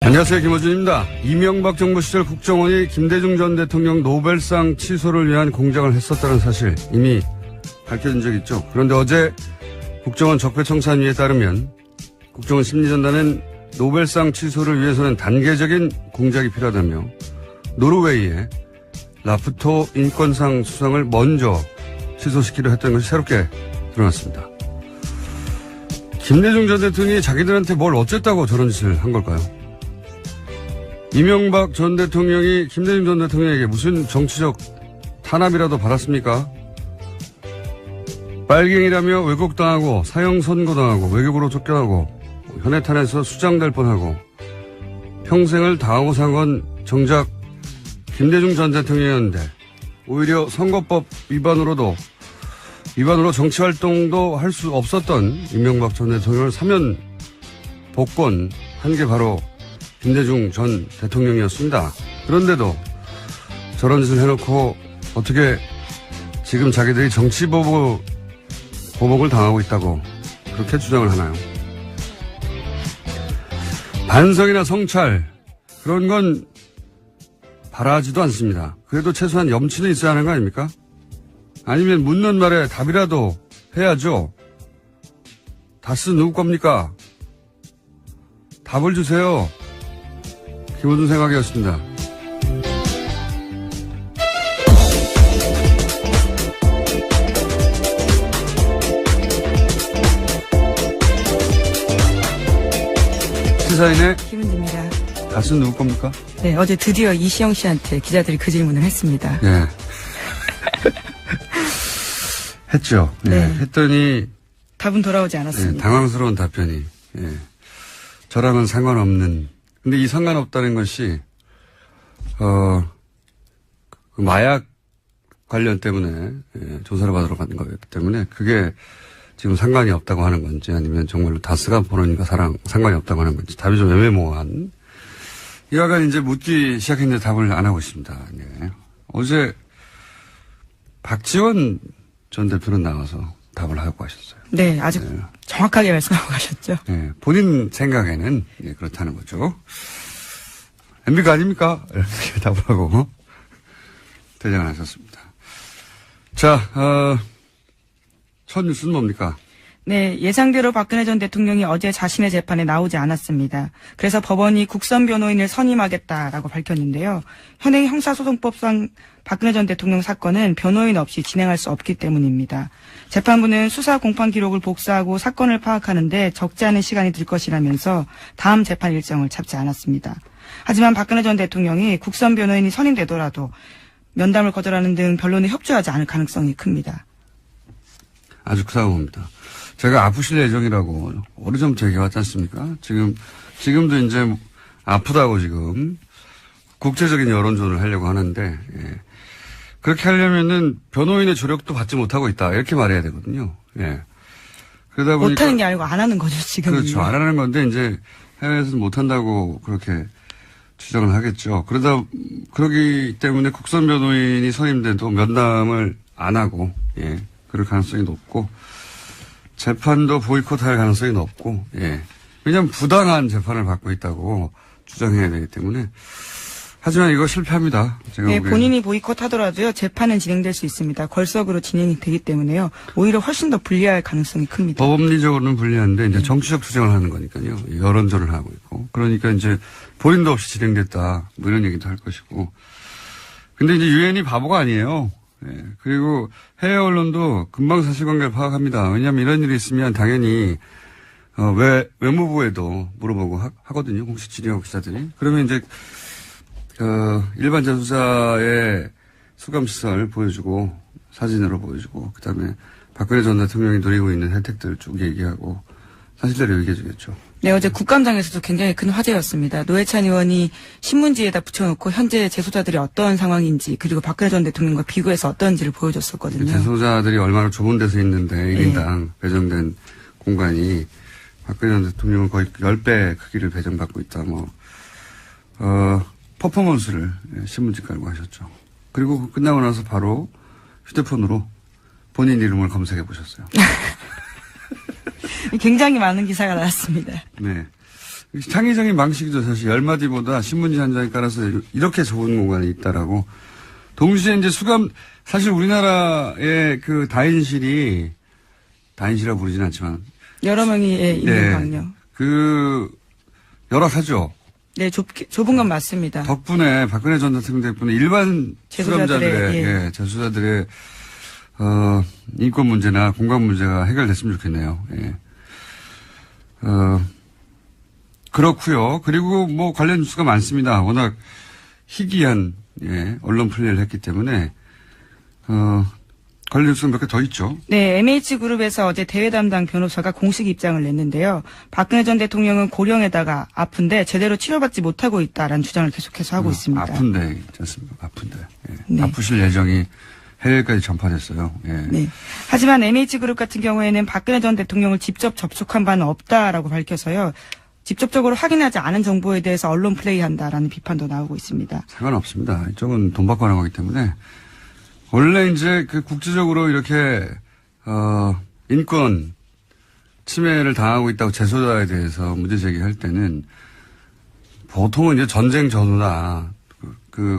안녕하세요. 김어준입니다. 이명박 정부 시절 국정원이 김대중 전 대통령 노벨상 취소를 위한 공작을 했었다는 사실 이미 밝혀진 적 있죠. 그런데 어제 국정원 적폐청산위에 따르면 국정원 심리전단은 노벨상 취소를 위해서는 단계적인 공작이 필요하다며 노르웨이의 라프토 인권상 수상을 먼저 취소시키려 했던 것이 새롭게 드러났습니다. 김대중 전 대통령이 자기들한테 뭘 어쨌다고 저런 짓을 한 걸까요? 이명박 전 대통령이 김대중 전 대통령에게 무슨 정치적 탄압이라도 받았습니까? 빨갱이라며 왜곡당하고 사형 선고당하고 외국으로 쫓겨나고 현해탄에서 수장될 뻔하고 평생을 당하고 산 건 정작 김대중 전 대통령이었는데 오히려 선거법 위반으로 정치활동도 할 수 없었던 이명박 전 대통령을 사면 복권 한 게 바로 김대중 전 대통령이었습니다. 그런데도 저런 짓을 해놓고 어떻게 지금 자기들이 정치보복을 당하고 있다고 그렇게 주장을 하나요? 반성이나 성찰 그런 건 바라지도 않습니다. 그래도 최소한 염치는 있어야 하는 거 아닙니까? 아니면 묻는 말에 답이라도 해야죠. 다스 누구 겁니까? 답을 주세요. 김어준 생각이었습니다. 시사인의 김은지입니다. 다스는 누구 겁니까? 네, 어제 드디어 이시영 씨한테 기자들이 그 질문을 했습니다. 네. 했죠. 네. 했더니 답은 돌아오지 않았습니다. 네, 당황스러운 답변이. 예. 저랑은 상관없는. 근데 이 상관없다는 것이 그 마약 관련 때문에 조사를 받으러 간 거였기 때문에 그게 지금 상관이 없다고 하는 건지 아니면 정말로 다스가 본원과 상관이 없다고 하는 건지 답이 좀 애매모호한. 이와간 이제 묻기 시작했는데 답을 안 하고 있습니다. 네. 어제 박지원 전 대표는 나와서 답을 하고 가셨어요. 네, 아주 정확하게 말씀하고 가셨죠. 네, 본인 생각에는 그렇다는 거죠. MB가 아닙니까? 이렇게 답을 하고 대장을 하셨습니다. 자, 첫 뉴스는 뭡니까? 네, 예상대로 박근혜 전 대통령이 어제 자신의 재판에 나오지 않았습니다. 그래서 법원이 국선 변호인을 선임하겠다라고 밝혔는데요. 현행 형사소송법상 박근혜 전 대통령 사건은 변호인 없이 진행할 수 없기 때문입니다. 재판부는 수사 공판 기록을 복사하고 사건을 파악하는데 적지 않은 시간이 들 것이라면서 다음 재판 일정을 잡지 않았습니다. 하지만 박근혜 전 대통령이 국선 변호인이 선임되더라도 면담을 거절하는 등 변론에 협조하지 않을 가능성이 큽니다. 아주 크다고 봅니다. 제가 아프실 예정이라고 오래전부터 얘기해왔지 않습니까? 지금도 이제 아프다고 지금 국제적인 여론전을 하려고 하는데, 예. 그렇게 하려면은 변호인의 조력도 받지 못하고 있다. 이렇게 말해야 되거든요. 예. 그러다 보니까. 못하는 게 아니고 안 하는 거죠, 지금. 그렇죠. 안 하는 건데 이제 해외에서는 못한다고 그렇게 주장을 하겠죠. 그러기 때문에 국선 변호인이 선임돼도 면담을 안 하고, 예. 그럴 가능성이 높고, 재판도 보이콧할 가능성이 높고, 예. 왜냐하면 부당한 재판을 받고 있다고 주장해야 되기 때문에. 하지만 이거 실패합니다. 제가 네, 보기에는. 본인이 보이콧하더라도요, 재판은 진행될 수 있습니다. 걸석으로 진행이 되기 때문에요. 오히려 훨씬 더 불리할 가능성이 큽니다. 법리적으로는 불리한데, 이제 정치적 투쟁을 하는 거니까요. 여론전을 하고 있고. 그러니까 이제 본인도 없이 진행됐다. 뭐 이런 얘기도 할 것이고. 근데 이제 유엔이 바보가 아니에요. 예. 그리고 해외 언론도 금방 사실관계를 파악합니다. 왜냐하면 이런 일이 있으면 당연히 외무부에도 물어보고 하거든요. 공식 진행하고 기자들이. 그러면 이제 일반 재수사의 수감시설 보여주고 사진으로 보여주고 그다음에 박근혜 전 대통령이 누리고 있는 혜택들 쭉 얘기하고 사실대로 얘기해 주겠죠. 네, 어제 국감장에서도 굉장히 큰 화제였습니다. 노회찬 의원이 신문지에다 붙여놓고 현재 재소자들이 어떤 상황인지 그리고 박근혜 전 대통령과 비교해서 어떤지를 보여줬었거든요. 재소자들이 얼마나 좁은 데서 있는데 1인당 배정된 공간이 박근혜 전 대통령은 거의 10배 크기를 배정받고 있다. 퍼포먼스를 신문지 깔고 하셨죠. 그리고 끝나고 나서 바로 휴대폰으로 본인 이름을 검색해 보셨어요. 굉장히 많은 기사가 나왔습니다. 네. 창의적인 방식이죠. 사실 10마디보다 신문지 한 장에 깔아서 이렇게 좋은 공간이 있다라고. 동시에 이제 사실 우리나라의 그 다인실이라고 부르진 않지만. 여러 명이 있는 방요. 열악하죠. 네, 좁은 건 맞습니다. 덕분에 박근혜 전 대통령 덕분에 일반 재수자들의 인권 문제나 공간 문제가 해결됐으면 좋겠네요. 예. 그렇고요. 그리고 뭐 관련 뉴스가 많습니다. 워낙 희귀한 언론 플레이를 했기 때문에 관련 뉴스가 몇 개 더 있죠. 네, MH그룹에서 어제 대외 담당 변호사가 공식 입장을 냈는데요. 박근혜 전 대통령은 고령에다가 아픈데 제대로 치료받지 못하고 있다라는 주장을 계속해서 하고 있습니다. 아픈데 있지 않습니까? 아픈데. 예. 네. 아프실 예정이 해외까지 전파됐어요. 예. 네. 하지만 MH그룹 같은 경우에는 박근혜 전 대통령을 직접 접촉한 바는 없다라고 밝혀서요. 직접적으로 확인하지 않은 정보에 대해서 언론 플레이한다라는 비판도 나오고 있습니다. 상관없습니다. 이쪽은 돈 받고 하는 거기 때문에. 원래 이제 국제적으로 이렇게, 인권 침해를 당하고 있다고 재소자에 대해서 문제 제기할 때는 보통은 이제 전쟁 전후다.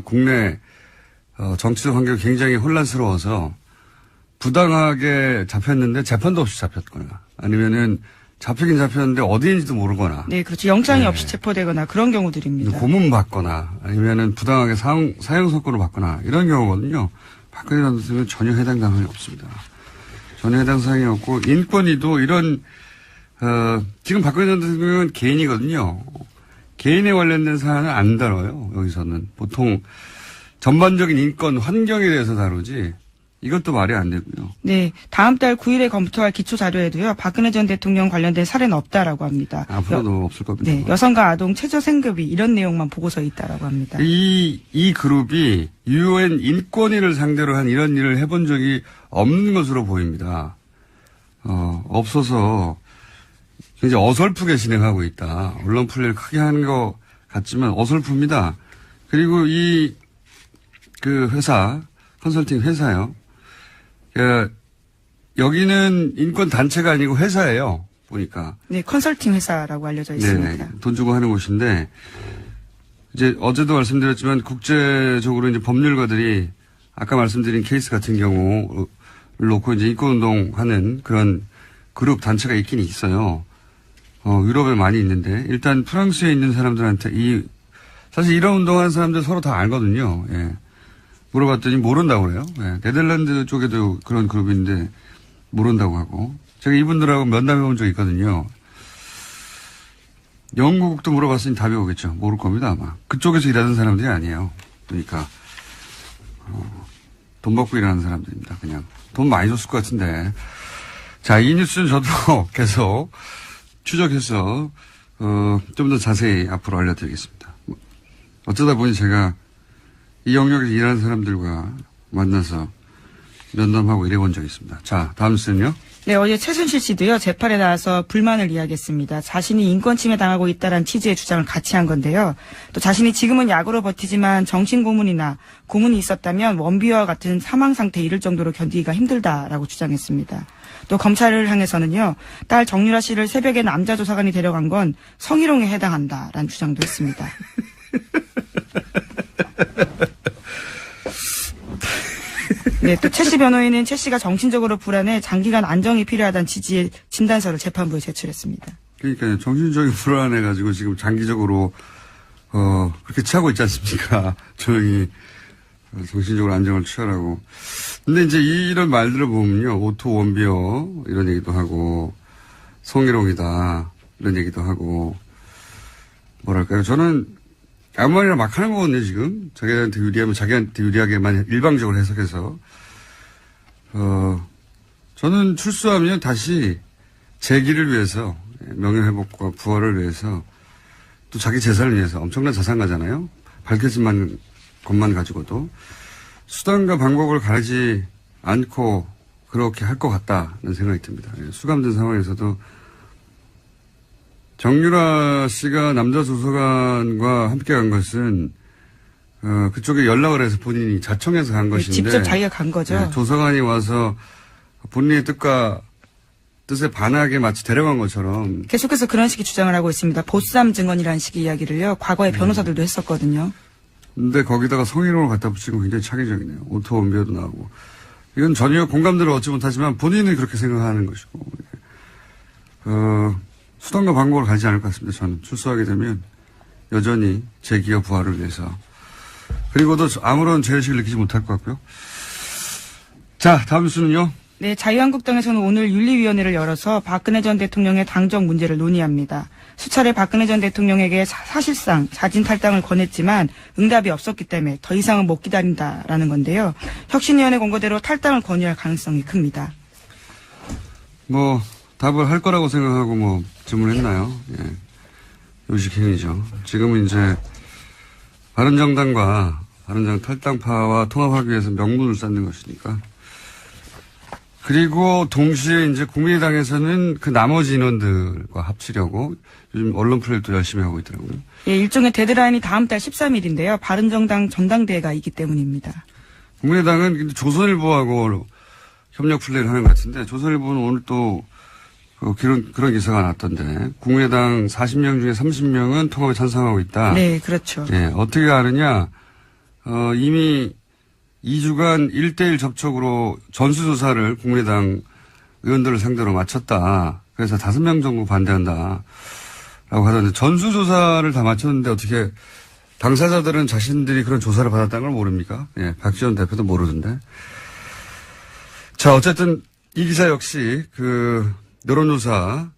국내, 정치적 환경이 굉장히 혼란스러워서 부당하게 잡혔는데 재판도 없이 잡혔거나 아니면은 잡히긴 잡혔는데 어디인지도 모르거나. 네, 그렇죠. 영장이 없이 체포되거나 그런 경우들입니다. 고문 받거나 아니면은 부당하게 사형 선고를 받거나 이런 경우거든요. 박근혜 전 대통령은 전혀 해당 사항이 없습니다. 전혀 해당 사항이 없고 인권위도 이런 지금 박근혜 전 대통령은 개인이거든요. 개인에 관련된 사안을 안 다뤄요. 여기서는 보통 전반적인 인권 환경에 대해서 다루지 이것도 말이 안 되고요. 네, 다음 달 9일에 검토할 기초 자료에도요. 박근혜 전 대통령 관련된 사례는 없다라고 합니다. 앞으로도 없을 겁니다. 네, 여성과 아동 최저 생급이 이런 내용만 보고서에 있다라고 합니다. 이 그룹이 UN 인권위를 상대로 한 이런 일을 해본 적이 없는 것으로 보입니다. 없어서 굉장히 어설프게 진행하고 있다. 언론 플레이를 크게 하는 것 같지만 어설픕니다. 그리고 회사, 컨설팅 회사요. 여기는 인권 단체가 아니고 회사예요. 보니까. 네, 컨설팅 회사라고 알려져 있습니다. 네네. 돈 주고 하는 곳인데 이제 어제도 말씀드렸지만 국제적으로 이제 법률가들이 아까 말씀드린 케이스 같은 경우를 놓고 이제 인권운동 하는 그런 그룹 단체가 있긴 있어요. 유럽에 많이 있는데 일단 프랑스에 있는 사람들한테 사실 이런 운동하는 사람들 서로 다 알거든요. 예. 물어봤더니 모른다고 그래요. 예. 네덜란드 쪽에도 그런 그룹인데 모른다고 하고 제가 이분들하고 면담해 본 적이 있거든요. 영국도 물어봤으니 답이 오겠죠. 모를 겁니다 아마. 그쪽에서 일하는 사람들이 아니에요. 그러니까 돈 받고 일하는 사람들입니다. 그냥 돈 많이 줬을 것 같은데. 자, 이 뉴스는 저도 계속 추적해서 좀 더 자세히 앞으로 알려드리겠습니다. 어쩌다 보니 제가 이 영역에서 일하는 사람들과 만나서 면담하고 일해본 적이 있습니다. 자, 다음 뉴스는요. 네, 어제 최순실 씨도요, 재판에 나와서 불만을 이야기했습니다. 자신이 인권 침해 당하고 있다는 취지의 주장을 같이 한 건데요. 또 자신이 지금은 약으로 버티지만 정신고문이나 고문이 있었다면 원비와 같은 사망 상태에 이를 정도로 견디기가 힘들다라고 주장했습니다. 또 검찰을 향해서는요, 딸 정유라 씨를 새벽에 남자 조사관이 데려간 건 성희롱에 해당한다라는 주장도 했습니다. 네, 또 최 씨 변호인은 최 씨가 정신적으로 불안해 장기간 안정이 필요하다는 취지의 진단서를 재판부에 제출했습니다. 그러니까요. 정신적인 불안해가지고 지금 장기적으로 그렇게 취하고 있지 않습니까? 조용히 정신적으로 안정을 취하라고. 근데 이제 이런 말들을 보면요. 오토 원비어 이런 얘기도 하고 성희롱이다 이런 얘기도 하고 뭐랄까요. 저는 아무 말이나 막 하는 거거든요, 지금. 자기한테 유리하면 자기한테 유리하게만 일방적으로 해석해서. 저는 출소하면 다시 재기를 위해서, 명예회복과 부활을 위해서, 또 자기 재산을 위해서 엄청난 자산가잖아요. 밝혀진 것만 가지고도. 수단과 방법을 가리지 않고 그렇게 할 것 같다는 생각이 듭니다. 수감된 상황에서도 정유라 씨가 남자 조사관과 함께 간 것은 그쪽에 연락을 해서 본인이 자청해서 간 것인데 직접 자기가 간 거죠. 네, 조사관이 와서 본인의 뜻에 반하게 마치 데려간 것처럼. 계속해서 그런 식의 주장을 하고 있습니다. 보쌈 증언이라는 식의 이야기를요. 과거에 변호사들도 했었거든요. 근데 거기다가 성희롱을 갖다 붙이고 굉장히 창의적이네요. 오토 원비어도 나오고. 이건 전혀 공감대를 얻지 못하지만 본인은 그렇게 생각하는 것이고. 수단과 방법을 가지 않을 것 같습니다. 저는 출소하게 되면 여전히 제 기업 부활을 위해서. 그리고도 아무런 죄의식을 느끼지 못할 것 같고요. 자, 다음 뉴스는요. 네, 자유한국당에서는 오늘 윤리위원회를 열어서 박근혜 전 대통령의 당적 문제를 논의합니다. 수차례 박근혜 전 대통령에게 사실상 자진 탈당을 권했지만 응답이 없었기 때문에 더 이상은 못 기다린다라는 건데요. 혁신위원회 권고대로 탈당을 권유할 가능성이 큽니다. 답을 할 거라고 생각하고 질문했나요? 예. 요식행위죠. 지금은 이제 바른정당과 바른정당 탈당파와 통합하기 위해서 명분을 쌓는 것이니까. 그리고 동시에 이제 국민의당에서는 그 나머지 인원들과 합치려고 요즘 언론 플레이도 열심히 하고 있더라고요. 예, 일종의 데드라인이 다음 달 13일인데요. 바른정당 전당대회가 있기 때문입니다. 국민의당은 근데 조선일보하고 협력 플레이를 하는 것 같은데 조선일보는 오늘 또 그런 기사가 났던데 국민의당 40명 중에 30명은 통합에 찬성하고 있다. 네, 그렇죠. 예, 어떻게 아느냐? 이미 2주간 1대1 접촉으로 전수조사를 국민의당 의원들을 상대로 마쳤다. 그래서 5명 정도 반대한다. 라고 하던데 전수조사를 다 마쳤는데 어떻게 당사자들은 자신들이 그런 조사를 받았다는 걸 모릅니까? 예, 박지원 대표도 모르던데. 자, 어쨌든 이 기사 역시 여론조사,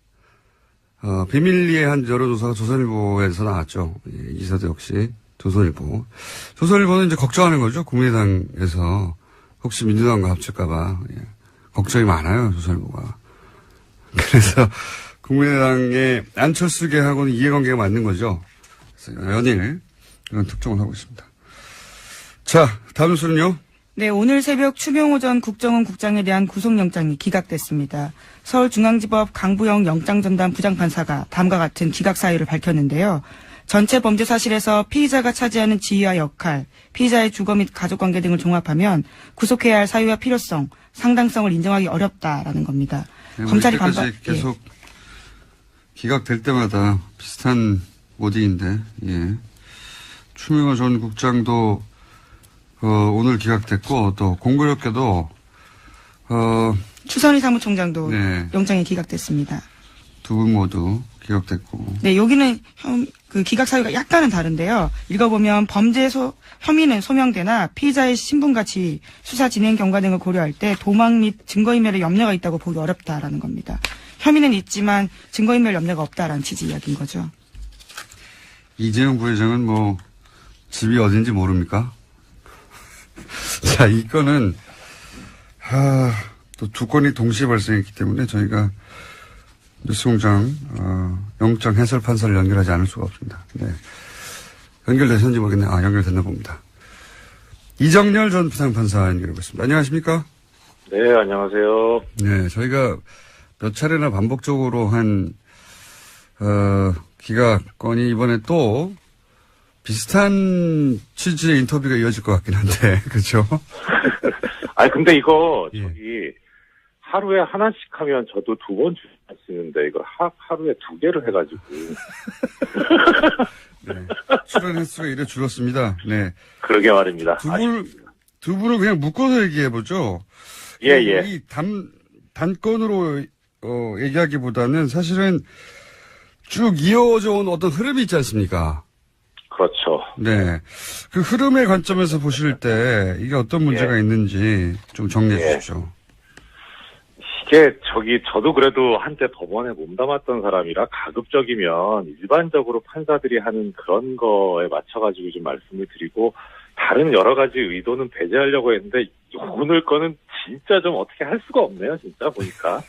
비밀리에 한 여론조사가 조선일보에서 나왔죠. 예, 이 기사도 역시 조선일보. 조선일보는 이제 걱정하는 거죠. 국민의당에서 혹시 민주당과 합칠까봐. 예. 걱정이 많아요. 조선일보가. 그래서 국민의당의 안철수계하고는 이해관계가 맞는 거죠. 그래서 연일 그런 특종을 하고 있습니다. 자, 다음 뉴스는요. 네, 오늘 새벽 추명호 전 국정원 국장에 대한 구속영장이 기각됐습니다. 서울중앙지법 강부영 영장전담 부장판사가 다음과 같은 기각 사유를 밝혔는데요. 전체 범죄 사실에서 피의자가 차지하는 지위와 역할, 피의자의 주거 및 가족관계 등을 종합하면 구속해야 할 사유와 필요성, 상당성을 인정하기 어렵다라는 겁니다. 네, 검찰이 계속 기각될 때마다 비슷한 모딩인데, 예. 추명호 전 국장도 오늘 기각됐고 또 공교롭게도 추선희 사무총장도 네. 영장이 기각됐습니다. 두 분 모두 기각됐고. 네, 여기는 기각 사유가 약간은 다른데요. 읽어보면 혐의는 소명되나 피의자의 신분과 지위, 수사 진행 경과 등을 고려할 때 도망 및 증거인멸의 염려가 있다고 보기 어렵다라는 겁니다. 혐의는 있지만 증거인멸 염려가 없다라는 취지 이야기인 거죠. 이재용 부회장은 집이 어딘지 모릅니까? 자, 이 건은 또 두 건이 동시에 발생했기 때문에 저희가 뉴스공장 영장 해설 판사를 연결하지 않을 수가 없습니다. 네. 연결되셨는지 모르겠네요. 연결됐나 봅니다. 이정렬 전 부장판사 연결해보겠습니다. 안녕하십니까? 네, 안녕하세요. 네, 저희가 몇 차례나 반복적으로 한 기각건이 이번에 또 비슷한 취지의 인터뷰가 이어질 것 같긴 한데, 그렇죠? 근데 이거 예. 하루에 하나씩 하면 저도 2번 주시는데 이거 하루에 2개를 해가지고. 네. 출연 횟수가 이래 줄었습니다. 네. 그러게 말입니다. 두 분을 그냥 묶어서 얘기해보죠. 예. 이 단건으로, 얘기하기보다는 사실은 쭉 이어져 온 어떤 흐름이 있지 않습니까? 그렇죠. 네. 그 흐름의 관점에서 보실 때 이게 어떤 문제가 있는지 좀 정리해 주십시오. 이게 저도 그래도 한때 법원에 몸담았던 사람이라 가급적이면 일반적으로 판사들이 하는 그런 거에 맞춰가지고 좀 말씀을 드리고 다른 여러 가지 의도는 배제하려고 했는데 오늘 거는 진짜 좀 어떻게 할 수가 없네요. 진짜 보니까.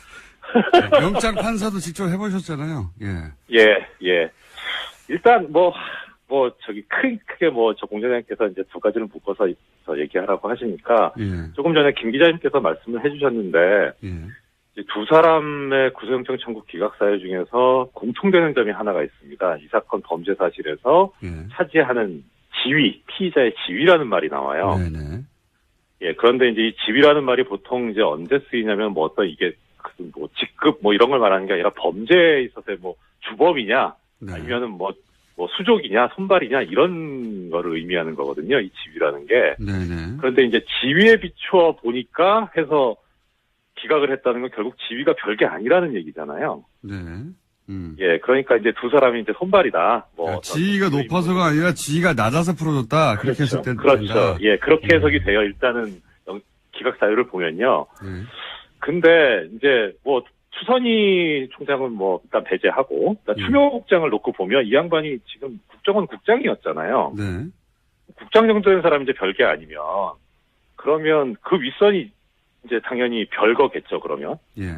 네, 영장 판사도 직접 해보셨잖아요. 예. 일단 크게 저 공장장님께서 이제 두 가지를 묶어서 얘기하라고 하시니까 조금 전에 김 기자님께서 말씀을 해주셨는데 두 사람의 구속영장 청구 기각 사유 중에서 공통되는 점이 하나가 있습니다. 이 사건 범죄 사실에서 차지하는 지위, 피의자의 지위라는 말이 나와요. 네네. 예, 그런데 이제 이 지위라는 말이 보통 이제 언제 쓰이냐면 이게 뭐 직급 뭐 이런 걸 말하는 게 아니라 범죄에 있어서의 뭐 주범이냐 네. 아니면은 뭐 수족이냐 손발이냐 이런 거를 의미하는 거거든요. 이 지위라는 게. 네네. 그런데 이제 지위에 비추어 보니까 해서 기각을 했다는 건 결국 지위가 별게 아니라는 얘기잖아요. 네. 예, 그러니까 이제 두 사람이 이제 손발이다. 뭐 지위가 높아서가 아니라 지위가 낮아서 풀어줬다. 그렇게 그렇죠. 해석된 그렇죠. 예, 그렇게 해석이 돼요. 일단은 기각 사유를 보면요. 네. 근데 이제 뭐 추선희 총장은 뭐 일단 배제하고 추미호 국장을 놓고 보면 이 양반이 지금 국정원 국장이었잖아요. 네. 국장 정도 된 사람이 이제 별게 아니면 그러면 그 윗선이 이제 당연히 별거겠죠. 그러면. 예.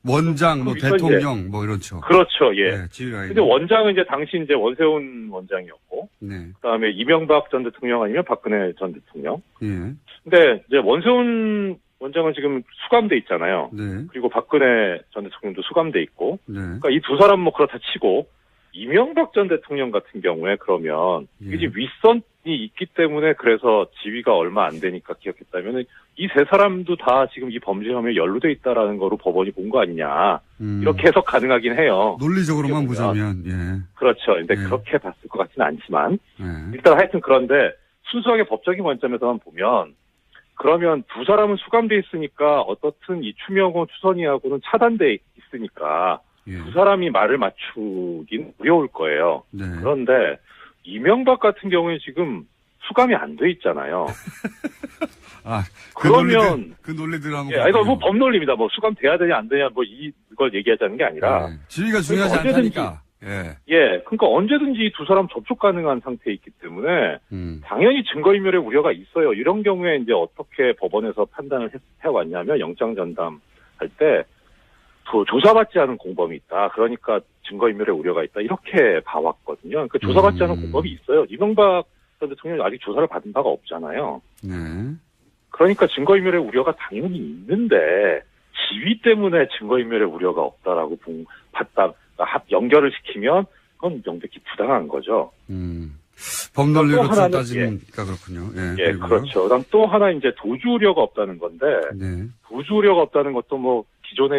원장, 뭐 윗선 대통령, 뭐 이렇죠. 그렇죠. 예. 네, 지위가. 근데 원장은 이제 당시 이제 원세훈 원장이었고, 네. 그다음에 이명박 전 대통령 아니면 박근혜 전 대통령. 예. 근데 이제 원세훈 원장은 지금 수감돼 있잖아요. 네. 그리고 박근혜 전 대통령도 수감돼 있고, 네. 그러니까 이 두 사람 뭐 그렇다 치고 이명박 전 대통령 같은 경우에 그러면 예. 이게 윗선이 있기 때문에 그래서 지위가 얼마 안 되니까 기억했다면은 이 세 사람도 다 지금 이 범죄 혐의에 연루돼 있다라는 거로 법원이 본 거 아니냐 이렇게 해석 가능하긴 해요. 논리적으로만 보자면 예. 그렇죠. 근데 네. 그렇게 봤을 것 같지는 않지만 예. 일단 하여튼 그런데 순수하게 법적인 관점에서만 보면 그러면 두 사람은 수감돼 있으니까 어떻든 이 추명호 추선희하고는 차단돼 있으니까 예. 두 사람이 말을 맞추긴 어려울 거예요. 네. 그런데 이명박 같은 경우에 지금 수감이 안 돼 있잖아요. 아, 그러면 그 논리들 한번. 예, 이거 뭐 법논리입니다. 뭐 수감돼야 되냐 안 되냐 뭐 이걸 얘기하자는 게 아니라 네. 지위가 중요하지 그러니까 않다니까. 예. 예, 그러니까 언제든지 이 두 사람 접촉 가능한 상태에 있기 때문에 당연히 증거인멸의 우려가 있어요. 이런 경우에 이제 어떻게 법원에서 판단을 해왔냐면 영장 전담할 때 조사받지 않은 공범이 있다. 그러니까 증거인멸의 우려가 있다. 이렇게 봐왔거든요. 그러니까 조사받지 않은 공범이 있어요. 이명박 전 대통령이 아직 조사를 받은 바가 없잖아요. 네. 그러니까 증거인멸의 우려가 당연히 있는데 지위 때문에 증거인멸의 우려가 없다라고 봤다. 연결을 시키면 그건 명백히 부당한 거죠. 법논리로 또 하나는, 따지니까 그렇군요. 예. 예, 그렇죠. 그다음 또 하나 이제 도주 우려가 없다는 건데 네. 도주 우려가 없다는 것도 뭐 기존에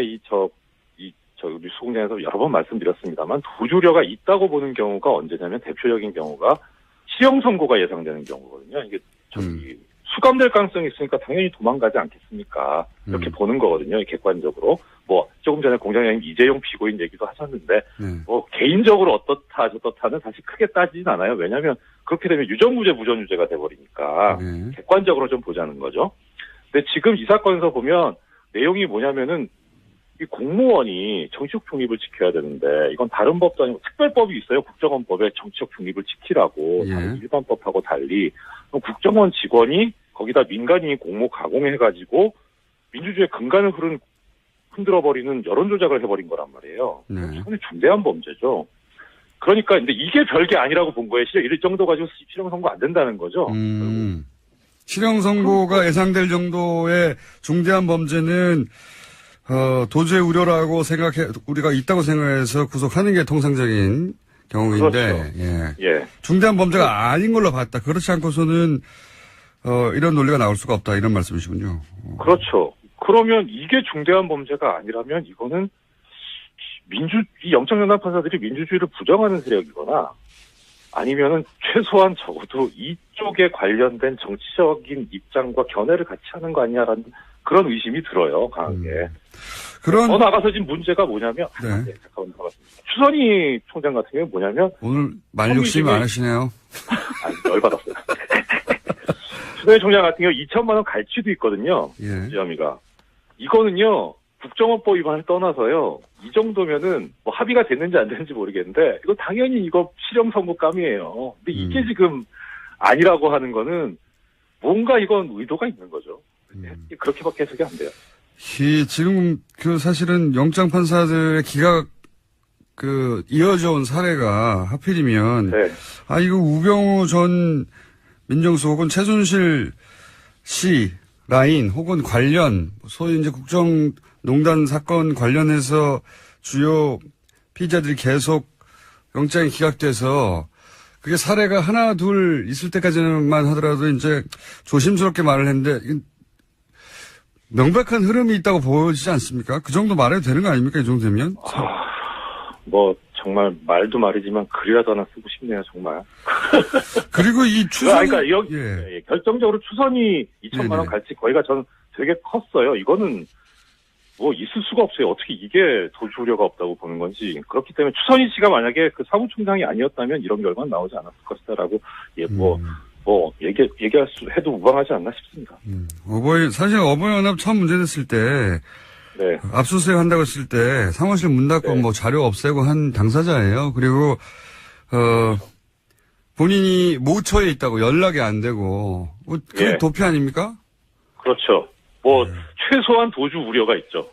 우리 수공장에서 여러 번 말씀드렸습니다만 도주 우려가 있다고 보는 경우가 언제냐면 대표적인 경우가 실형 선고가 예상되는 경우거든요. 이게 수감될 가능성이 있으니까 당연히 도망가지 않겠습니까? 이렇게 보는 거거든요. 객관적으로. 뭐 조금 전에 공장장님 이재용 피고인 얘기도 하셨는데 뭐 개인적으로 어떻다 저떻다는 사실 크게 따지진 않아요. 왜냐하면 그렇게 되면 유전무죄 무전유죄가 돼버리니까 객관적으로 좀 보자는 거죠. 근데 지금 이 사건에서 보면 내용이 뭐냐면은 이 공무원이 정치적 중립을 지켜야 되는데 이건 다른 법도 아니고 특별법이 있어요. 국정원법에 정치적 중립을 지키라고 다른 일반 법하고 달리 국정원 직원이 거기다 민간인이 공모 가공해가지고 민주주의의 근간을 흔들어버리는 여론 조작을 해버린 거란 말이에요. 상당히 중대한 범죄죠. 그러니까 근데 이게 별게 아니라고 본 거예요. 이 정도 가지고 실형 선고 안 된다는 거죠. 실형 선고가 예상될 정도의 중대한 범죄는 도주의 우려라고 우리가 있다고 생각해서 구속하는 게 통상적인 경우인데, 그렇죠. 예. 중대한 범죄가 아닌 걸로 봤다. 그렇지 않고서는, 이런 논리가 나올 수가 없다. 이런 말씀이시군요. 그렇죠. 그러면 이게 중대한 범죄가 아니라면 이거는 이 영장전담 판사들이 민주주의를 부정하는 세력이거나 아니면은 최소한 적어도 이쪽에 관련된 정치적인 입장과 견해를 같이 하는 거 아니냐라는 그런 의심이 들어요, 강하게. 더 나가서 지금 문제가 뭐냐면, 잠깐만 나갔습니다. 추선희 총장 같은 경우는 뭐냐면, 오늘 말 욕심 많으시네요. 열받았어요. 추선희 총장 같은 경우 2천만 원 갈취도 있거든요. 혐의가. 이거는요, 국정원법 위반을 떠나서요, 이 정도면은 뭐 합의가 됐는지 안 됐는지 모르겠는데, 이거 당연히 이거 실형 선고감이에요. 근데 이게 지금 아니라고 하는 거는 뭔가 이건 의도가 있는 거죠. 그렇게밖에 해석이 안 돼요. 지금 사실은 영장 판사들의 기각 이어져 온 사례가 하필이면 이거 우병우 전 민정수석 혹은 최순실 씨 라인 혹은 관련 소위 이제 국정농단 사건 관련해서 주요 피의자들이 계속 영장이 기각돼서 그게 사례가 하나 둘 있을 때까지만 하더라도 이제 조심스럽게 말을 했는데 명백한 흐름이 있다고 보여지지 않습니까? 그 정도 말해도 되는 거 아닙니까? 이 정도 되면? 뭐 정말 말도 말이지만 글이라도 하나 쓰고 싶네요, 정말. 그리고 이 추선 그러니까 여기 결정적으로 추선이 2천만 원 갈지 거기가 저는 되게 컸어요. 이거는 뭐 있을 수가 없어요. 어떻게 이게 도주 우려가 없다고 보는 건지. 그렇기 때문에 추선희 씨가 만약에 그 사무총장이 아니었다면 이런 결과는 나오지 않았을 것이다라고 얘기할 수 해도 무방하지 않나 싶습니다. 사실 어버이연합 처음 문제됐을 때 네. 압수수색 한다고 했을 때 사무실 문 닫고 네. 뭐 자료 없애고 한 당사자예요. 그리고 본인이 모처에 있다고 연락이 안 되고 그게 도피 아닙니까? 그렇죠. 최소한 도주 우려가 있죠.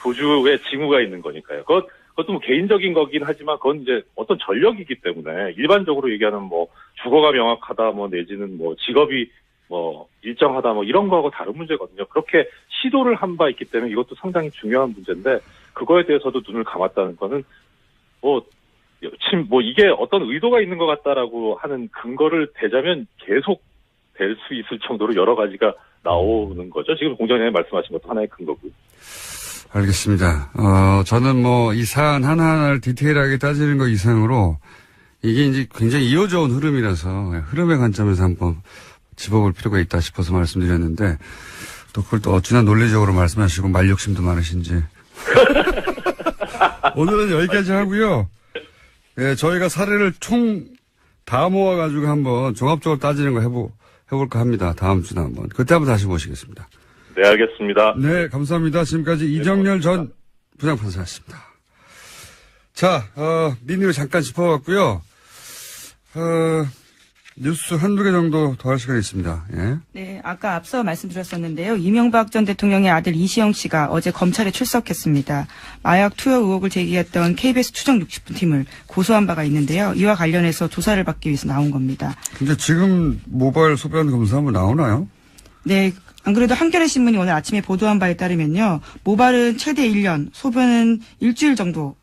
도주의 징후가 있는 거니까요. 그것도 뭐 개인적인 거긴 하지만 그건 이제 어떤 전력이기 때문에 일반적으로 얘기하는 뭐 주거가 명확하다 뭐 내지는 뭐 직업이 뭐 일정하다 뭐 이런 거하고 다른 문제거든요. 그렇게 시도를 한 바 있기 때문에 이것도 상당히 중요한 문제인데 그거에 대해서도 눈을 감았다는 거는 지금 이게 어떤 의도가 있는 것 같다라고 하는 근거를 대자면 계속 될 수 있을 정도로 여러 가지가 나오는 거죠. 지금 공장장님 말씀하신 것도 하나의 근거고요. 알겠습니다. 저는 이 사안 하나하나를 디테일하게 따지는 것 이상으로 이게 이제 굉장히 이어져 온 흐름이라서 흐름의 관점에서 한번 짚어볼 필요가 있다 싶어서 말씀드렸는데 또 그걸 또 어찌나 논리적으로 말씀하시고 말 욕심도 많으신지. 오늘은 여기까지 하고요. 예, 저희가 사례를 총 다 모아가지고 한번 종합적으로 따지는 거 해볼까 합니다. 다음 주나 한번. 그때 한번 다시 모시겠습니다. 네, 알겠습니다. 네, 감사합니다. 지금까지 이정열 전 부장판사였습니다. 자, 민의로 잠깐 짚어봤고요. 뉴스 한두 개 정도 더 할 시간이 있습니다. 예. 네, 아까 앞서 말씀드렸었는데요. 이명박 전 대통령의 아들 이시영 씨가 어제 검찰에 출석했습니다. 마약 투여 의혹을 제기했던 KBS 추정 60분 팀을 고소한 바가 있는데요. 이와 관련해서 조사를 받기 위해서 나온 겁니다. 근데 지금 모바일 소변 검사 한번 나오나요? 네, 안 그래도 한겨레 신문이 오늘 아침에 보도한 바에 따르면요. 모발은 최대 1년, 소변은 일주일 정도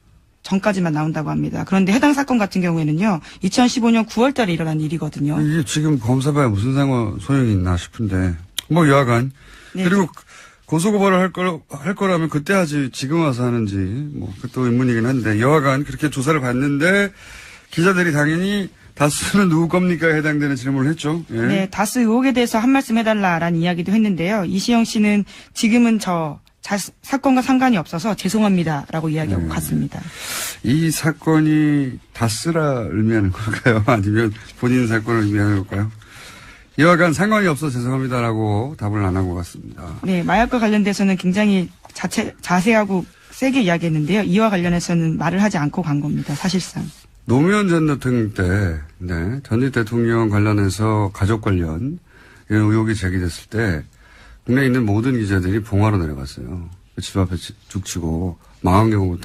전까지만 나온다고 합니다. 그런데 해당 사건 같은 경우에는요. 2015년 9월 달에 일어난 일이거든요. 이게 지금 검사봐야 무슨 소용이 있나 싶은데. 여하간. 네. 그리고 고소고발을 할 거라면 그때 하지 지금 와서 하는지 그것도 의문이긴 한데 여하간 그렇게 조사를 받는데 기자들이 당연히 다스는 누구 겁니까? 해당되는 질문을 했죠. 예. 네, 다스 의혹에 대해서 한 말씀 해달라라는 이야기도 했는데요. 이시영 씨는 지금은 사건과 상관이 없어서 죄송합니다라고 이야기하고 갔습니다. 이 사건이 다스라 의미하는 걸까요? 아니면 본인 사건을 의미하는 걸까요? 이와간 상관이 없어 죄송합니다라고 답을 안 하고 갔습니다. 네, 마약과 관련돼서는 굉장히 자세하고 세게 이야기했는데요. 이와 관련해서는 말을 하지 않고 간 겁니다. 사실상. 노무현 전 대통령 때, 전 대통령 관련해서 가족 관련 이런 의혹이 제기됐을 때 국내에 있는 모든 기자들이 봉화로 내려갔어요. 집 앞에 죽치고 망원경으로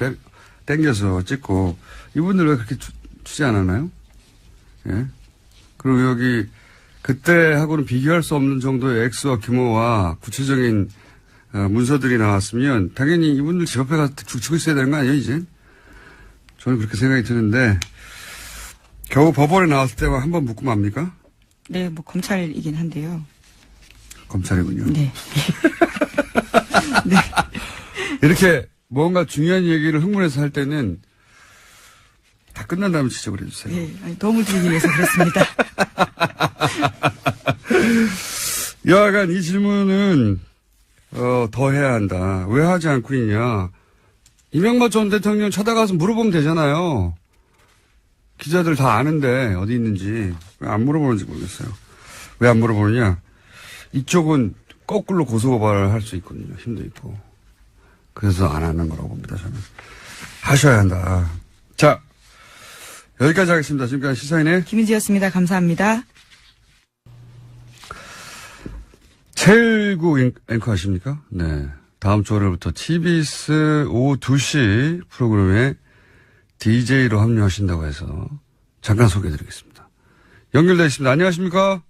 땡겨서 찍고 이분들 왜 그렇게 주지 않았나요? 예. 그리고 여기 그때하고는 비교할 수 없는 정도의 액수와 규모와 구체적인 문서들이 나왔으면 당연히 이분들 집 앞에 가서 죽치고 있어야 되는 거 아니에요, 이제? 저는 그렇게 생각이 드는데 겨우 법원에 나왔을 때만 한번 묻고 맙니까? 네, 검찰이긴 한데요. 검찰이군요. 네. 네. 이렇게 뭔가 중요한 얘기를 흥분해서 할 때는 다 끝난 다음에 지적을 해주세요. 네, 도움을 드리기 위해서 그렇습니다. 여하간 이 질문은 더 해야 한다. 왜 하지 않고 있냐. 이명박 전 대통령 찾아가서 물어보면 되잖아요. 기자들 다 아는데 어디 있는지. 왜 안 물어보는지 모르겠어요. 왜 안 물어보느냐. 이쪽은 거꾸로 고소고발을 할 수 있거든요. 힘도 있고. 그래서 안 하는 거라고 봅니다. 저는. 하셔야 한다. 자, 여기까지 하겠습니다. 지금까지 시사인의 김은지였습니다. 감사합니다. 최일구 앵커 아십니까? 네. 다음 주 월요일부터 TBS 오후 2시 프로그램에 DJ로 합류하신다고 해서 잠깐 소개해드리겠습니다. 연결되어 있습니다. 안녕하십니까?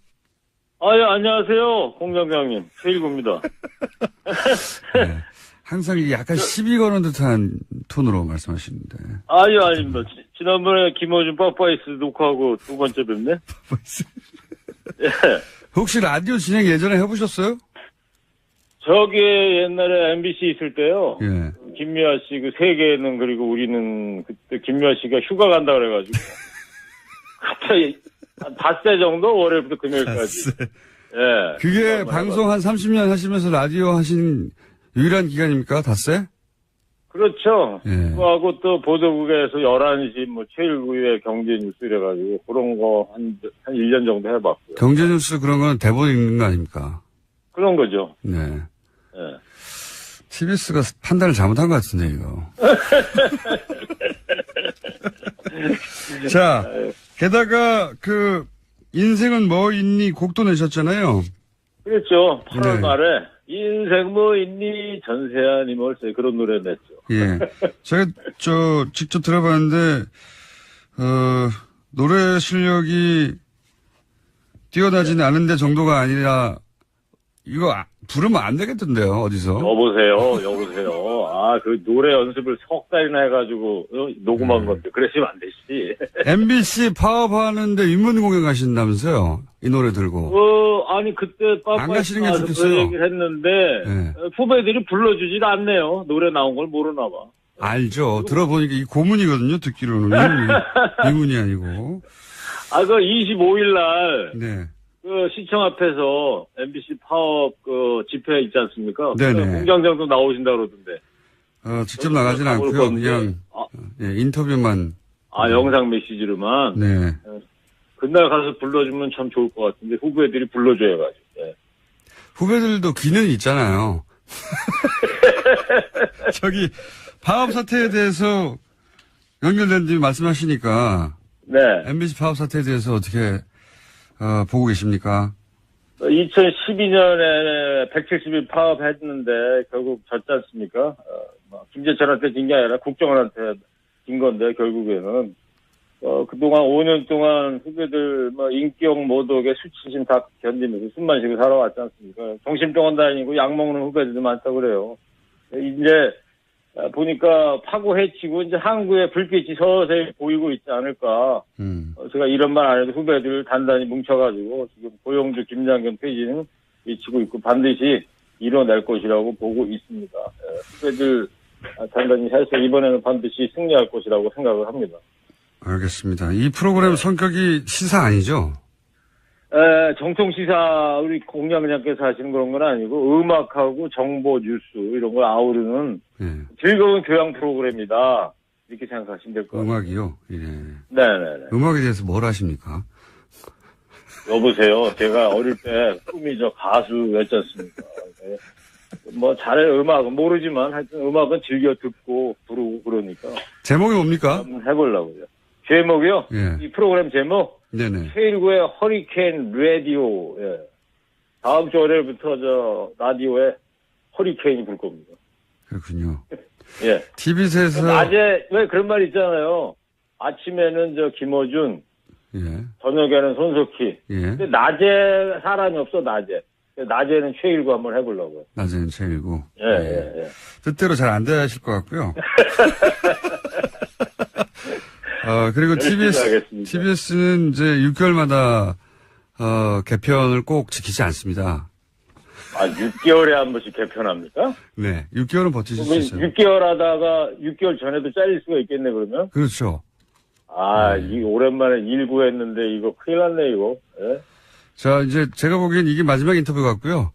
예, 안녕하세요. 공장장님. 최일구입니다. 네. 항상 약간 시비 거는 듯한 톤으로 말씀하시는데. 아닙니다. 지난번에 김어준 빠빠이스 녹화하고 두 번째 뵙네? 혹시 라디오 진행 예전에 해보셨어요? 저기 옛날에 MBC 있을 때요. 예. 김미아 씨 그 세계는 그리고 우리는 그때 김미아 씨가 휴가 간다 그래가지고 갑자기 한 닷새 정도 월요일부터 금요일까지. 예. 그게 방송 한 30년 하시면서 라디오 하신 유일한 기간입니까? 닷새? 그렇죠. 예. 그거하고 또 보도국에서 11시 뭐 최일구의 경제뉴스 이래가지고 그런 거 한 1년 정도 해봤고요. 경제뉴스 그런 건 대본 읽는 거 아닙니까? 그런 거죠. 네. 예. TBS가 판단을 잘못한 것 같은데, 이거. 자, 게다가 인생은 뭐 있니 곡도 내셨잖아요. 그렇죠. 8월 네. 말에 인생 뭐 있니 전세아니 뭘세 그런 노래 냈죠. 예. 제가 직접 들어봤는데, 노래 실력이 뛰어나지는 않은데 정도가 아니라, 이거 부르면 안 되겠던데요, 어디서. 여보세요. 아, 그 노래 연습을 석 달이나 해가지고 녹음한 건데 그러시면 안 되지. MBC 파업하는데 인문 공연 가신다면서요? 이 노래 들고. 아니 그때 안 가시는 게 빠빠이 좋겠어요. 그 얘기를 했는데 네. 후배들이 불러주질 않네요. 노래 나온 걸 모르나 봐. 알죠. 들어보니까 이 고문이거든요, 듣기로는. 이문이 아니고. 아, 그 25일 날 네. 그 시청 앞에서 MBC 파업 그 집회 있지 않습니까? 네네. 공장장도 나오신다 그러던데. 직접 나가진 않고요. 건데. 그냥 예, 인터뷰만. 영상 메시지로만. 네. 그날 가서 불러주면 참 좋을 것 같은데 후배들이 불러줘야가지고. 예. 후배들도 귀는 있잖아요. 저기 파업 사태에 대해서 연결된 뒤 말씀하시니까 네. MBC 파업 사태에 대해서 어떻게 보고 계십니까? 2012년에 170일 파업했는데 결국 졌지 않습니까? 김재철한테 진 게 아니라 국정원한테 진 건데 결국에는 그동안 5년 동안 후배들 인격 모독에 수치심 다 견디면서 숨만 쉬고 살아왔지 않습니까? 정신병원 다니고 약 먹는 후배들도 많다고 그래요. 이제 보니까 파고 해치고 이제 항구에 불빛이 서서히 보이고 있지 않을까. 제가 이런 말 안 해도 후배들 단단히 뭉쳐가지고 지금 고영주, 김장겸 폐지는 외치고 있고 반드시 이뤄낼 것이라고 보고 있습니다. 후배들 단단히 해서 이번에는 반드시 승리할 것이라고 생각을 합니다. 알겠습니다. 이 프로그램 성격이 시사 아니죠? 정통 시사 우리 공장장께서 하시는 그런 건 아니고 음악하고 정보 뉴스 이런 걸 아우르는 즐거운 교양 프로그램이다. 이렇게 생각하시면 될 것 같아요. 음악이요? 예. 네네네. 음악에 대해서 뭘 하십니까? 여보세요. 제가 어릴 때 꿈이 가수였지 않습니까? 뭐 잘해 음악은 모르지만 하여튼 음악은 즐겨 듣고 부르고 그러니까. 제목이 뭡니까? 한번 해보려고요. 제목이요? 예. 이 프로그램 제목? 네네. K19의 허리케인 라디오. 예. 다음 주 월요일부터 라디오에 허리케인이 불 겁니다. 그렇군요. 예. TV에서. 낮에, 왜 그런 말 있잖아요. 아침에는 김어준, 예. 저녁에는 손석희. 예. 근데 낮에 사람이 없어, 낮에. 낮에는 최일구 한번 해보려고요. 낮에는 최일구. 예. 뜻대로 잘 안 되실 것 같고요. 그리고 TBS는 이제 6개월마다, 개편을 꼭 지키지 않습니다. 6개월에 한 번씩 개편합니까? 네. 6개월은 버티실 수 있어요. 6개월 하다가 6개월 전에도 잘릴 수가 있겠네, 그러면? 그렇죠. 이 오랜만에 일구했는데 이거 큰일 났네, 이거. 예? 자, 이제 제가 보기엔 이게 마지막 인터뷰 같고요.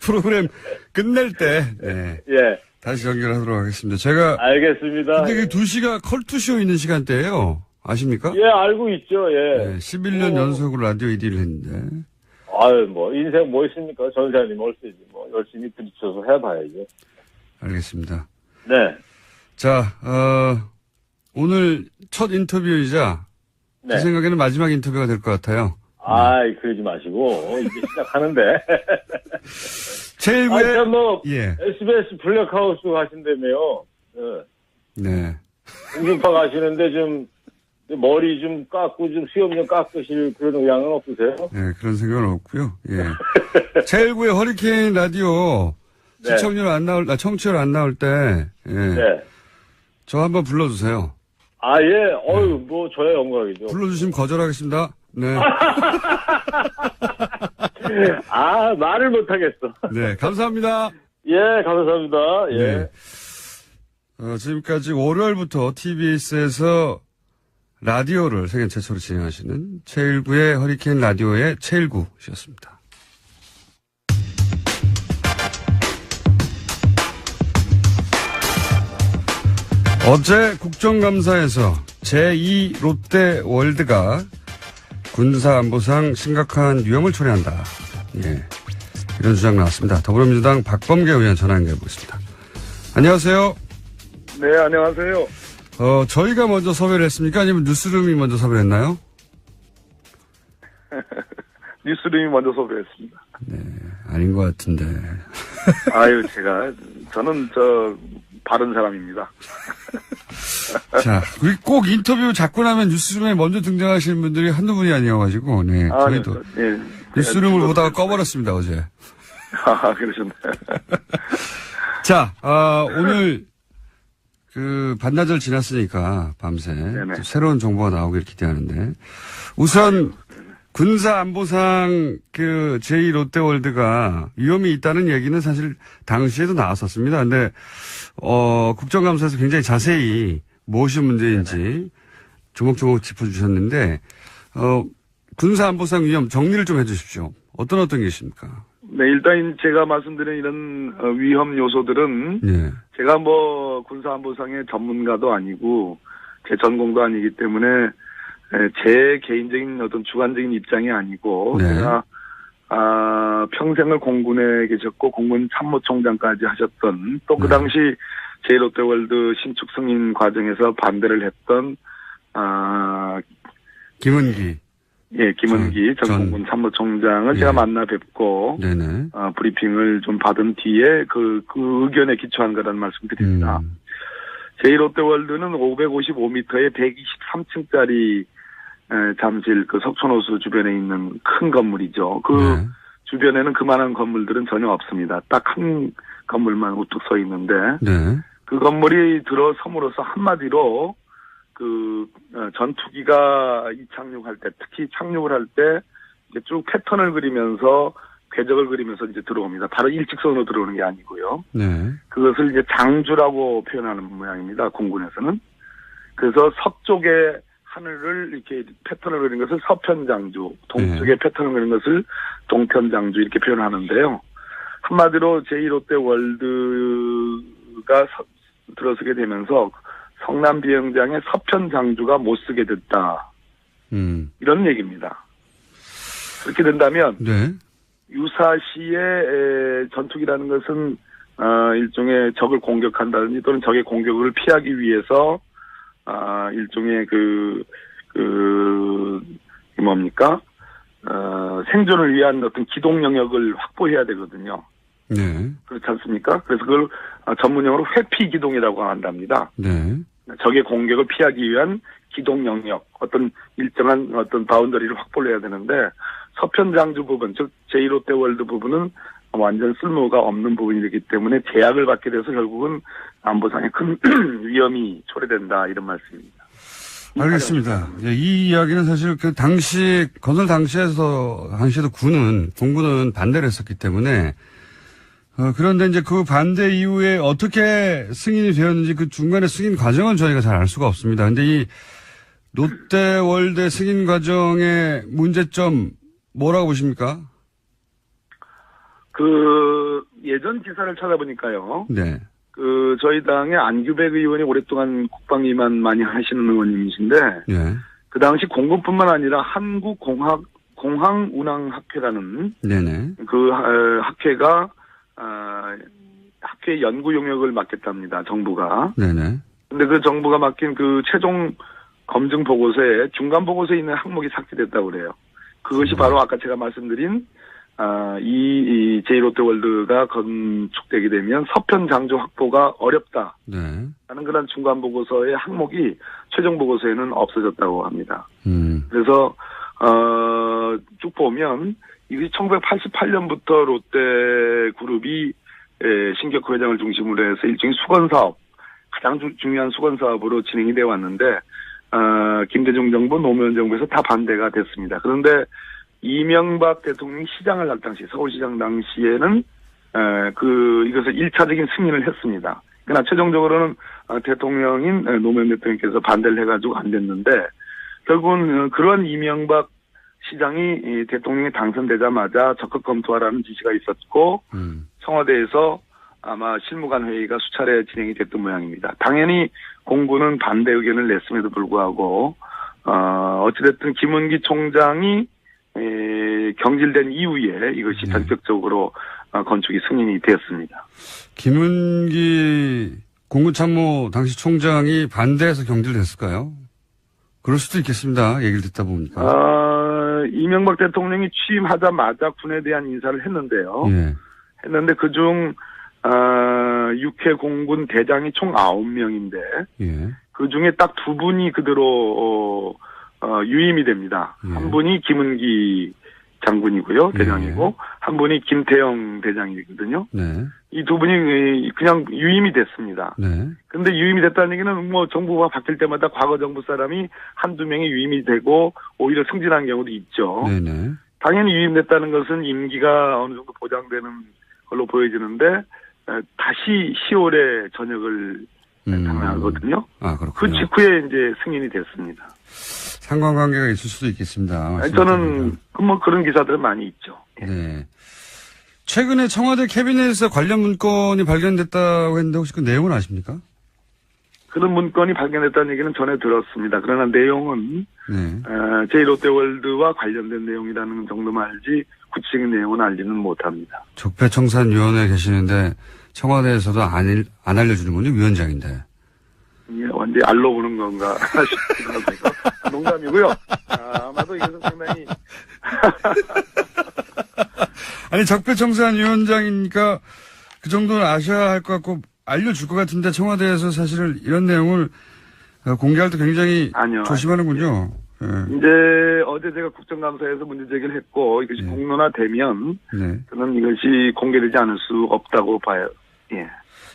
프로그램 끝낼 때, 예. 다시 연결하도록 하겠습니다. 제가. 알겠습니다. 근데 그 2시가 컬투쇼 있는 시간대예요. 아십니까? 예, 알고 있죠, 예. 네, 11년 연속으로 라디오 1위를 했는데. 인생 뭐 있습니까? 전사님 얼쓰지. 열심히 부딪혀서 해봐야죠. 알겠습니다. 네. 자, 오늘 첫 인터뷰이자, 제 생각에는 마지막 인터뷰가 될 것 같아요. 그러지 마시고, 이제 시작하는데. 제일 SBS 블랙하우스 하신다며요. 네. 공중파 가시는데 머리 좀 깎고 수염 좀 깎으실 그런 의향은 없으세요? 네, 그런 생각은 없고요. 예. 제1구의 허리케인 라디오 시청률 안 나올, 청취율 안 나올 때, 저 한번 불러주세요. 저의 영광이죠. 불러주시면 거절하겠습니다. 네. 말을 못하겠어. 네, 감사합니다. 예, 감사합니다. 예. 네. 지금까지 월요일부터 TBS에서 라디오를 세계 최초로 진행하시는 최일구의 허리케인 라디오의 최일구 씨였습니다. 어제 국정감사에서 제2 롯데월드가 군사안보상 심각한 위험을 초래한다. 예, 이런 주장 나왔습니다. 더불어민주당 박범계 의원 전화 연결해 보겠습니다. 안녕하세요. 네, 안녕하세요. 저희가 먼저 섭외를 했습니까? 아니면 뉴스룸이 먼저 섭외를 했나요? 뉴스룸이 먼저 섭외했습니다. 네, 아닌 것 같은데. 저는 바른 사람입니다. 자, 우리 꼭 인터뷰 잡고 나면 뉴스룸에 먼저 등장하시는 분들이 한두 분이 아니어가지고, 네. 저희도 네. 뉴스룸을 보다가 꺼버렸습니다, 어제. 그러셨나요? 자, 오늘 반나절 지났으니까 밤새 또 새로운 정보가 나오길 기대하는데, 우선 군사안보상 제2 롯데월드가 위험이 있다는 얘기는 사실 당시에도 나왔었습니다. 근데 국정감사에서 굉장히 자세히 무엇이 문제인지 조목조목 짚어주셨는데, 군사안보상 위험 정리를 좀 해주십시오. 어떤 게 있습니까? 네, 일단 제가 말씀드린 이런 위험 요소들은 네. 제가 군사안보상의 전문가도 아니고 제 전공도 아니기 때문에 제 개인적인 어떤 주관적인 입장이 아니고 네. 제가 평생을 공군에 계셨고 공군 참모총장까지 하셨던 또 그 당시 제1롯데월드 신축 승인 과정에서 반대를 했던 김은기. 예, 김은기 전 공군 참모총장을 제가 만나 뵙고 네네. 브리핑을 좀 받은 뒤에 그 의견에 기초한 거라는 말씀드립니다. 제1롯데월드는 555m에 123층짜리 잠실 석촌호수 주변에 있는 큰 건물이죠. 네. 주변에는 그만한 건물들은 전혀 없습니다. 딱 한 건물만 우뚝 서 있는데 네. 그 건물이 들어섬으로써 한마디로 전투기가 이착륙할 때, 특히 착륙을 할 때 이제 쭉 패턴을 그리면서 궤적을 그리면서 이제 들어옵니다. 바로 일직선으로 들어오는 게 아니고요. 네. 그것을 이제 장주라고 표현하는 모양입니다. 공군에서는. 그래서 서쪽의 하늘을 이렇게 패턴을 그린 것을 서편장주, 동쪽의 패턴을 그린 것을 동편장주 이렇게 표현하는데요. 한마디로 제1롯데월드가 들어서게 되면서 성남 비행장의 서편장주가 못 쓰게 됐다. 이런 얘기입니다. 그렇게 된다면 네. 유사시의 전투기라는 것은 일종의 적을 공격한다든지 또는 적의 공격을 피하기 위해서 일종의 생존을 위한 어떤 기동 영역을 확보해야 되거든요. 네. 그렇지 않습니까? 그래서 그걸 전문용어로 회피 기동이라고 한답니다. 네. 적의 공격을 피하기 위한 기동 영역, 어떤 일정한 어떤 바운더리를 확보를 해야 되는데 서편장주 부분, 즉 제1롯데월드 부분은 완전 쓸모가 없는 부분이기 때문에 제약을 받게 돼서 결국은 안보상에 큰 위험이 초래된다 이런 말씀입니다. 알겠습니다. 이 이야기는 사실 건설 당시에도 공군은 반대를 했었기 때문에 그런데 이제 그 반대 이후에 어떻게 승인이 되었는지 그 중간에 승인 과정은 저희가 잘 알 수가 없습니다. 근데 이 롯데월드 승인 과정의 문제점 뭐라고 보십니까? 예전 기사를 찾아보니까요. 네. 저희 당의 안규백 의원이 오랫동안 국방위만 많이 하시는 의원님이신데, 네. 그 당시 공군뿐만 아니라 한국공항운항학회라는 네네. 학회가 학회 연구 용역을 맡겠답니다. 정부가. 네네. 근데 그 정부가 맡긴 최종 검증 보고서에 중간 보고서에 있는 항목이 삭제됐다고 그래요. 그것이 바로 아까 제가 말씀드린 이 제1롯데월드가 건축되게 되면 서편 장주 확보가 어렵다. 네. 하는 그런 중간 보고서의 항목이 최종 보고서에는 없어졌다고 합니다. 그래서 쭉 보면 이게 1988년부터 롯데그룹이 신격호 회장을 중심으로 해서 일종의 수건사업, 가장 중요한 수건사업으로 진행이 되어 왔는데 김대중 정부, 노무현 정부에서 다 반대가 됐습니다. 그런데 이명박 대통령이 시장을 할 당시, 서울시장 당시에는 이것을 1차적인 승인을 했습니다. 그러나 최종적으로는 대통령인 노무현 대통령께서 반대를 해가지고 안 됐는데, 결국은 그런 이명박 시장이 대통령이 당선되자마자 적극 검토하라는 지시가 있었고, 청와대에서 아마 실무관 회의가 수차례 진행이 됐던 모양입니다. 당연히 공군은 반대 의견을 냈음에도 불구하고, 어찌됐든 김은기 총장이 경질된 이후에 이것이 전격적으로 건축이 승인이 되었습니다. 김은기 공군참모 당시 총장이 반대해서 경질됐을까요? 그럴 수도 있겠습니다. 얘기를 듣다 보니까. 이명박 대통령이 취임하자마자 군에 대한 인사를 했는데요. 예. 했는데 그중 육해 공군 대장이 총 9명인데 예. 그중에 딱 2분이 그대로 유임이 됩니다. 예. 한 분이 김은기 장군이고요. 대장이고 한 분이 김태영 대장이거든요. 네. 이 2분이 그냥 유임이 됐습니다. 네. 근데 유임이 됐다는 얘기는 뭐 정부가 바뀔 때마다 과거 정부 사람이 한두 명이 유임이 되고 오히려 승진한 경우도 있죠. 네네. 당연히 유임됐다는 것은 임기가 어느 정도 보장되는 걸로 보여지는데 다시 10월에 전역을 당하거든요. 아, 그렇군요. 그 직후에 이제 승인이 됐습니다. 상관관계가 있을 수도 있겠습니다. 저는 뭐 그런 기사들은 많이 있죠. 네. 최근에 청와대 캐비넷에서 관련 문건이 발견됐다고 했는데 혹시 그 내용은 아십니까? 그런 문건이 발견됐다는 얘기는 전에 들었습니다. 그러나 내용은 네. 제1롯데월드와 관련된 내용이라는 정도만 알지 구체적인 내용은 알지는 못합니다. 적폐청산위원회에 계시는데 청와대에서도 안 알려주는군요. 위원장인데. 예, 언제 알러보는 건가 싶기도 하고요. 농담이고요. 아마도 이것은 상당히 아니 적폐청산위원장이니까 그 정도는 아셔야 할 것 같고 알려줄 것 같은데 청와대에서 사실은 이런 내용을 공개할 때 굉장히 조심하는군요. 예. 이제 어제 제가 국정감사에서 문제 제기를 했고 이것이 공론화되면 저는 이것이 공개되지 않을 수 없다고 봐요. 예.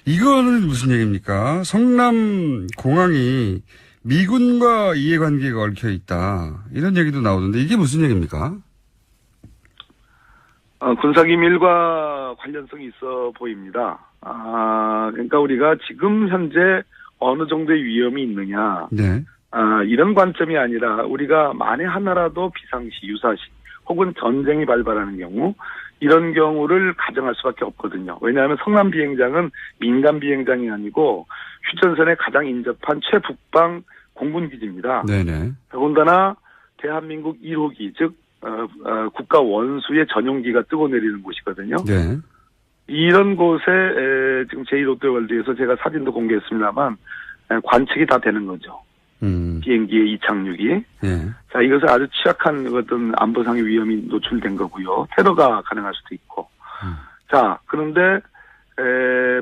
이거는 무슨 얘기입니까? 성남 공항이 미군과 이해관계가 얽혀 있다. 이런 얘기도 나오던데 이게 무슨 얘기입니까? 군사기밀과 관련성이 있어 보입니다. 그러니까 우리가 지금 현재 어느 정도의 위험이 있느냐. 네. 이런 관점이 아니라 우리가 만에 하나라도 비상시, 유사시 혹은 전쟁이 발발하는 경우 이런 경우를 가정할 수밖에 없거든요. 왜냐하면 성남 비행장은 민간 비행장이 아니고 휴전선에 가장 인접한 최북방 공군기지입니다. 네네. 더군다나 대한민국 1호기 즉 국가 원수의 전용기가 뜨고 내리는 곳이거든요. 네. 이런 곳에 지금 제1롯데월드에서 제가 사진도 공개했습니다만 관측이 다 되는 거죠. 비행기의 이착륙이. 네. 자, 이것은 아주 취약한 어떤 안보상의 위험이 노출된 거고요. 테러가 가능할 수도 있고. 자, 그런데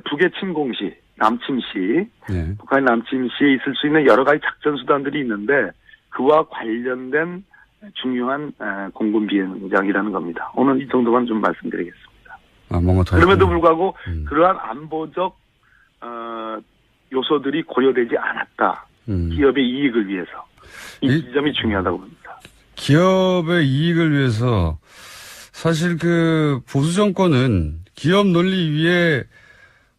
북의 침공시, 남침시, 네. 북한의 남침시에 있을 수 있는 여러 가지 작전 수단들이 있는데 그와 관련된 중요한 공군 비행장이라는 겁니다. 오늘 이 정도만 좀 말씀드리겠습니다. 뭔가 더 그럼에도 불구하고 그러한 안보적 요소들이 고려되지 않았다. 기업의 이익을 위해서. 이 지점이 중요하다고 봅니다. 기업의 이익을 위해서 사실 그 보수 정권은 기업 논리 위에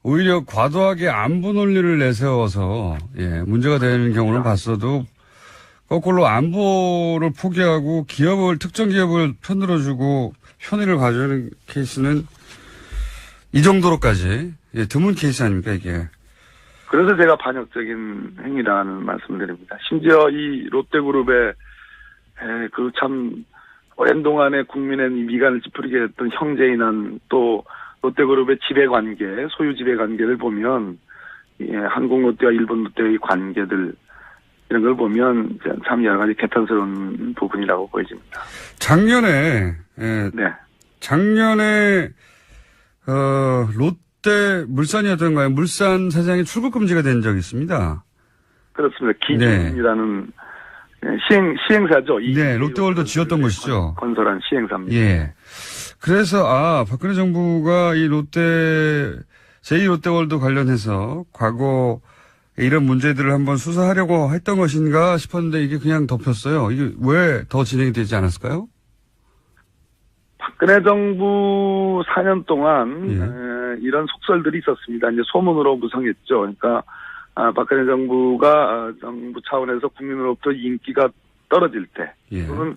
오히려 과도하게 안보 논리를 내세워서 문제가 되는 경우는 봤어도 거꾸로 안보를 포기하고 특정 기업을 편들어 주고 편의를 봐주는 케이스는 이 정도로까지 드문 케이스 아닙니까 이게. 그래서 제가 반역적인 행위라는 말씀을 드립니다. 심지어 이 롯데그룹의 그 참 오랜 동안에 국민의 미간을 찌푸리게 했던 형제인한 또 롯데그룹의 지배관계, 소유 지배관계를 보면 한국롯데와 일본롯데의 관계들 이런 걸 보면 참 여러 가지 개탄스러운 부분이라고 보여집니다. 작년에 롯데 물산이었던가요? 물산 사장이 출국 금지가 된 적이 있습니다. 그렇습니다. 기준이라는 시행사죠. 네, 롯데월드 지었던 것이죠. 건설한 시행사입니다. 예. 그래서 박근혜 정부가 이 제2롯데월드 관련해서 과거 이런 문제들을 한번 수사하려고 했던 것인가 싶었는데 이게 그냥 덮였어요. 이게 왜 더 진행이 되지 않았을까요? 박근혜 정부 4년 동안 이런 속설들이 있었습니다. 이제 소문으로 무성했죠. 그러니까 박근혜 정부가 정부 차원에서 국민으로부터 인기가 떨어질 때 또는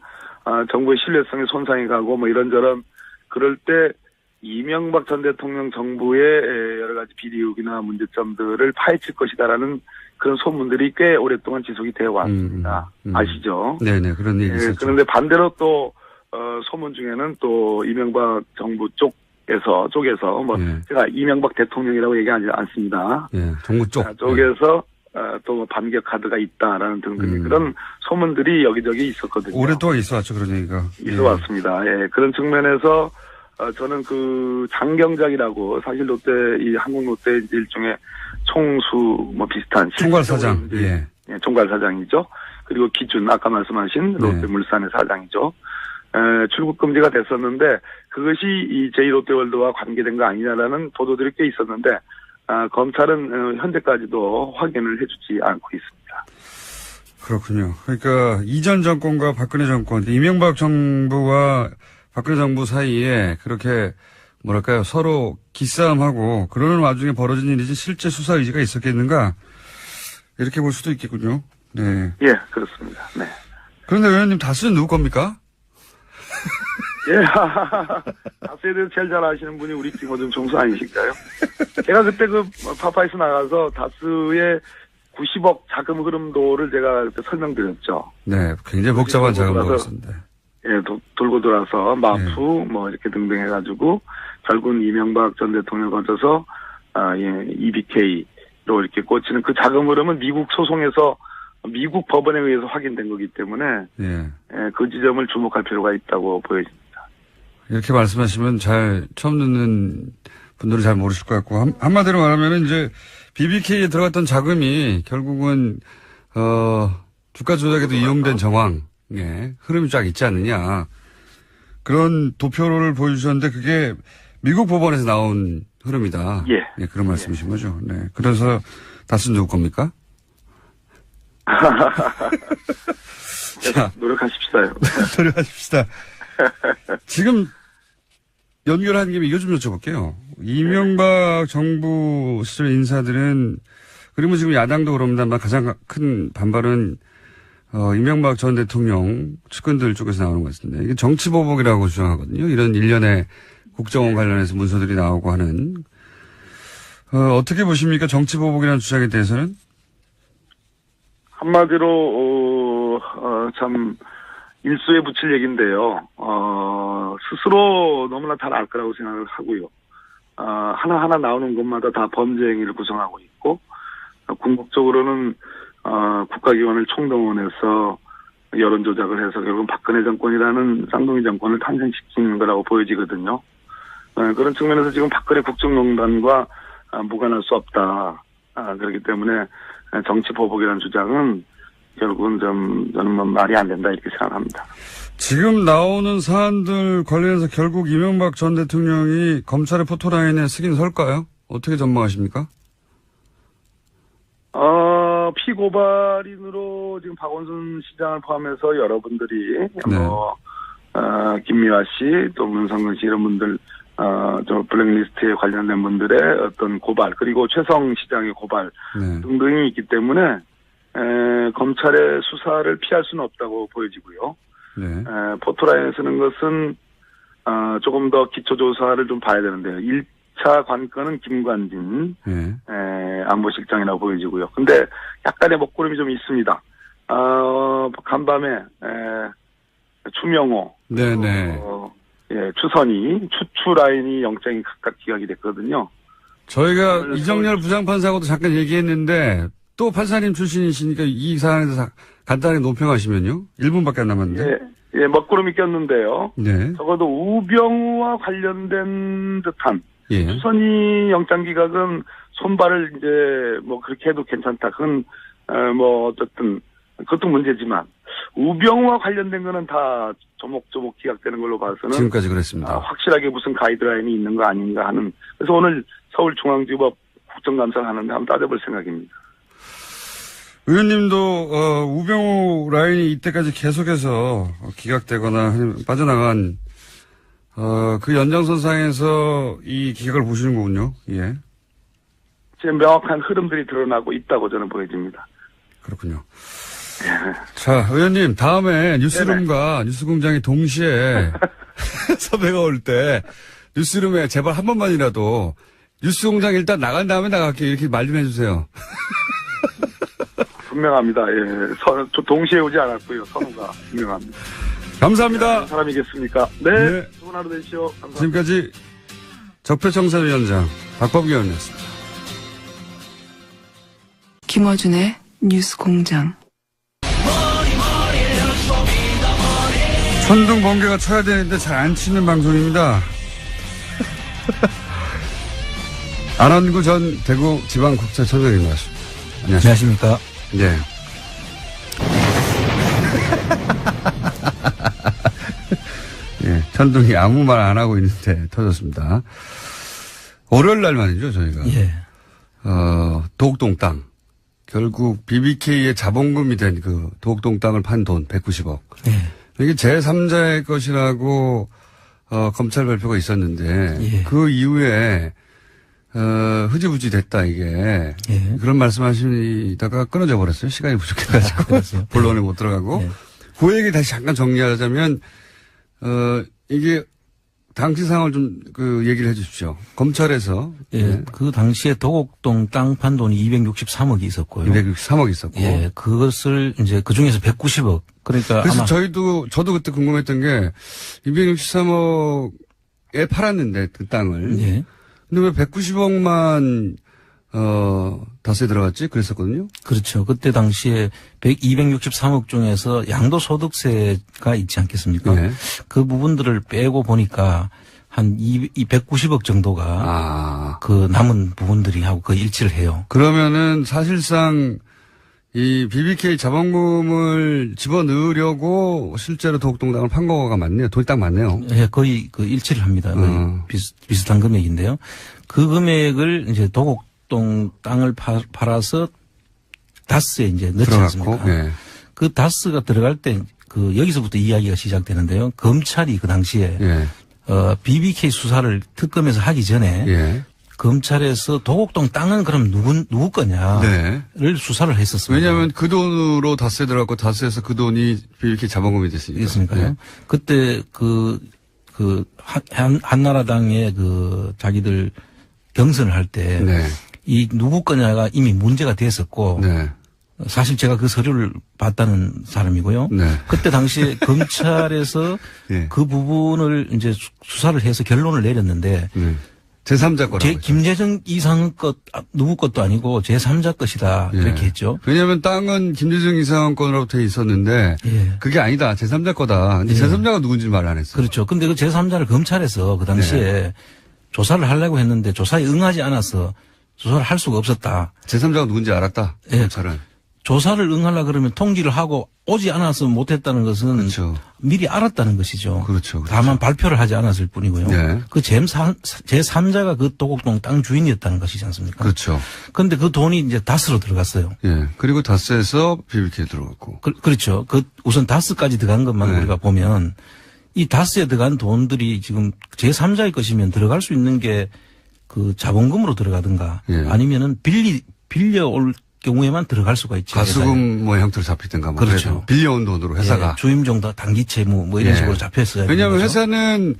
정부의 신뢰성에 손상이 가고 뭐 이런저런 그럴 때 이명박 전 대통령 정부의 여러 가지 비리 의혹이나 문제점들을 파헤칠 것이다라는 그런 소문들이 꽤 오랫동안 지속이 되어 왔습니다. 아시죠? 네네, 그런 얘기 있었죠. 그런데 반대로 또 소문 중에는 또 이명박 정부 쪽에서 뭐 제가 이명박 대통령이라고 얘기하지 않습니다. 정부 쪽에서 또 반격 카드가 있다라는 등등의 그런 소문들이 여기저기 있었거든요. 오랫동안 있어왔죠, 그런 얘기가. 있어왔습니다. 그런 측면에서 저는 그 장경작이라고 사실 롯데 이 한국 롯데 일종의 총수 뭐 비슷한 총괄사장, 총괄사장이죠. 그리고 기준 아까 말씀하신 롯데물산의 사장이죠. 출국 금지가 됐었는데 그것이 이 제2롯데월드와 관계된 거 아니냐라는 보도들이 꽤 있었는데 검찰은 현재까지도 확인을 해주지 않고 있습니다. 그렇군요. 그러니까 이전 정권과 박근혜 정권, 이명박 정부와 박근혜 정부 사이에 그렇게 뭐랄까요 서로 기싸움하고 그러는 와중에 벌어진 일이지 실제 수사 의지가 있었겠는가 이렇게 볼 수도 있겠군요. 네. 예, 그렇습니다. 네. 그런데 의원님 다스는 누구 겁니까? 예, 다스에 대해서 제일 잘 아시는 분이 우리 김어준 총수 아니실까요? 제가 그때 그 파파이스 나가서 다스의 90억 자금 흐름도를 제가 그때 설명드렸죠. 네, 굉장히 복잡한 자금 흐름도였습니다. 돌고 돌아서 마프 뭐 이렇게 등등 해가지고 결국은 이명박 전 대통령 거쳐서 EBK로 이렇게 꽂히는 그 자금 흐름은 미국 소송에서 미국 법원에 의해서 확인된 거기 때문에 그 지점을 주목할 필요가 있다고 보여집니다. 이렇게 말씀하시면 잘 처음 듣는 분들은 잘 모르실 것 같고 한마디로 말하면 이제 BBK에 들어갔던 자금이 결국은 주가 조작에도 이용된 정황. 흐름이 쫙 있지 않느냐. 그런 도표를 보여주셨는데 그게 미국 법원에서 나온 흐름이다. 그런 말씀이신 거죠. 네. 그래서 다스는 누구 겁니까? 자, 노력하십시다요. 노력하십시다. 지금 연결한 김에 이거 좀 여쭤볼게요. 이명박 정부 시절 인사들은 그리고 지금 야당도 그럽니다만 가장 큰 반발은 이명박 전 대통령 측근들 쪽에서 나오는 것 같습니다. 이게 정치보복이라고 주장하거든요. 이런 일련의 국정원 관련해서 문서들이 나오고 하는. 어떻게 보십니까? 정치보복이라는 주장에 대해서는? 한마디로, 참, 일수에 붙일 얘기인데요. 스스로 너무나 잘 알 거라고 생각을 하고요. 하나하나 나오는 것마다 다 범죄 행위를 구성하고 있고, 궁극적으로는 국가기관을 총동원해서 여론 조작을 해서 결국 박근혜 정권이라는 쌍둥이 정권을 탄생시키는 거라고 보여지거든요. 그런 측면에서 지금 박근혜 국정농단과 무관할 수 없다. 그렇기 때문에 정치 보복이라는 주장은 결국은 저는 뭐 말이 안 된다 이렇게 생각합니다. 지금 나오는 사안들 관련해서 결국 이명박 전 대통령이 검찰의 포토라인에 쓰긴 설까요? 어떻게 전망하십니까? 피고발인으로 지금 박원순 시장을 포함해서 여러분들이 김미화 씨, 또 문성근 씨 이런 분들, 저 블랙리스트에 관련된 분들의 어떤 고발, 그리고 최성 시장의 고발 등등이 있기 때문에 검찰의 수사를 피할 수는 없다고 보여지고요. 포토라인에 쓰는 것은 조금 더 기초조사를 좀 봐야 되는데요. 1차 관건은 김관진 안보실장이라고 보여지고요. 근데 약간의 먹구름이 좀 있습니다. 간밤에 추명호, 추선희, 추라인이 영장이 각각 기각이 됐거든요. 저희가 이정열 부장판사하고도 잠깐 얘기했는데 또 판사님 출신이시니까 이 사안에 대해서 간단하게 논평하시면요. 1분밖에 안 남았는데. 먹구름이 꼈는데요. 적어도 우병우와 관련된 듯한 추선희 영장 기각은 손발을 이제 뭐 그렇게 해도 괜찮다. 그건 뭐 어쨌든 그것도 문제지만 우병우와 관련된 거는 다 조목조목 기각되는 걸로 봐서는 지금까지 그랬습니다. 확실하게 무슨 가이드라인이 있는 거 아닌가 하는. 그래서 오늘 서울중앙지법 국정감사를 하는데 한번 따져볼 생각입니다. 의원님도 우병우 라인이 이때까지 계속해서 기각되거나 빠져나간 그 연장선상에서 이 기각을 보시는 거군요. 예. 제 명확한 흐름들이 드러나고 있다고 저는 보여집니다. 그렇군요. 자, 의원님, 다음에 뉴스룸과 뉴스공장이 동시에 섭외가 올 때 뉴스룸에 제발 한 번만이라도 뉴스공장 일단 나간 다음에 나갈게요. 이렇게 말 좀 해주세요. 분명합니다. 예. 동시에 오지 않았고요. 선우가 분명합니다. 감사합니다. 사람이겠습니까? 네. 네. 좋은 하루 되시오. 감사합니다. 지금까지 적폐청산위원장 박범계 의원이었습니다. 김어준의 뉴스공장. 천둥 번개가 쳐야 되는데 잘 안 치는 방송입니다. 안원구 전 대구지방국세청장입니다. 안녕하십니까. 예. 예, 천둥이 아무 말 안 하고 있는데 터졌습니다. 월요일 날 말이죠, 저희가. 예. 도곡동 땅. 결국 BBK의 자본금이 된 그 도곡동 땅을 판 돈 190억. 예. 이게 제3자의 것이라고 검찰 발표가 있었는데 예. 그 이후에 흐지부지 됐다 이게. 예. 그런 말씀하시다가 끊어져 버렸어요. 시간이 부족해가지고 본론에 못 들어가고. 예. 그 얘기 다시 잠깐 정리하자면 이게 당시 상황을 좀 얘기를 해 주십시오. 검찰에서. 예. 네. 그 당시에 도곡동 땅 판 돈이 263억이 있었고요. 263억 있었고. 예. 그것을 이제 그 중에서 190억. 그러니까 그래서 아마 저도 그때 궁금했던 게 263억에 팔았는데 그 땅을. 예. 근데 왜 190억만 다스에 들어갔지? 그랬었거든요. 그렇죠. 그때 당시에 263억 중에서 양도소득세가 있지 않겠습니까? 네. 그 부분들을 빼고 보니까 한 190억 정도가 그 남은 부분들이 하고 그 일치를 해요. 그러면은 사실상 이 BBK 자본금을 집어넣으려고 실제로 도곡동 땅을 판 거가 맞네요. 돈이 딱 맞네요. 예, 거의 그 일치를 합니다. 거의 비슷한 금액인데요. 그 금액을 이제 도곡동 땅을 팔아서 다스에 이제 넣지 않습니까? 예. 그 다스가 들어갈 때 그 여기서부터 이야기가 시작되는데요. 검찰이 그 당시에 예. BBK 수사를 특검에서 하기 전에 예. 검찰에서 도곡동 땅은 그럼 누구 거냐를 네. 수사를 했었습니다. 왜냐하면 그 돈으로 다스에 들어갔고 다스에서 그 돈이 BBK 자본금이 됐으니까요. 네. 그때 한나라당의 자기들 경선을 할 때 이 네. 누구 거냐가 이미 문제가 됐었고 네. 사실 제가 그 서류를 봤다는 사람이고요. 네. 그때 당시에 검찰에서 네. 그 부분을 이제 수사를 해서 결론을 내렸는데 네. 제3자 거라고. 김재정 이상 것 누구 것도 아니고 제3자 것이다 이렇게 했죠. 왜냐하면 땅은 김재정 이상한 건으로 돼 있었는데 예. 그게 아니다. 제3자 거다. 근데 예. 제3자가 누군지 말 안 했어요. 그렇죠. 근데 그 제3자를 검찰에서 그 당시에 조사를 하려고 했는데 조사에 응하지 않아서 조사를 할 수가 없었다. 제3자가 누군지 알았다. 예. 검찰은. 조사를 응하려고 그러면 통지를 하고 오지 않아서 못했다는 것은 그렇죠. 미리 알았다는 것이죠. 그렇죠. 다만 발표를 하지 않았을 뿐이고요. 네. 그 제3자가 그 도곡동 땅 주인이었다는 것이지 않습니까? 그렇죠. 그런데 그 돈이 이제 다스로 들어갔어요. 예. 그리고 다스에서 BBK 들어갔고. 그렇죠. 우선 다스까지 들어간 것만 네. 우리가 보면 이 다스에 들어간 돈들이 지금 제3자의 것이면 들어갈 수 있는 게 그 자본금으로 들어가든가 예. 아니면은 빌려올 경우에만 들어갈 수가 있죠. 가수금 뭐 형태로 잡히든가 뭐. 그렇죠. 빌려온 돈으로 회사가. 예, 주임정도 단기 채무 뭐 이런 예. 식으로 잡혔어요. 왜냐하면 회사는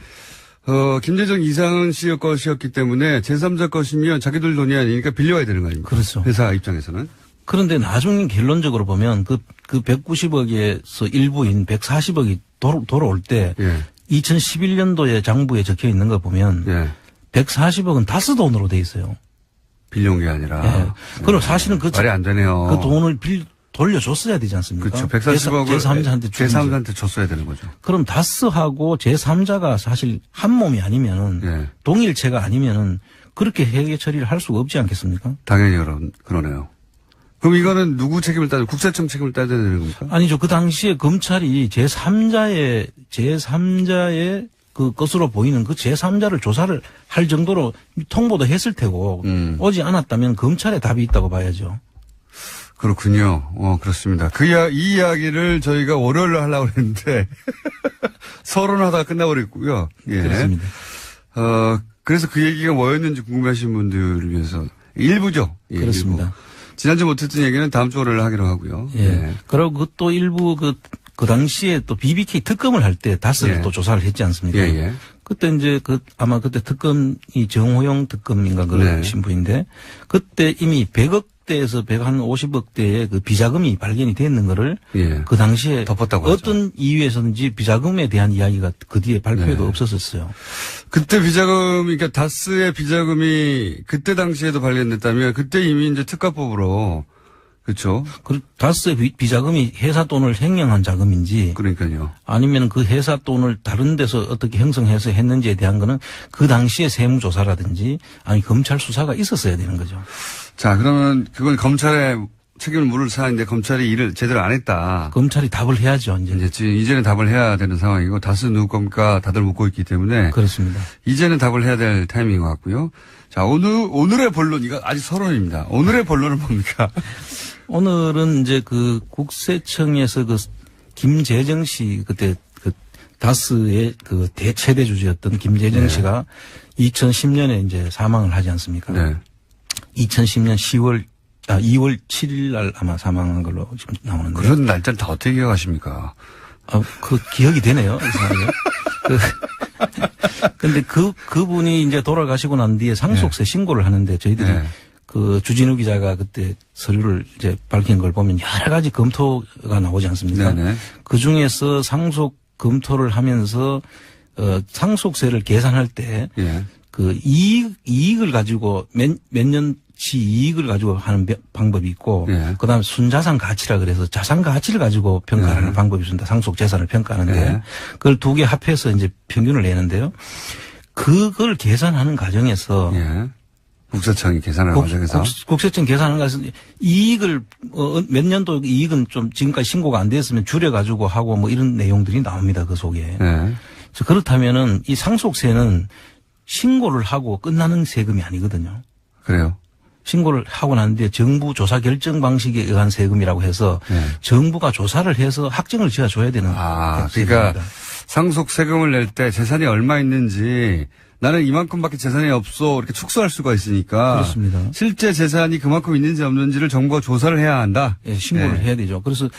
김재정 이상은 씨의 것이었기 때문에 제3자 것이면 자기들 돈이 아니니까 빌려와야 되는 거 아닙니까? 그렇죠. 회사 입장에서는. 그런데 나중에 결론적으로 보면 그 190억에서 일부인 140억이 돌아올 때 예. 2011년도에 장부에 적혀 있는 거 보면 예. 140억은 다스 돈으로 돼 있어요. 빌려온 게 아니라. 예. 그럼 사실은 말이 안 되네요. 그 돈을 돌려줬어야 되지 않습니까? 그렇죠. 140억을 제3자한테 줬어야 되는 거죠. 그럼 다스하고 제3자가 사실 한 몸이 아니면은 예. 동일체가 아니면은 그렇게 회계 처리를 할 수가 없지 않겠습니까? 당연히 그러네요. 그럼 이거는 누구 책임을 따져, 국세청 책임을 따져야 되는 겁니까? 아니죠. 그 당시에 검찰이 제3자의 그 것으로 보이는 그 제3자를 조사를 할 정도로 통보도 했을 테고 오지 않았다면 검찰에 답이 있다고 봐야죠. 그렇군요. 그렇습니다. 이 이야기를 저희가 월요일로 하려고 했는데, 서론하다가 끝나버렸고요. 예. 그렇습니다. 그래서 그 얘기가 뭐였는지 궁금해하시는 분들을 위해서 일부죠. 예, 그렇습니다. 일부. 지난주 못했던 얘기는 다음 주 월요일에 하기로 하고요. 예. 예. 그리고 또 일부 그 당시에 또 BBK 특검을 할 때 다스를 예. 또 조사를 했지 않습니까? 예, 예. 그때 이제 아마 그때 특검이 정호영 특검인가 네. 신부인데 그때 이미 100억대에서 150억대의 그 비자금이 발견이 됐는 거를 예. 그 당시에 덮었다고 어떤 이유에서든지 비자금에 대한 이야기가 그 뒤에 발표에도 네. 없었었어요. 그때 비자금이, 그러니까 다스의 비자금이 그때 당시에도 발견됐다면 그때 이미 이제 특가법으로, 그렇죠. 다스의 비자금이 회사 돈을 횡령한 자금인지 그러니까요. 아니면 그 회사 돈을 다른 데서 어떻게 형성해서 했는지에 대한 거는 그 당시에 세무조사라든지 아니 검찰 수사가 있었어야 되는 거죠. 자, 그러면 그건 검찰의 책임을 물을 사안인데 검찰이 일을 제대로 안 했다. 검찰이 답을 해야죠, 이제. 이제는 답을 해야 되는 상황이고 다스 누구 겁니까? 다들 묻고 있기 때문에. 그렇습니다. 이제는 답을 해야 될 타이밍인 것 같고요. 자, 오늘의 본론, 이거 아직 서론입니다. 오늘의 본론은 뭡니까? 오늘은 이제 그 국세청에서 그 김재정 씨 그때 그 다스의 그 최대 주주였던 김재정 네. 씨가 2010년에 이제 사망을 하지 않습니까? 네. 2010년 2월 7일 날 아마 사망한 걸로 지금 나오는데. 그런 날짜를 다 어떻게 기억하십니까? 그 기억이 되네요. 이상하게. 근데 그분이 이제 돌아가시고 난 뒤에 상속세 신고를 하는데 저희들이 네. 그 주진우 기자가 그때 서류를 이제 밝힌 걸 보면 여러 가지 검토가 나오지 않습니까? 네네. 그 중에서 상속 검토를 하면서 상속세를 계산할 때 예. 그 이익을 가지고 몇 년치 이익을 가지고 하는 방법이 있고 예. 그다음에 순자산 가치라 그래서 자산 가치를 가지고 평가하는 예. 방법이 있습니다. 상속 재산을 평가하는데 예. 그걸 두 개 합해서 이제 평균을 내는데요. 그걸 계산하는 과정에서 예. 국세청이 계산하는 과정에서 국세청 계산하는 것은 이익을 몇 년도 이익은 좀 지금까지 신고가 안 됐으면 줄여가지고 하고 뭐 이런 내용들이 나옵니다. 그 속에. 예. 그래서 그렇다면은 이 상속세는 신고를 하고 끝나는 세금이 아니거든요. 그래요. 신고를 하고 난 뒤에 정부 조사 결정 방식에 의한 세금이라고 해서 네. 정부가 조사를 해서 확정을 지어줘야 되는 그러니까 세금입니다. 상속 세금을 낼 때 재산이 얼마 있는지 나는 이만큼밖에 재산이 없어 이렇게 축소할 수가 있으니까 그렇습니다. 실제 재산이 그만큼 있는지 없는지를 정부가 조사를 해야 한다. 예, 신고를 예. 해야 되죠. 그래서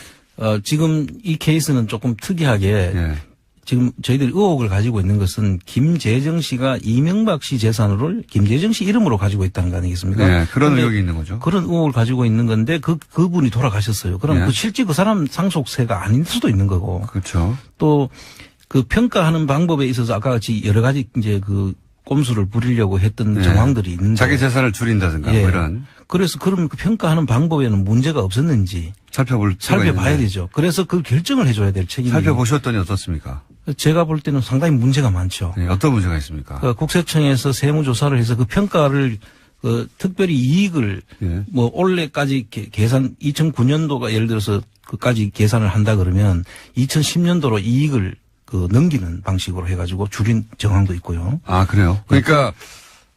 지금 이 케이스는 조금 특이하게 예. 지금 저희들이 의혹을 가지고 있는 것은 김재정 씨가 이명박 씨 재산을 김재정 씨 이름으로 가지고 있다는 거 아니겠습니까? 예, 그런 근데 의혹이 있는 거죠. 그런 의혹을 가지고 있는 건데 그분이 돌아가셨어요. 그럼 예. 실제 그 사람 상속세가 아닐 수도 있는 거고 그렇죠. 또 그 평가하는 방법에 있어서 아까 같이 여러 가지 이제 그 꼼수를 부리려고 했던 예. 정황들이 있는데 자기 재산을 줄인다든가 예. 뭐 이런 그래서 그럼 그 평가하는 방법에는 문제가 없었는지 살펴봐야 되죠. 그래서 그 결정을 해줘야 될 책임이 살펴보셨더니 어떻습니까? 제가 볼 때는 상당히 문제가 많죠. 네, 어떤 문제가 있습니까? 국세청에서 세무조사를 해서 그 평가를 특별히 이익을 예. 뭐 올해까지 계산 2009년도가 예를 들어서 그까지 계산을 한다 그러면 2010년도로 이익을 넘기는 방식으로 해가지고 줄인 정황도 있고요. 아, 그래요? 그러니까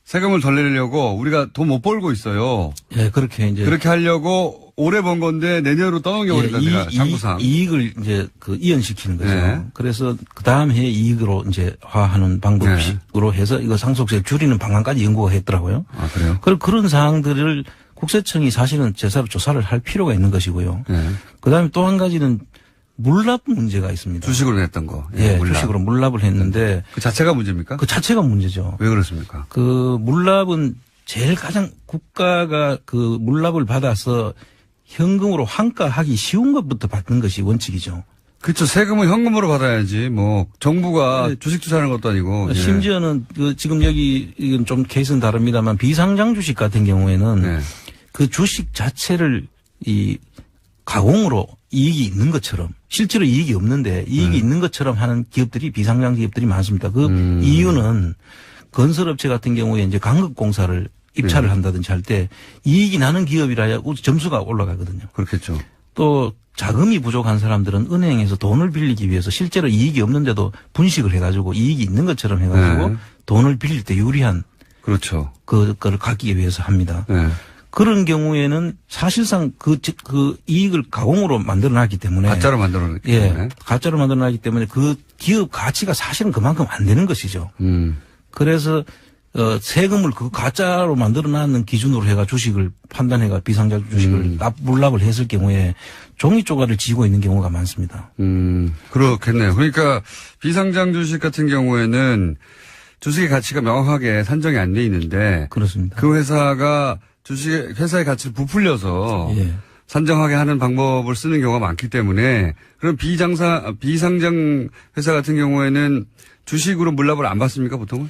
세금을 덜 내려고 우리가 돈 못 벌고 있어요. 예, 그렇게 이제. 그렇게 하려고 올해 번 건데 내년으로 떠넘겨버린다. 장부상. 이익을 이제 이연시키는 거죠. 네. 그래서 그 다음 해에 이익으로 이제 화하는 방법으로 해서 이거 상속세 줄이는 방안까지 연구가 했더라고요. 아, 그래요? 그런 사항들을 국세청이 사실은 제대로 조사를 할 필요가 있는 것이고요. 네. 그 다음에 또 한 가지는 물납 문제가 있습니다. 주식으로 냈던 거. 예, 물납. 주식으로 물납을 했는데. 그 자체가 문제입니까? 그 자체가 문제죠. 왜 그렇습니까? 그 물납은 제일 가장 국가가 그 물납을 받아서 현금으로 환가하기 쉬운 것부터 받는 것이 원칙이죠. 그렇죠. 세금은 현금으로 받아야지. 뭐 정부가 주식 투자하는 것도 아니고. 심지어는 지금 여기 이건 좀 케이스는 다릅니다만 비상장 주식 같은 경우에는 그 주식 자체를 이 가공으로 이익이 있는 것처럼 실제로 이익이 없는데 이익이 있는 것처럼 하는 기업들이 비상장 기업들이 많습니다. 그 이유는 건설업체 같은 경우에 이제 강급공사를 입찰을 한다든지 할 때 이익이 나는 기업이라야 점수가 올라가거든요. 그렇겠죠. 또 자금이 부족한 사람들은 은행에서 돈을 빌리기 위해서 실제로 이익이 없는데도 분식을 해가지고 이익이 있는 것처럼 해가지고 돈을 빌릴 때 유리한 그렇죠. 그거를 갖기 위해서 합니다. 그런 경우에는 사실상 그 이익을 가공으로 만들어놨기 때문에. 가짜로 만들어놨기 예, 때문에. 가짜로 만들어놨기 때문에 그 기업 가치가 사실은 그만큼 안 되는 것이죠. 그래서 세금을 그 가짜로 만들어놨는 기준으로 해가 주식을 판단해가 비상장 주식을 물납을 했을 경우에 종이 쪼가리를 지고 있는 경우가 많습니다. 그렇겠네요. 그러니까 비상장 주식 같은 경우에는 주식의 가치가 명확하게 산정이 안 돼 있는데. 그렇습니다. 그 회사가 회사의 가치를 부풀려서. 예. 산정하게 하는 방법을 쓰는 경우가 많기 때문에 그럼 비상장 회사 같은 경우에는 주식으로 물납을 안 받습니까 보통은?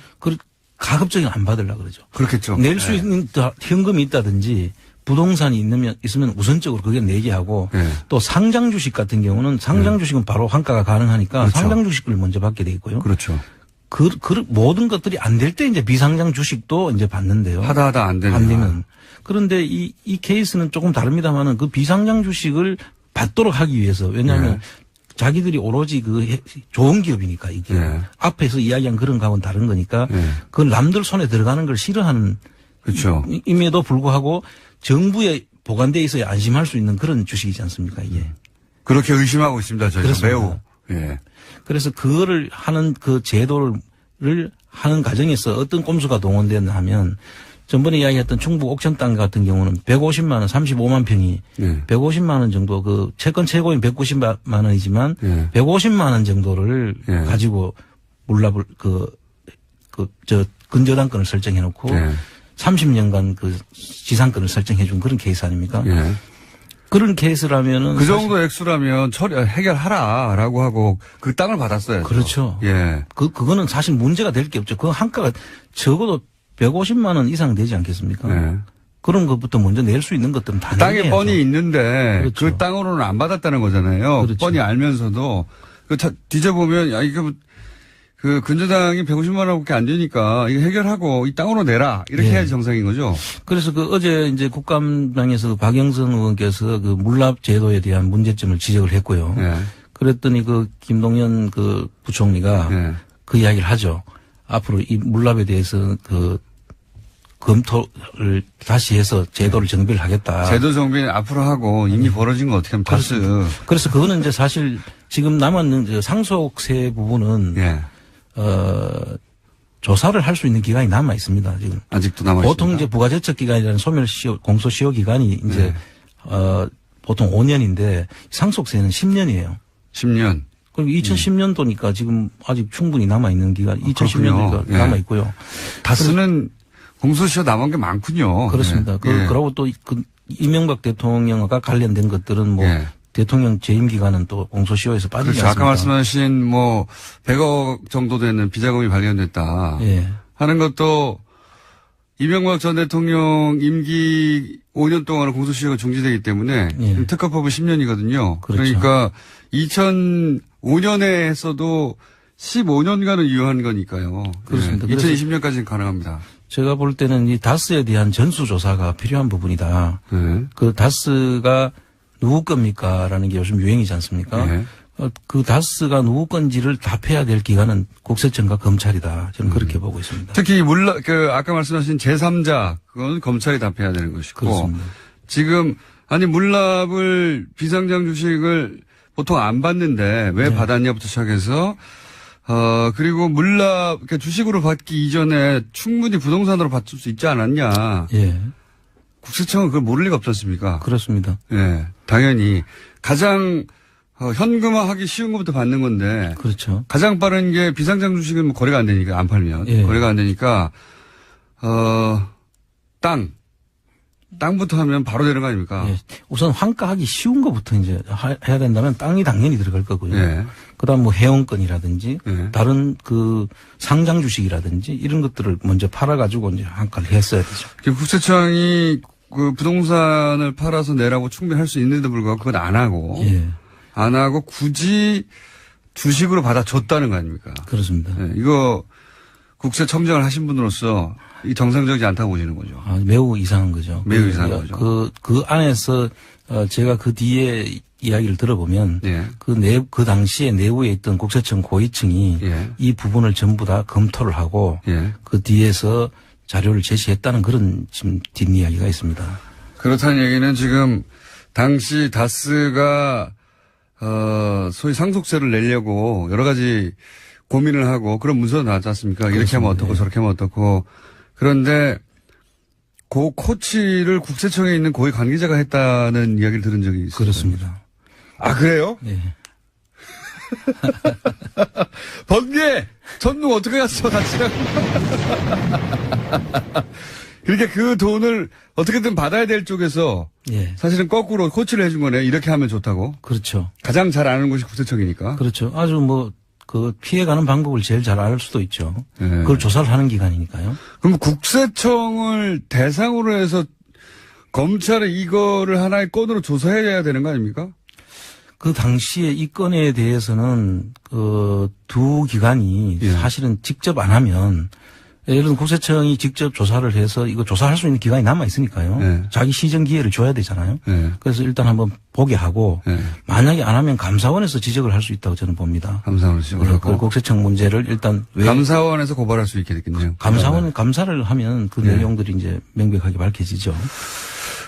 가급적이면 안 받으려고 그러죠. 그렇겠죠. 낼 수 있는 현금이 있다든지 부동산이 있으면 우선적으로 그게 내게 하고 또 상장 주식 같은 경우는 상장 주식은 바로 환가가 가능하니까 그렇죠. 상장 주식을 먼저 받게 돼 있고요. 그렇죠. 모든 것들이 안 될 때 이제 비상장 주식도 이제 받는데요. 하다 안 되면. 안 되면. 그런데 이 케이스는 조금 다릅니다만은 그 비상장 주식을 받도록 하기 위해서 왜냐하면 자기들이 오로지 좋은 기업이니까 이게 앞에서 이야기한 그런 거하고는 다른 거니까 그 남들 손에 들어가는 걸 싫어하는 그렇죠. 임에도 불구하고 정부에 보관돼 있어야 안심할 수 있는 그런 주식이지 않습니까 이게. 그렇게 의심하고 있습니다. 저희가 그렇습니다. 매우. 그래서 그거를 하는 그 제도를 하는 과정에서 어떤 꼼수가 동원됐나 하면 전번에 이야기했던 충북 옥천 땅 같은 경우는 150만 원, 35만 평이 150만 원 정도 그 채권 최고인 190만 원이지만 150만 원 정도를 가지고 물납을 근저당권을 설정해 놓고 30년간 그 지상권을 설정해 준 그런 케이스 아닙니까? 그런 케이스라면은 그 정도 액수라면 해결하라라고 하고 그 땅을 받았어요. 그렇죠. 그거는 사실 문제가 될 게 없죠. 그 한가가 적어도 150만 원 이상 되지 않겠습니까? 그런 것부터 먼저 낼 수 있는 것들은 다 땅에 뻔히 있는데 그렇죠. 그 땅으로는 안 받았다는 거잖아요. 그렇죠. 뻔히 알면서도 뒤져보면 그 근저당이 150만 원밖에 안 되니까 이거 해결하고 이 땅으로 내라 이렇게 해야지 정상인 거죠. 그래서 어제 이제 국감장에서 박영선 의원께서 그 물납 제도에 대한 문제점을 지적을 했고요. 그랬더니 김동연 부총리가 그 이야기를 하죠. 앞으로 이 물납에 대해서 검토를 다시 해서 제도를 정비를 하겠다. 제도 정비는 앞으로 하고 이미 벌어진 거 어떻게 하면 다시. 그래서 그거는 이제 사실 지금 남았는 상속세 부분은 조사를 할 수 있는 기간이 남아 있습니다. 지금 아직도 남아 있습니다. 보통 이제 부가제척 기간이라는 공소시효 기간이 이제 보통 5년인데 상속세는 10년이에요. 10년. 그럼 2010년도니까 지금 아직 충분히 남아 있는 기간, 2010년도니까 남아 있고요. 다스는 공소시효 남은 게 많군요. 그렇습니다. 그러고 또 이명박 대통령과 관련된 것들은 대통령 재임 기간은 또 공소시효에서 빠지지 그렇죠. 않습니까? 아까 말씀하신 100억 정도 되는 비자금이 발견됐다 하는 것도 이명박 전 대통령 임기 5년 동안은 공소시효가 중지되기 때문에 특허법은 10년이거든요. 그렇죠. 그러니까 2005년에 했어도 15년간은 유효한 거니까요. 그렇습니다. 2020년까지는 가능합니다. 제가 볼 때는 이 다스에 대한 전수조사가 필요한 부분이다. 그 다스가 누구 겁니까? 라는 게 요즘 유행이지 않습니까? 그 다스가 누구 건지를 답해야 될 기관은 국세청과 검찰이다. 저는 그렇게 보고 있습니다. 특히 아까 말씀하신 제3자, 그건 검찰이 답해야 되는 것이고. 그렇습니다. 지금, 물납을, 비상장 주식을 보통 안 받는데 왜 받았냐부터 시작해서, 그리고 물납, 그러니까 주식으로 받기 이전에 충분히 부동산으로 받을 수 있지 않았냐. 국세청은 그걸 모를 리가 없지 않습니까? 그렇습니다. 당연히. 가장, 현금화하기 쉬운 것부터 받는 건데. 그렇죠. 가장 빠른 게 비상장 주식은 거래가 안 되니까, 안 팔면. 거래가 안 되니까, 땅부터 하면 바로 되는 거 아닙니까? 우선 환가하기 쉬운 것부터 이제 해야 된다면 땅이 당연히 들어갈 거고요. 그다음 회원권이라든지 다른 상장 주식이라든지 이런 것들을 먼저 팔아가지고 이제 환가를 했어야 되죠. 국세청이 부동산을 팔아서 내라고 충분히 할 수 있는데도 불구하고 그건 안 하고. 안 하고 굳이 주식으로 받아줬다는 거 아닙니까? 그렇습니다. 이거 국세청장을 하신 분으로서 이 정상적이지 않다고 보시는 거죠. 매우 이상한 거죠. 매우 이상한 거죠. 그 안에서 제가 그 뒤에 이야기를 들어보면 그 당시에 내부에 있던 국세청 고위층이 이 부분을 전부 다 검토를 하고 그 뒤에서 자료를 제시했다는 그런 지금 뒷이야기가 있습니다. 그렇다는 얘기는 지금 당시 다스가 소위 상속세를 내려고 여러 가지 고민을 하고 그런 문서도 나왔지 않습니까? 그렇습니다. 이렇게 하면 어떻고 저렇게 하면 어떻고. 그런데 그 코치를 국세청에 있는 고위 관계자가 했다는 이야기를 들은 적이 있어요. 그렇습니다. 아, 그래요? 네. 번개! 전농 어떻게 갔어, 같이 가고. 그러니까 그 돈을 어떻게든 받아야 될 쪽에서 예. 사실은 거꾸로 코치를 해준 거네. 이렇게 하면 좋다고. 그렇죠. 가장 잘 아는 곳이 국세청이니까. 그렇죠. 아주 그 피해가는 방법을 제일 잘 알 수도 있죠. 네. 그걸 조사를 하는 기관이니까요. 그럼 국세청을 대상으로 해서 검찰이 이거를 하나의 건으로 조사해야 되는 거 아닙니까? 그 당시에 이 건에 대해서는 그 두 기관이 예. 사실은 직접 안 하면 예를 들어 국세청이 직접 조사를 해서 이거 조사할 수 있는 기간이 남아 있으니까요. 예. 자기 시정 기회를 줘야 되잖아요. 예. 그래서 일단 한번 보게 하고 예. 만약에 안 하면 감사원에서 지적을 할 수 있다고 저는 봅니다. 감사원에서 지적을 그 하고. 국세청 문제를 일단 왜 감사원에서 고발할 수 있게 됐겠네요. 감사원 감사를 하면 그 예. 내용들이 이제 명백하게 밝혀지죠.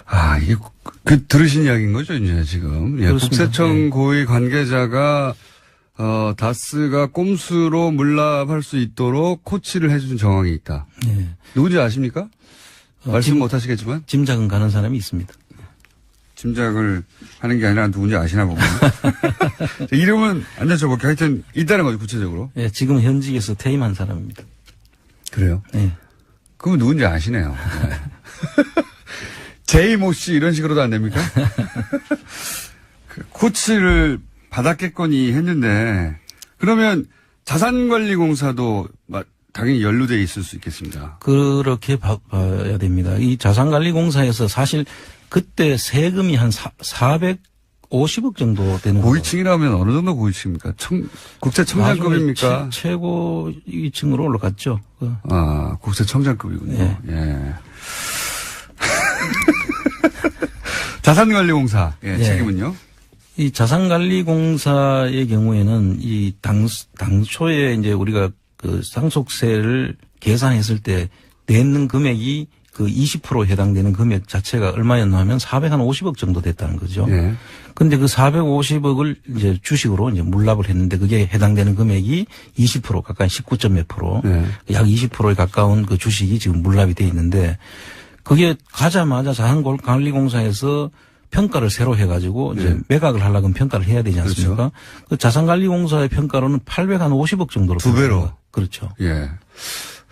아, 이게 들으신 이야기인 거죠, 이제 지금. 예, 그렇습니다. 국세청 예. 고위 관계자가 다스가 꼼수로 물납할 수 있도록 코치를 해준 정황이 있다. 네. 누군지 아십니까? 말씀 못 하시겠지만. 짐작은 가는 사람이 있습니다. 짐작을 하는 게 아니라 누군지 아시나 보군요. 이름은 안 여쭤볼게요. 하여튼 있다는 거죠, 구체적으로. 네, 지금 현직에서 퇴임한 사람입니다. 그래요? 네. 그럼 누군지 아시네요. 네. 제이모 씨 이런 식으로도 안 됩니까? 그 코치를 받았겠거니 했는데 그러면 자산관리공사도 당연히 연루되어 있을 수 있겠습니다. 그렇게 봐야 됩니다. 이 자산관리공사에서 사실 그때 세금이 한 450억 정도 되는 고위층이라면 어느 정도 고위층입니까? 국세청장급입니까? 최고 위층으로 올라갔죠. 아, 국세청장급이군요. 예. 예. 자산관리공사 예. 책임은요? 이 자산관리공사의 경우에는 이 당초에 이제 우리가 그 상속세를 계산했을 때 내는 금액이 그 20% 해당되는 금액 자체가 얼마였나 하면 450억 정도 됐다는 거죠. 예. 근데 그 450억을 이제 주식으로 이제 물납을 했는데 그게 해당되는 금액이 20% 가까이 19점 몇 프로. 예. 약 20%에 가까운 그 주식이 지금 물납이 돼 있는데 그게 가자마자 자산관리공사에서 평가를 새로 해가지고 이제 네. 매각을 하려면 평가를 해야 되지 않습니까? 그렇죠. 그 자산관리공사의 평가로는 850억 정도로. 2배로. 그렇죠. 예.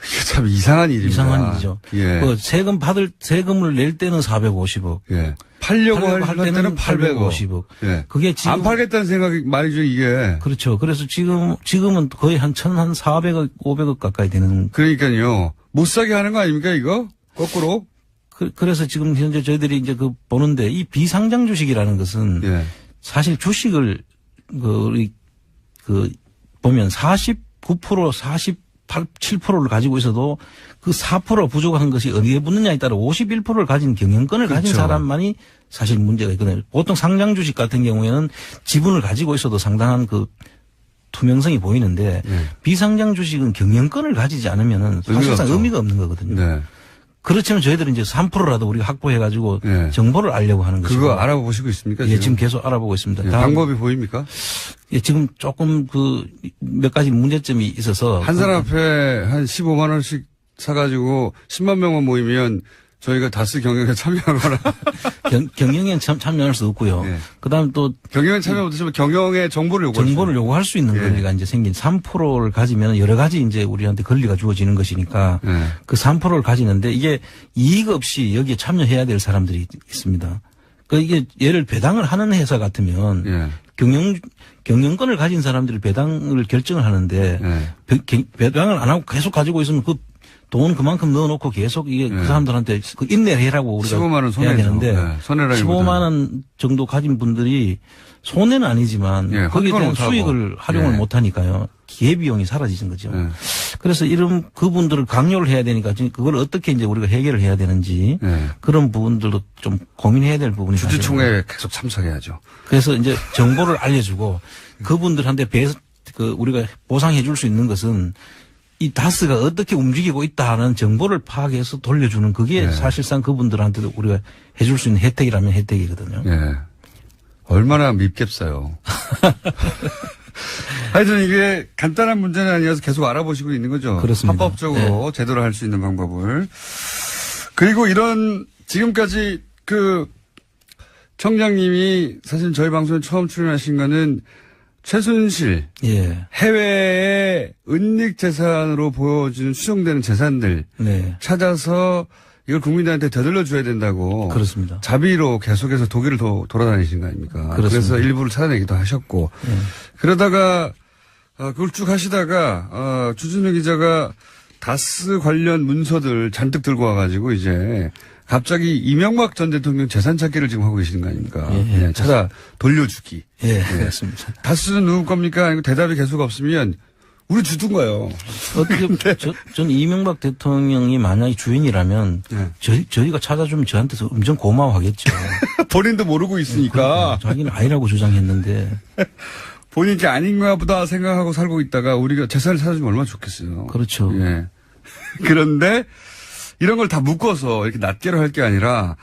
이게 참 이상한 일입니다. 이상한 일이죠. 예. 그 세금을 낼 때는 450억. 예. 팔려고 할 때는 800억. 850억. 예. 그게 지금. 안 팔겠다는 생각이 말이죠, 이게. 그렇죠. 그래서 지금은 거의 한 400억, 500억 가까이 되는. 그러니까요. 못 사게 하는 거 아닙니까, 이거? 거꾸로? 그래서 지금 현재 저희들이 이제 보는데 이 비상장 주식이라는 것은 예. 사실 주식을 보면 49%, 7%를 가지고 있어도 그 4% 부족한 것이 어디에 붙느냐에 따라 51%를 가진 경영권을 가진 그렇죠. 사람만이 사실 문제가 있거든요. 보통 상장 주식 같은 경우에는 지분을 가지고 있어도 상당한 그 투명성이 보이는데 비상장 주식은 경영권을 가지지 않으면은 사실상 의미가 없는 거거든요. 네. 그렇지만 저희들은 이제 3%라도 우리가 확보해가지고 네. 정보를 알려고 하는 것이고. 그거 알아보시고 있습니까? 예, 지금 계속 알아보고 있습니다. 예, 방법이 보입니까? 예, 지금 조금 몇 가지 문제점이 있어서. 한 사람 앞에 한 15만 원씩 사가지고 10만 명만 모이면 저희가 다스 경영에 참여하거나. 경영에 참여할 수 없고요. 네. 그 다음 또. 경영에 참여 못하시면 경영의 정보를 요구할 수 있는 권리가 이제 생긴 3%를 가지면 여러 가지 이제 우리한테 권리가 주어지는 것이니까 그 3%를 가지는데 이게 이익 없이 여기에 참여해야 될 사람들이 있습니다. 그 이게 예를 배당을 하는 회사 같으면 경영권을 가진 사람들이 배당을 결정을 하는데 배당을 안 하고 계속 가지고 있으면 그 돈 그만큼 넣어놓고 계속 이게 그 사람들한테 그 인내를 해라고 우리가 15만 원 해야 되는데 15만 원 정도 가진 분들이 손해는 아니지만 거기에 대한 수익을 활용을 못 하니까요. 기회비용이 사라지는 거죠. 그래서 이런 그분들을 강요를 해야 되니까 그걸 어떻게 이제 우리가 해결을 해야 되는지 그런 부분들도 좀 고민해야 될 부분이 주주총회에 계속 참석해야죠. 그래서 이제 정보를 알려주고 그분들한테 우리가 보상해 줄 수 있는 것은 이 다스가 어떻게 움직이고 있다 하는 정보를 파악해서 돌려주는 그게 네. 사실상 그분들한테도 우리가 해줄 수 있는 혜택이라면 혜택이거든요. 예. 얼마나 밉겠어요. 하여튼 이게 간단한 문제는 아니어서 계속 알아보시고 있는 거죠. 그렇습니다. 합법적으로 제대로 할 수 있는 방법을. 그리고 이런 지금까지 그 청장님이 사실 저희 방송에 처음 출연하신 거는 최순실 예. 해외의 은닉 재산으로 보여지는 수정되는 재산들 네. 찾아서 이걸 국민들한테 되돌려 줘야 된다고. 그렇습니다. 자비로 계속해서 독일을 돌아다니신 거 아닙니까? 그렇습니다. 그래서 일부를 찾아내기도 하셨고. 그러다가 그걸 쭉 하시다가 주진우 기자가 다스 관련 문서들 잔뜩 들고 와가지고 이제 갑자기 이명박 전 대통령 재산 찾기를 지금 하고 계시는 거 아닙니까? 예, 찾아 돌려주기. 예, 그렇습니다. 다스는 누구 겁니까? 아니고 대답이 계속 없으면 우리 주둔 거예요. 어떻게 전 이명박 대통령이 만약에 주인이라면 네. 저희가 찾아주면 저한테서 엄청 고마워하겠죠. 본인도 모르고 있으니까. 자기는 아니라고 주장했는데. 본인이 아닌가 보다 생각하고 살고 있다가 우리가 재산을 찾아주면 얼마나 좋겠어요. 그렇죠. 예. 그런데 이런 걸 다 묶어서 이렇게 낱개로 할 게 아니라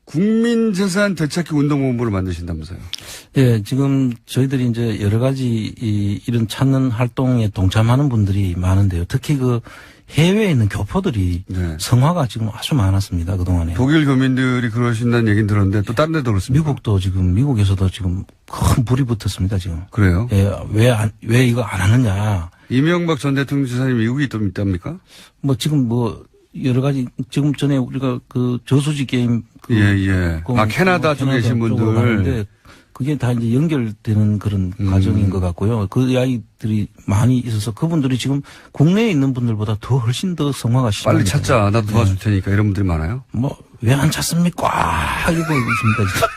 국민재산 되찾기 운동본부를 만드신다면서요. 예, 지금 저희들이 이제 여러 가지 이런 찾는 활동에 동참하는 분들이 많은데요. 특히 그 해외에 있는 교포들이 네. 성화가 지금 아주 많았습니다. 그동안에. 독일 교민들이 그러신다는 얘기는 들었는데 또 다른 데도 그렇습니다. 미국도 지금 미국에서도 지금 큰 불이 붙었습니다. 지금. 그래요? 예, 왜 이거 안 하느냐. 이명박 전 대통령 재산이 미국에 있답니까? 뭐 지금 뭐 여러 가지 지금 전에 우리가 그 저수지 게임 예. 캐나다 쪽에 계신 분들. 하는데 그게 다 이제 연결되는 그런 과정인 것 같고요. 그 이야기들이 많이 있어서 그분들이 지금 국내에 있는 분들보다 더 훨씬 더 성화가 심합니다. 빨리 찾자. 나도 도와줄 테니까 이런 분들이 많아요. 뭐 왜 안 찾습니까? 이러고 있습니다. 지금.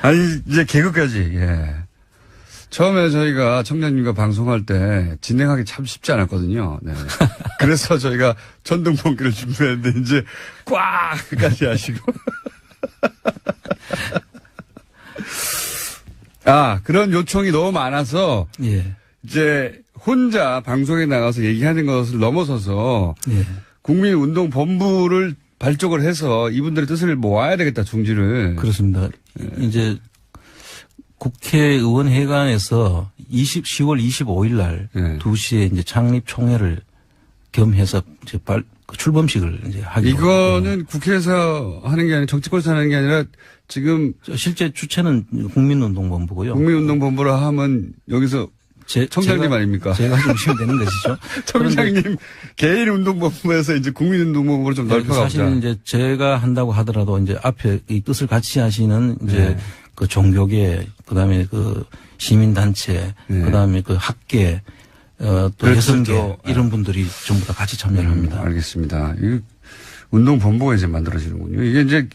아니, 이제 개그까지, 예. 처음에 저희가 청장님과 방송할 때 진행하기 참 쉽지 않았거든요. 네. 그래서 저희가 전동번개를 준비했는데 이제 꽉까지 하시고. 그런 요청이 너무 많아서 예. 이제 혼자 방송에 나가서 얘기하는 것을 넘어서서 예. 국민운동본부를 발족을 해서 이분들의 뜻을 모아야 되겠다, 중지를. 그렇습니다. 이제 국회의원 회관에서 10월 25일 날 네. 2시에 이제 창립 총회를 겸해서 이제 출범식을 이제 하기로. 이거는 국회에서 하는 게 아니라 정치권에서 하는 게 아니라 지금 실제 주체는 국민운동본부고요. 국민운동본부라 하면 여기서 청장님 아닙니까? 제가 좀 쉬면 되는 것이죠. 청장님 개인 운동본부에서 이제 국민운동본부로 좀 넓혀가보자. 사실 이제 제가 한다고 하더라도 이제 앞에 이 뜻을 같이 하시는 이제 네. 그 종교계, 그다음에 그 시민단체, 네. 그다음에 그 학계, 또 그렇죠. 여성계 이런 분들이 전부 다 같이 참여를 합니다. 알겠습니다. 이 운동본부가 이제 만들어지는군요. 이게 이제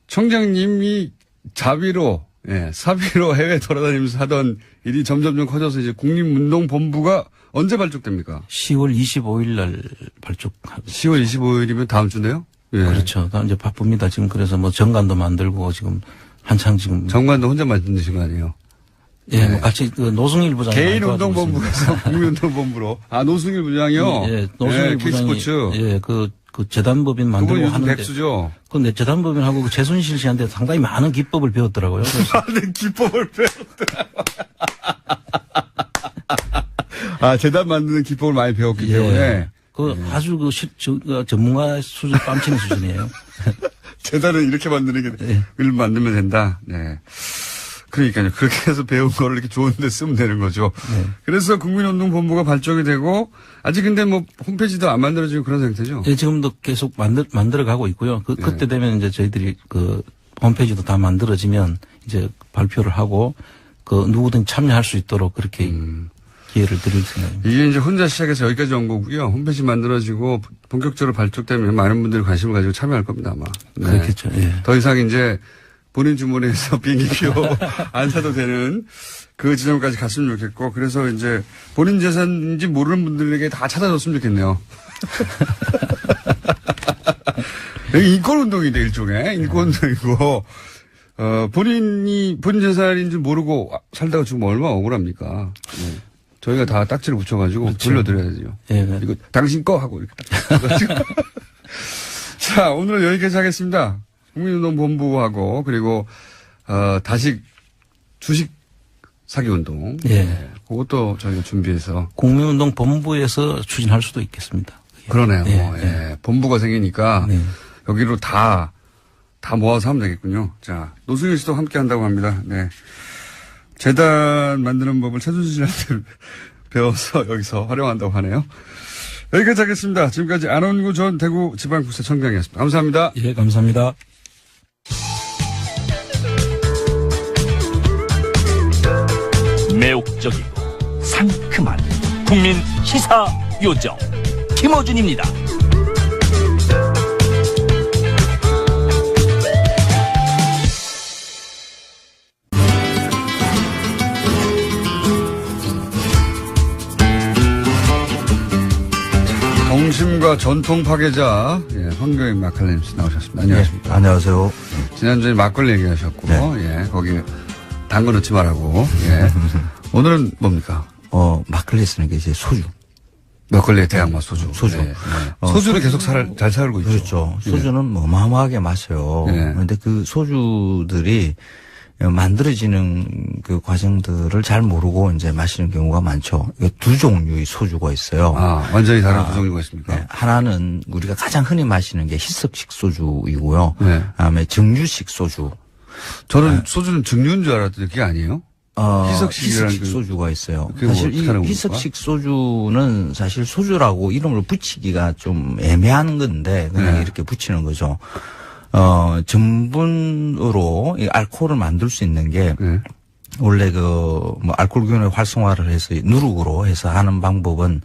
청장님이 자비로, 사비로 해외 돌아다니면서 하던 일이 점점 커져서 이제 국민운동본부가 언제 발족됩니까? 10월 25일 날 발족하고. 10월 25일이면 다음 주네요? 예. 그렇죠. 다 이제 바쁩니다. 지금 그래서 뭐 정관도 만들고 지금 한창 지금. 정관도 혼자 만드신 거 아니에요? 예, 뭐 같이 그 노승일 부장이. 개인 운동본부에서 국민운동본부로. 노승일 부장이요? 예, 노승일 부장이. K스포츠. 예, 그 재단법인 만들고 그분 요즘 하는데. 백수죠? 근데 재단법인하고 그 최순실 씨한테 상당히 많은 기법을 배웠더라고요. 많은 기법을 배웠더라고요. 재단 만드는 기법을 많이 배웠기 때문에. 아주 전문가 수준 뺨치는 수준이에요. 재단은 이렇게 만드는 게, 을 만들면 된다. 네. 그러니까요. 그렇게 해서 배운 거를 이렇게 좋은 데 쓰면 되는 거죠. 네. 그래서 국민운동본부가 발족이 되고, 아직 근데 뭐 홈페이지도 안 만들어지고 그런 상태죠? 네, 지금도 계속 만들어 가고 있고요. 그때 되면 이제 저희들이 그 홈페이지도 다 만들어지면 이제 발표를 하고, 누구든 참여할 수 있도록 그렇게 기회를 드릴 생각입니다. 이게 이제 혼자 시작해서 여기까지 온 거고요. 홈페이지 만들어지고 본격적으로 발족되면 많은 분들이 관심을 가지고 참여할 겁니다, 아마. 네. 그렇겠죠. 예. 더 이상 이제 본인 주머니에서 비행기표 안 사도 되는 그 지점까지 갔으면 좋겠고, 그래서 이제 본인 재산인지 모르는 분들에게 다 찾아줬으면 좋겠네요. 인권운동인데, 일종의. 인권운동이고, 본인 재산인지 모르고 살다가 지금 얼마나 억울합니까? 네. 저희가 다 딱지를 붙여가지고 그렇죠. 돌려드려야죠. 예. 이거 당신 거 하고 이렇게 딱. 자, 오늘은 여기까지 하겠습니다. 국민운동본부하고 그리고 다시 주식 사기 운동. 예. 네. 그것도 저희가 준비해서 국민운동 본부에서 추진할 수도 있겠습니다. 그러네요. 예. 예. 본부가 생기니까 네. 여기로 다 모아서 하면 되겠군요. 자, 노승일 씨도 함께 한다고 합니다. 네. 재단 만드는 법을 최순실 씨한테 배워서 여기서 활용한다고 하네요. 여기까지 하겠습니다. 지금까지 안원구 전 대구지방국세청장이었습니다. 감사합니다. 예, 감사합니다. 매혹적이고 상큼한 국민 시사 요정 김어준입니다. 동심과 전통 파괴자 황교익 마칼님 씨 나오셨습니다. 안녕하십니까. 네, 안녕하세요. 지난주에 막걸리 얘기하셨고 네. 거기 단 거 넣지 말라고. 오늘은 뭡니까? 막걸리 쓰는 게 이제 소주. 막걸리의 대항마 소주. 소주. 네. 소주는 계속 잘 살고 있죠. 그렇죠. 소주는 뭐 어마어마하게 마셔요. 그런데 그 소주들이 만들어지는 그 과정들을 잘 모르고 이제 마시는 경우가 많죠. 두 종류의 소주가 있어요. 완전히 다른 두 종류가 있습니까? 네. 하나는 우리가 가장 흔히 마시는 게 희석식 소주이고요. 네. 그다음에 정유식 소주. 저는 소주는 증류인 줄 알았더니 그게 아니에요? 희석식 소주가 있어요. 그게 사실 뭐 이 어떻게 희석식 소주는 사실 소주라고 이름을 붙이기가 좀 애매한 건데 그냥 이렇게 붙이는 거죠. 전분으로 이 알코올을 만들 수 있는 게 원래 알코올균의 활성화를 해서 누룩으로 해서 하는 방법은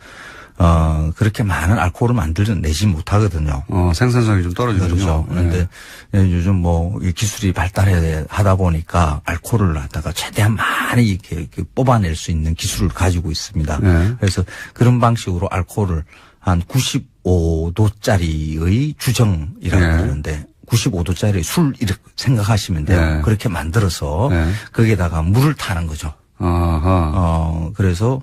그렇게 많은 알코올을 만들어내지 못하거든요. 생산성이 좀 떨어지거든요. 그렇죠. 그런데 요즘 이 기술이 발달하다 보니까 알코올을 갖다가 최대한 많이 이렇게 뽑아낼 수 있는 기술을 가지고 있습니다. 그래서 그런 방식으로 알코올을 한 95도짜리의 주정이라고 그러는데 95도짜리 술 이렇게 생각하시면 돼요. 그렇게 만들어서 거기에다가 물을 타는 거죠. 그래서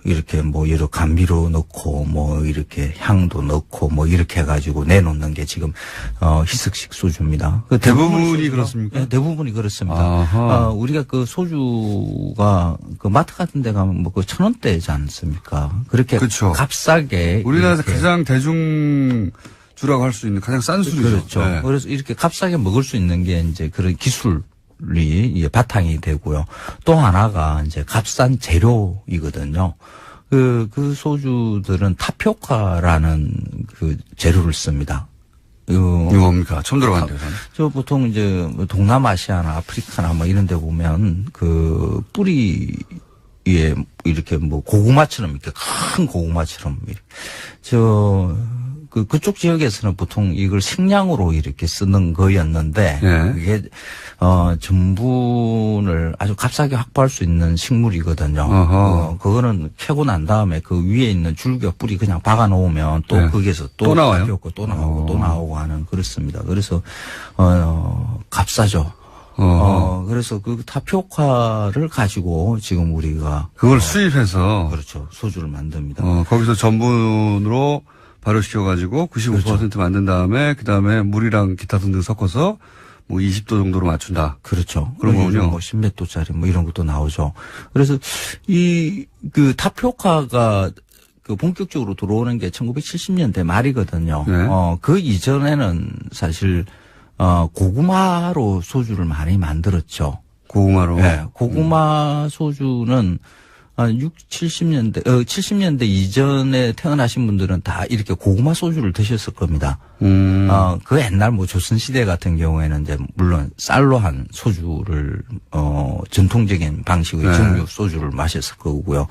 이렇게 여러 감미료 넣고 이렇게 향도 넣고 이렇게 해가지고 내놓는 게 지금 희석식 소주입니다. 대부분이 그렇습니까? 네, 대부분이 그렇습니다. 우리가 그 소주가 그 마트 같은 데 가면 1,000원대지 않습니까? 그렇게 그렇죠. 값싸게 우리나라에서 가장 대중주라고 할 수 있는 가장 싼 술이죠. 그렇죠. 네. 그래서 이렇게 값싸게 먹을 수 있는 게 이제 그런 기술이 바탕이 되고요. 또 하나가 이제 값싼 재료이거든요. 그 소주들은 타피오카라는 그 재료를 씁니다. 이거 뭡니까? 처음 들어봤는데요, 저는. 저 보통 이제 동남아시아나 아프리카나 이런 데 보면 그 뿌리 위에 이렇게 고구마처럼 이렇게 큰 고구마처럼 그쪽 지역에서는 보통 이걸 식량으로 이렇게 쓰는 거였는데 그게 전분을 아주 값싸게 확보할 수 있는 식물이거든요. 그거는 캐고 난 다음에 그 위에 있는 줄기와 뿌리 그냥 박아 놓으면 또 거기에서 또 나와요. 또 나오고 또 나오고 하는 그렇습니다. 그래서 값싸죠. 그래서 그 타피오카를 가지고 지금 우리가 그걸 수입해서 그렇죠. 소주를 만듭니다. 거기서 전분으로 발효시켜가지고 95% 그렇죠. 만든 다음에 그다음에 물이랑 기타 등등 섞어서 20도 정도로 맞춘다. 그렇죠. 그런 거군요. 10몇 도짜리 이런 것도 나오죠. 그래서 그 타피오카가 본격적으로 들어오는 게 1970년대 말이거든요. 그 이전에는 사실 고구마로 소주를 많이 만들었죠. 고구마로? 네. 고구마 소주는 한 70년대 이전에 태어나신 분들은 다 이렇게 고구마 소주를 드셨을 겁니다. 그 옛날 조선시대 같은 경우에는 이제 물론 쌀로 한 소주를, 전통적인 방식의 정류 소주를 마셨을 거고요.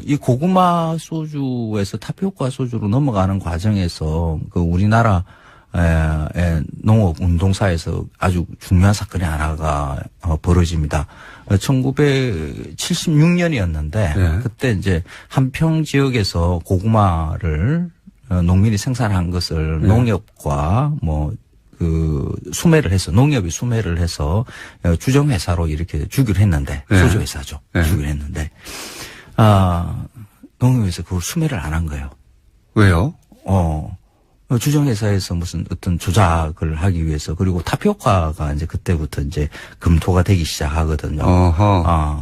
이 고구마 소주에서 타피오카 소주로 넘어가는 과정에서 우리나라 농업 운동사에서 아주 중요한 사건이 하나가 벌어집니다. 1976년이었는데 그때 이제 한평 지역에서 고구마를 농민이 생산한 것을 농협과 수매를 해서, 농협이 수매를 해서 주정회사로 이렇게 주기로 했는데, 네. 소주회사죠. 네. 주기로 했는데, 농협에서 그걸 수매를 안 한 거예요. 왜요? 주정회사에서 무슨 어떤 조작을 하기 위해서, 그리고 타피오카가 이제 그때부터 이제 금토가 되기 시작하거든요.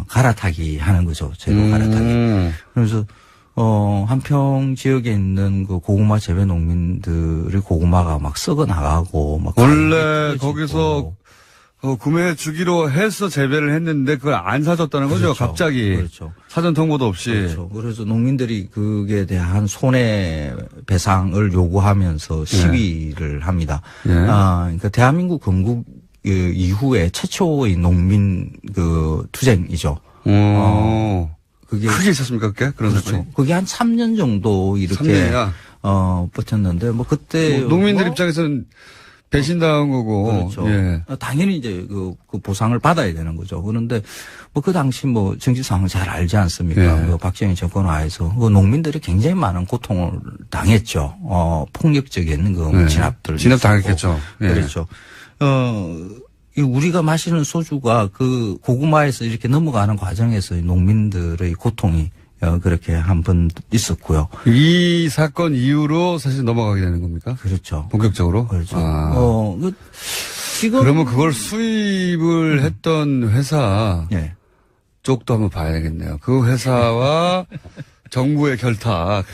갈아타기 하는 거죠. 재료 갈아타기. 그래서, 한평 지역에 있는 그 고구마 재배 농민들의 고구마가 막 썩어 나가고, 막. 원래 거기서 구매해 주기로 해서 재배를 했는데 그걸 안 사줬다는 거죠. 그렇죠. 갑자기. 그렇죠. 사전 통보도 없이. 그렇죠. 그래서 농민들이 그에 대한 손해배상을 요구하면서 시위를 합니다. 예. 그러니까 대한민국 건국 이후에 최초의 농민 투쟁이죠. 그게 크게 있었습니까, 그게? 그런 그렇죠. 사건이? 그게 한 3년 정도 이렇게 3년이야? 버텼는데 뭐 그때 농민들 입장에서는 배신당한 거고. 그렇죠. 예. 당연히 이제 그 보상을 받아야 되는 거죠. 그런데 뭐 그 당시 뭐 정치 상황 잘 알지 않습니까? 예. 박정희 정권 하에서 그 농민들이 굉장히 많은 고통을 당했죠. 폭력적인 예. 진압들. 진압 당했겠죠. 예. 그렇죠. 이 우리가 마시는 소주가 그 고구마에서 이렇게 넘어가는 과정에서 농민들의 고통이 그렇게 한 번 있었고요. 이 사건 이후로 사실 넘어가게 되는 겁니까? 그렇죠. 본격적으로? 그렇죠. 지금. 그러면 그걸 수입을 했던 회사. 예. 쪽도 한번 봐야겠네요. 그 회사와 정부의 결탁.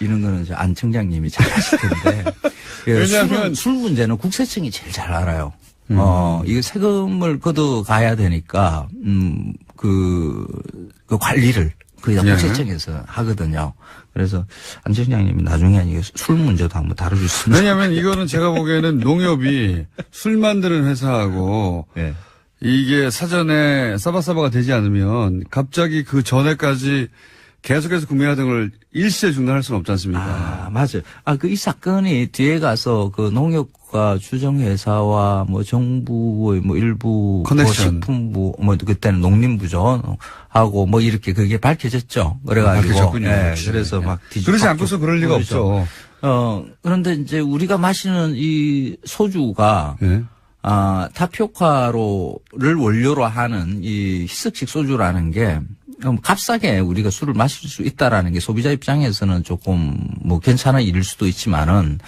이런 거는 이제 안 청장님이 잘 아실 텐데. 왜냐하면 술 문제는 국세청이 제일 잘 알아요. 이게 세금을 걷어가야 되니까, 그 관리를 국세청에서 하거든요. 그래서 안 청장님이 나중에 술 문제도 한번 다뤄주시면. 왜냐하면 이거는 제가 보기에는 농협이 술 만드는 회사하고 네. 이게 사전에 싸바싸바가 되지 않으면 갑자기 그 전에까지 계속해서 구매하던 걸 일시에 중단할 수는 없지 않습니까? 맞아요. 이 사건이 뒤에 가서 그 농협과 주정회사와 뭐 정부의 뭐 일부 커넥션. 뭐 식품부 뭐 그때는 농림부죠 하고 뭐 이렇게 그게 밝혀졌죠. 그래가지고 밝혀졌군요. 예, 그래서 막 그러지 않고서 그럴 리가 그렇죠. 없죠. 그런데 이제 우리가 마시는 이 소주가 예. 타피오카를 원료로 하는 이 희석식 소주라는 게 값싸게 우리가 술을 마실 수 있다라는 게 소비자 입장에서는 조금 뭐 괜찮은 일일 수도 있지만은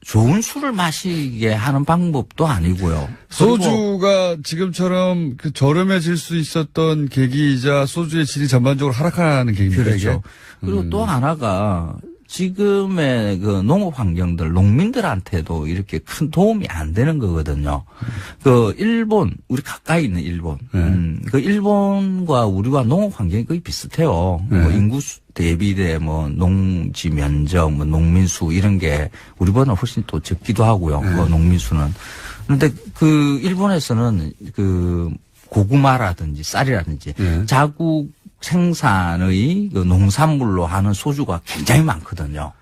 좋은 술을 마시게 하는 방법도 아니고요. 소주가 지금처럼 그 저렴해질 수 있었던 계기이자 소주의 질이 전반적으로 하락하는 계기입니다. 그렇죠. 이게? 그리고 또 하나가 지금의 그 농업 환경들, 농민들한테도 이렇게 큰 도움이 안 되는 거거든요. 그 일본, 우리 가까이 있는 일본, 그 일본과 우리와 농업 환경이 거의 비슷해요. 뭐 인구 대비대 뭐 농지 면적, 뭐 농민수 이런 게 우리보다 훨씬 또 적기도 하고요. 그 농민수는. 그런데 그 일본에서는 그 고구마라든지 쌀이라든지 자국 생산의 그 농산물로 하는 소주가 굉장히 많거든요.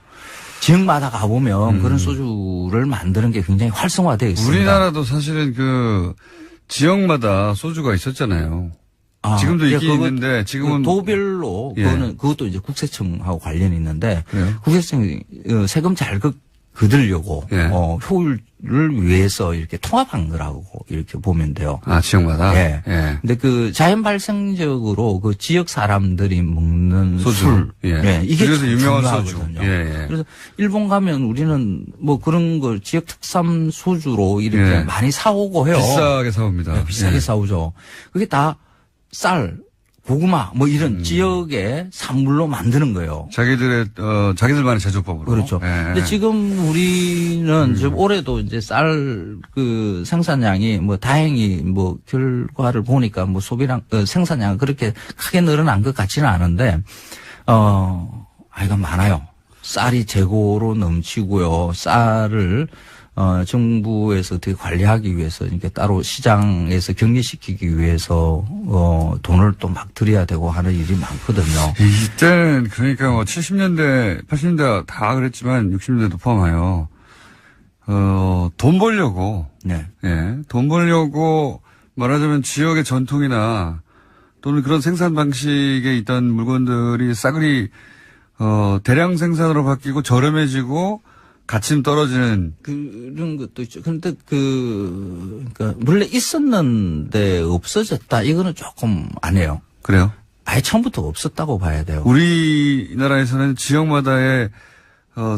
지역마다 가보면 그런 소주를 만드는 게 굉장히 활성화되어 있습니다. 우리나라도 사실은 그 지역마다 소주가 있었잖아요. 지금도 있긴 있는데 지금은 도별로 그것도 이제 국세청하고 관련이 있는데 국세청이 세금 잘 거두려고 효율을 위해서 이렇게 통합한 거라고 이렇게 보면 돼요. 지역마다. 예. 근데 그 자연 발생적으로 그 지역 사람들이 먹는 소주. 이게 그래서 유명한 중요하거든요. 소주. 그래서 일본 가면 우리는 뭐 그런 걸 지역 특산 소주로 이렇게 많이 사오고 해요. 비싸게 사옵니다. 비싸게 사오죠. 그게 다 쌀, 고구마 뭐 이런 지역의 산물로 만드는 거예요. 자기들만의 제조법으로. 그렇죠. 근데 지금 우리는 지금 올해도 이제 쌀 그 생산량이 뭐 다행히 뭐 결과를 보니까 뭐 소비량 생산량은 그렇게 크게 늘어난 것 같지는 않은데 이건 많아요. 쌀이 재고로 넘치고요. 쌀을 정부에서 어떻게 관리하기 위해서 이렇게 따로 시장에서 격리시키기 위해서 돈을 또 막 들여야 되고 하는 일이 많거든요. 이때는 그러니까 뭐 70년대, 80년대 다 그랬지만 60년대도 포함하여 돈 벌려고 돈 벌려고 말하자면 지역의 전통이나 또는 그런 생산 방식에 있던 물건들이 싸그리 대량 생산으로 바뀌고 저렴해지고 가침 떨어지는 그런 것도 있죠. 그런데 그러니까 원래 있었는데 없어졌다 이거는 조금 안 해요. 그래요? 아예 처음부터 없었다고 봐야 돼요. 우리나라에서는 지역마다의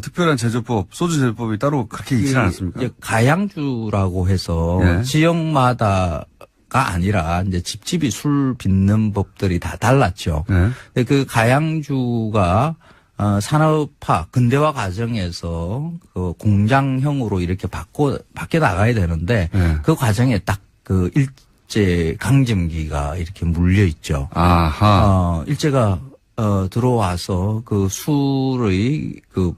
특별한 제조법, 소주 제조법이 따로 그렇게 있지는 않았습니까? 이제 가양주라고 해서 예. 지역마다가 아니라 이제 집집이 술 빚는 법들이 다 달랐죠. 네. 근데 그 가양주가 산업화 근대화 과정에서 그 공장형으로 이렇게 바뀌어 나가야 되는데 네. 그 과정에 딱 그 일제 강점기가 이렇게 물려 있죠. 아하. 일제가 들어와서 그 술의 그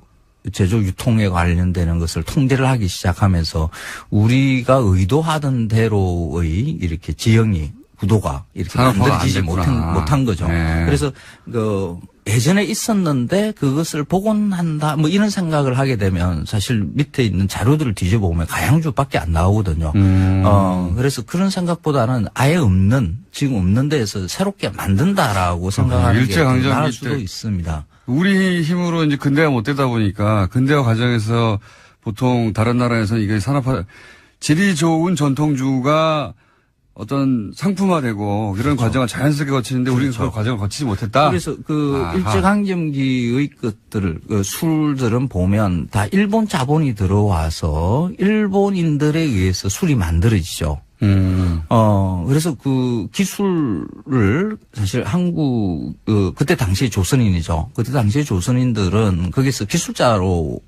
제조 유통에 관련되는 것을 통제를 하기 시작하면서 우리가 의도하던 대로의 이렇게 지형이 구도가 이렇게 만들어지지 못한 거죠. 네. 그래서 예전에 있었는데 그것을 복원한다 뭐 이런 생각을 하게 되면 사실 밑에 있는 자료들을 뒤져보면 가양주밖에 안 나오거든요. 그래서 그런 생각보다는 아예 지금 없는 데에서 새롭게 만든다라고 생각하는 게 나을 수도 있습니다. 우리 힘으로 이제 근대화 못 되다 보니까 근대화 과정에서 보통 다른 나라에서는 이게 산업화, 질이 좋은 전통주가 어떤 상품화되고 이런 과정을 자연스럽게 거치는데 우리는 그 과정을 거치지 못했다. 그래서 일제강점기의 것들을 술들은 보면 다 일본 자본이 들어와서 일본인들에 의해서 술이 만들어지죠. 그래서 그 기술을 사실 그때 당시에 조선인이죠. 그때 당시에 조선인들은 거기서 기술자로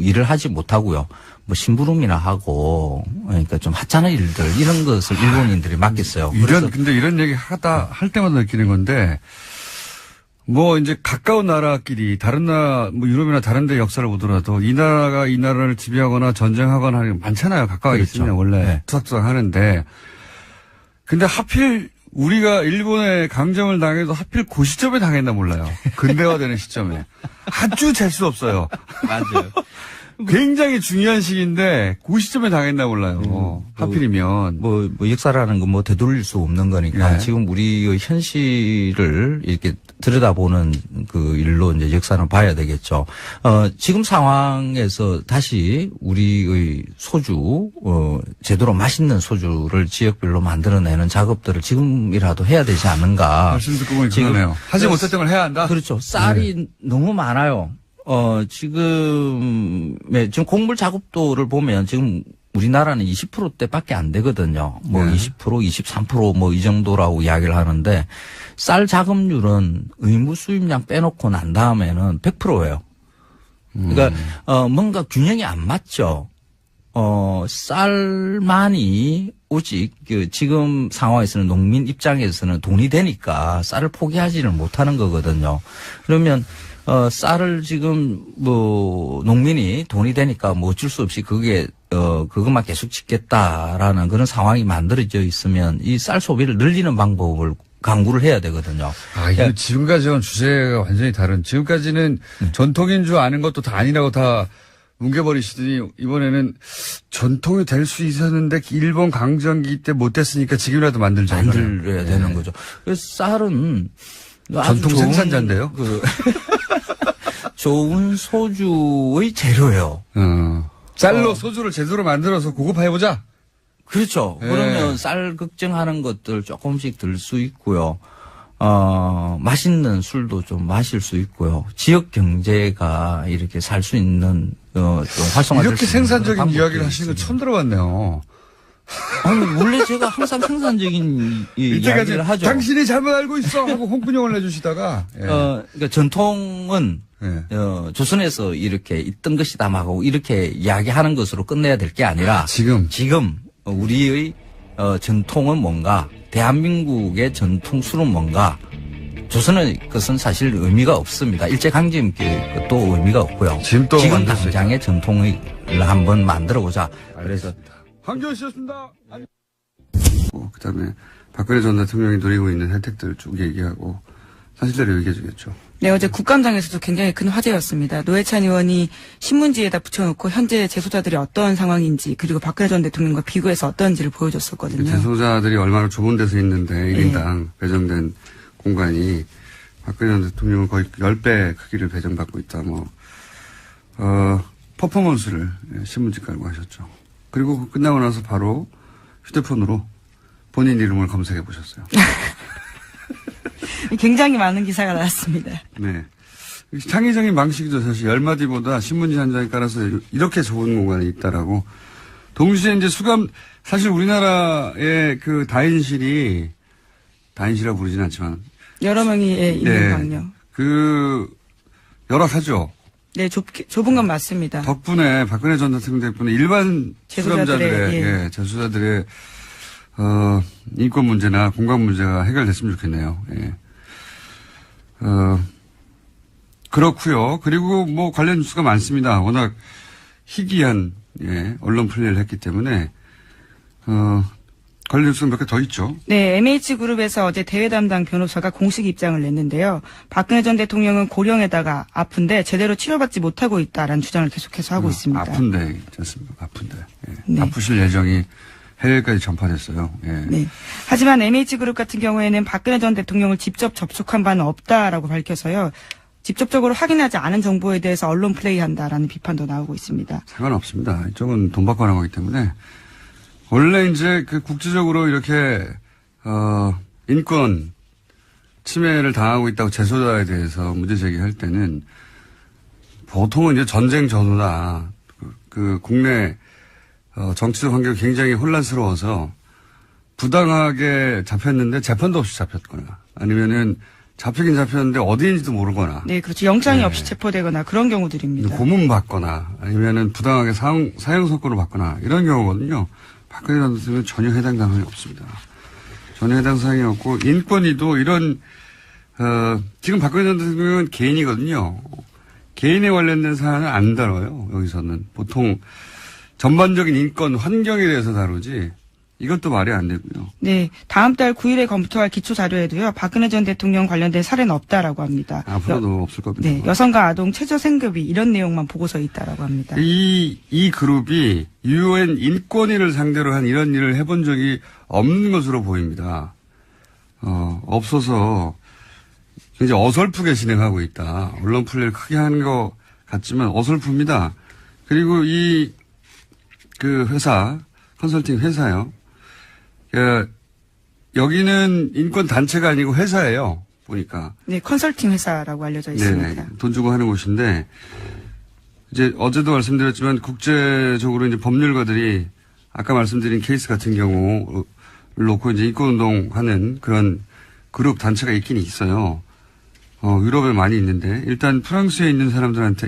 일을 하지 못하고요. 뭐 심부름이나 하고 그러니까 좀 하찮은 일들 이런 것을 일본인들이 맡겼어요. 근데 이런 얘기 할 때마다 느끼는 건데 뭐 이제 가까운 나라끼리 다른 나라 뭐 유럽이나 다른 데 역사를 보더라도 이 나라가 이 나라를 지배하거나 전쟁하거나 하는 게 많잖아요. 가까이 있으면 원래 네. 투닥투닥 하는데 근데 하필 우리가 일본에 강점을 당해도 하필 그 시점에 당했나 몰라요. 근대화되는 시점에. 아주 잴 수 없어요. 맞아요. 굉장히 중요한 시기인데 그 시점에 당했나 몰라요. 하필이면. 뭐 역사라는 건 뭐 되돌릴 수 없는 거니까 네. 지금 우리의 현실을 이렇게 들여다보는 그 일로 이제 역사는 봐야 되겠죠. 지금 상황에서 다시 우리의 소주, 제대로 맛있는 소주를 지역별로 만들어내는 작업들을 지금이라도 해야 되지 않는가. 말씀 듣고 보니 그러네요. 하지 못했던 걸 해야 한다? 그렇죠. 쌀이 너무 많아요. 지금 곡물 작업도를 보면 지금 우리나라는 20%대밖에 안 되거든요. 뭐 20%, 23% 뭐 이 정도라고 이야기를 하는데 쌀 작업률은 의무 수입량 빼놓고 난 다음에는 100%예요. 그러니까 뭔가 균형이 안 맞죠. 쌀만이 오직 지금 상황에서는 농민 입장에서는 돈이 되니까 쌀을 포기하지를 못하는 거거든요. 그러면 쌀을 지금 뭐 농민이 돈이 되니까 뭐 어쩔 수 없이 그것만 계속 짓겠다라는 그런 상황이 만들어져 있으면 이 쌀 소비를 늘리는 방법을 강구를 해야 되거든요. 이거 지금까지는 주제가 완전히 다른. 지금까지는 전통인 아는 것도 다 아니라고 다 뭉개버리시더니 이번에는 전통이 될 수 있었는데 일본 강점기 때 못됐으니까 지금이라도 만들어야 되는 거죠. 그래서 쌀은 전통 생산자인데요. 좋은 소주의 재료예요. 쌀로 소주를 제대로 만들어서 고급화해보자. 그렇죠. 네. 그러면 쌀 걱정하는 것들 조금씩 들 수 있고요. 맛있는 술도 좀 마실 수 있고요. 지역 경제가 이렇게 살 수 있는, 좀 활성화될 이렇게 수 있는 생산적인 이야기를 하시는 건 처음 들어봤네요. 아니, 원래 제가 항상 생산적인 이야기를 하죠. 당신이 잘못 알고 있어! 하고 홍군형을 내주시다가. 그러니까 전통은, 조선에서 이렇게 있던 것이다 하고 이렇게 이야기하는 것으로 끝내야 될 게 아니라. 지금 우리의, 전통은 뭔가, 대한민국의 전통 술은 뭔가, 조선의 것은 사실 의미가 없습니다. 일제강점기 것도 의미가 없고요. 지금 당장의 전통을 한번 만들어보자. 그래서. 황교안 씨였습니다. 그 다음에 박근혜 전 대통령이 누리고 있는 혜택들을 쭉 얘기하고 사실대로 얘기해 주겠죠. 네, 어제 국감장에서도 굉장히 큰 화제였습니다. 노회찬 의원이 신문지에다 붙여놓고 현재 재소자들이 어떤 상황인지 그리고 박근혜 전 대통령과 비교해서 어떤지를 보여줬었거든요. 재소자들이 얼마나 좁은 데서 있는데 1인당 배정된 공간이 박근혜 전 대통령은 거의 10배 크기를 배정받고 있다. 퍼포먼스를 신문지 깔고 하셨죠. 그리고 끝나고 나서 바로 휴대폰으로 본인 이름을 검색해 보셨어요. 굉장히 많은 기사가 나왔습니다. 네. 창의적인 방식이죠. 사실 10마디보다 신문지 한 장에 깔아서 이렇게 좋은 공간이 있다라고. 동시에 이제 사실 우리나라의 그 다인시라고 부르진 않지만. 여러 명이 있는 방요. 열악하죠. 네, 좁은 건 맞습니다. 덕분에 박근혜 전 대통령 덕분에 일반 수감자들의 재수자들의 인권 문제나 공간 문제가 해결됐으면 좋겠네요. 예. 그렇고요. 그리고 뭐 관련 뉴스가 많습니다. 워낙 희귀한 언론 플레이를 했기 때문에 관련 뉴스가 몇 개 더 있죠. 네, MH그룹에서 어제 대외 담당 변호사가 공식 입장을 냈는데요. 박근혜 전 대통령은 고령에다가 아픈데 제대로 치료받지 못하고 있다라는 주장을 계속해서 하고 있습니다. 아픈데 있지 않습니까? 아픈데. 예. 네. 아프실 예정이 해외까지 전파됐어요. 예. 네. 하지만 MH그룹 같은 경우에는 박근혜 전 대통령을 직접 접촉한 바는 없다라고 밝혀서요. 직접적으로 확인하지 않은 정보에 대해서 언론 플레이한다라는 비판도 나오고 있습니다. 상관없습니다. 이쪽은 돈 받고 하는 거기 때문에. 원래 이제 그 국제적으로 이렇게, 인권 침해를 당하고 있다고 재소자에 대해서 문제 제기할 때는 보통은 이제 전쟁 전후다. 그 국내, 정치적 환경이 굉장히 혼란스러워서 부당하게 잡혔는데 재판도 없이 잡혔거나 아니면은 잡히긴 잡혔는데 어디인지도 모르거나. 네, 그렇죠. 영장이 없이 체포되거나 그런 경우들입니다. 고문 받거나 아니면은 부당하게 사형 선고를 받거나 이런 경우거든요. 박근혜 전 대통령은 전혀 해당 사항이 없습니다. 전혀 해당 사항이 없고 인권위도 이런 지금 박근혜 전 대통령은 개인이거든요. 개인에 관련된 사안을 안 다뤄요. 여기서는 보통 전반적인 인권 환경에 대해서 다루지. 이것도 말이 안 되고요. 네, 다음 달 9일에 검토할 기초 자료에도요. 박근혜 전 대통령 관련된 사례는 없다라고 합니다. 앞으로도 없을 겁니다. 네, 여성과 아동 최저 생급이 이런 내용만 보고서에 있다라고 합니다. 이 그룹이 UN 인권위를 상대로 한 이런 일을 해본 적이 없는 것으로 보입니다. 없어서 이제 어설프게 진행하고 있다. 언론 플레이를 크게 하는 것 같지만 어설픕니다. 그리고 그 회사, 컨설팅 회사요. 여기는 인권 단체가 아니고 회사예요. 보니까. 네, 컨설팅 회사라고 알려져 있습니다. 네네. 돈 주고 하는 곳인데 이제 어제도 말씀드렸지만 국제적으로 이제 법률가들이 아까 말씀드린 케이스 같은 경우를 놓고 이제 인권 운동하는 그런 그룹 단체가 있긴 있어요. 유럽에 많이 있는데 일단 프랑스에 있는 사람들한테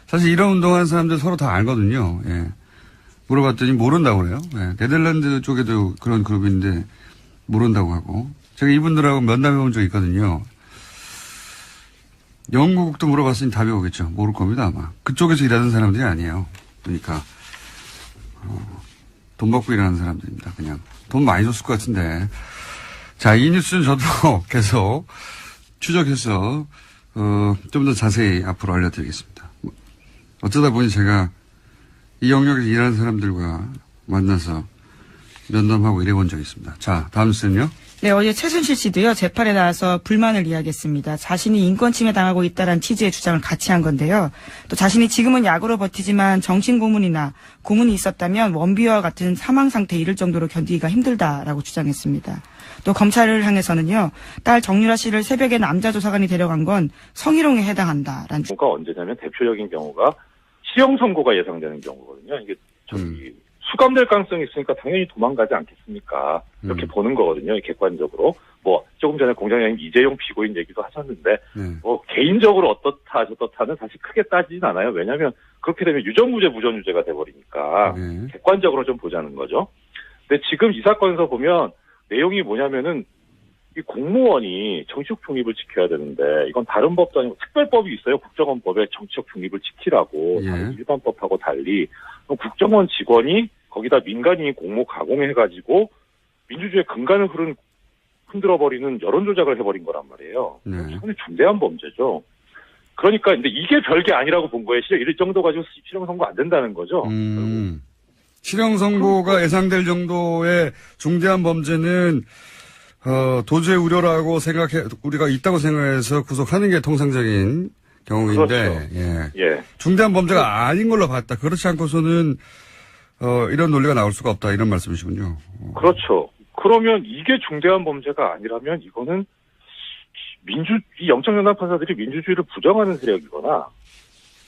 사실 이런 운동하는 사람들 서로 다 알거든요. 예. 물어봤더니 모른다고 그래요. 네. 네덜란드 쪽에도 그런 그룹인데 모른다고 하고. 제가 이분들하고 면담해 본 적이 있거든요. 영국도 물어봤으니 답이 오겠죠. 모를 겁니다 아마. 그쪽에서 일하는 사람들이 아니에요. 그러니까 돈 받고 일하는 사람들입니다. 그냥. 돈 많이 줬을 것 같은데. 자, 이 뉴스는 저도 계속 추적해서 좀 더 자세히 앞으로 알려드리겠습니다. 어쩌다 보니 제가 이 영역에서 일하는 사람들과 만나서 면담하고 일해본 적이 있습니다. 자, 다음 뉴스는요? 네, 어제 최순실 씨도요, 재판에 나와서 불만을 이야기했습니다. 자신이 인권 침해 당하고 있다는 취지의 주장을 같이 한 건데요. 또 자신이 지금은 약으로 버티지만 정신고문이나 고문이 있었다면 원비와 같은 사망 상태에 이를 정도로 견디기가 힘들다라고 주장했습니다. 또 검찰을 향해서는요, 딸 정유라 씨를 새벽에 남자 조사관이 데려간 건 성희롱에 해당한다라는. 그러니까 언제냐면 대표적인 경우가 실형 선고가 예상되는 경우거든요. 이게 수감될 가능성이 있으니까 당연히 도망가지 않겠습니까? 이렇게 보는 거거든요. 객관적으로. 뭐 조금 전에 공장장님 이재용 피고인 얘기도 하셨는데 뭐 개인적으로 어떻다 저떻다는 사실 크게 따지진 않아요. 왜냐하면 그렇게 되면 유전무죄 무전유죄가 돼버리니까 객관적으로 좀 보자는 거죠. 근데 지금 이 사건에서 보면 내용이 뭐냐면은 이 공무원이 정치적 중립을 지켜야 되는데 이건 다른 법도 아니고 특별법이 있어요. 국정원법에 정치적 중립을 지키라고 다른 일반 법하고 달리 국정원 직원이 거기다 민간인이 공모 가공해가지고 민주주의의 근간을 흔들어버리는 여론 조작을 해버린 거란 말이에요. 상당히 중대한 범죄죠. 그러니까 근데 이게 별게 아니라고 본 거예요. 이럴 정도 가지고 실형 선고 안 된다는 거죠. 실형 선고가 예상될 정도의 중대한 범죄는 도주의 우려라고 우리가 있다고 생각해서 구속하는 게 통상적인 경우인데, 그렇죠. 예. 중대한 범죄가 아닌 걸로 봤다. 그렇지 않고서는, 이런 논리가 나올 수가 없다. 이런 말씀이시군요. 그렇죠. 그러면 이게 중대한 범죄가 아니라면 이거는 이 영장연합 판사들이 민주주의를 부정하는 세력이거나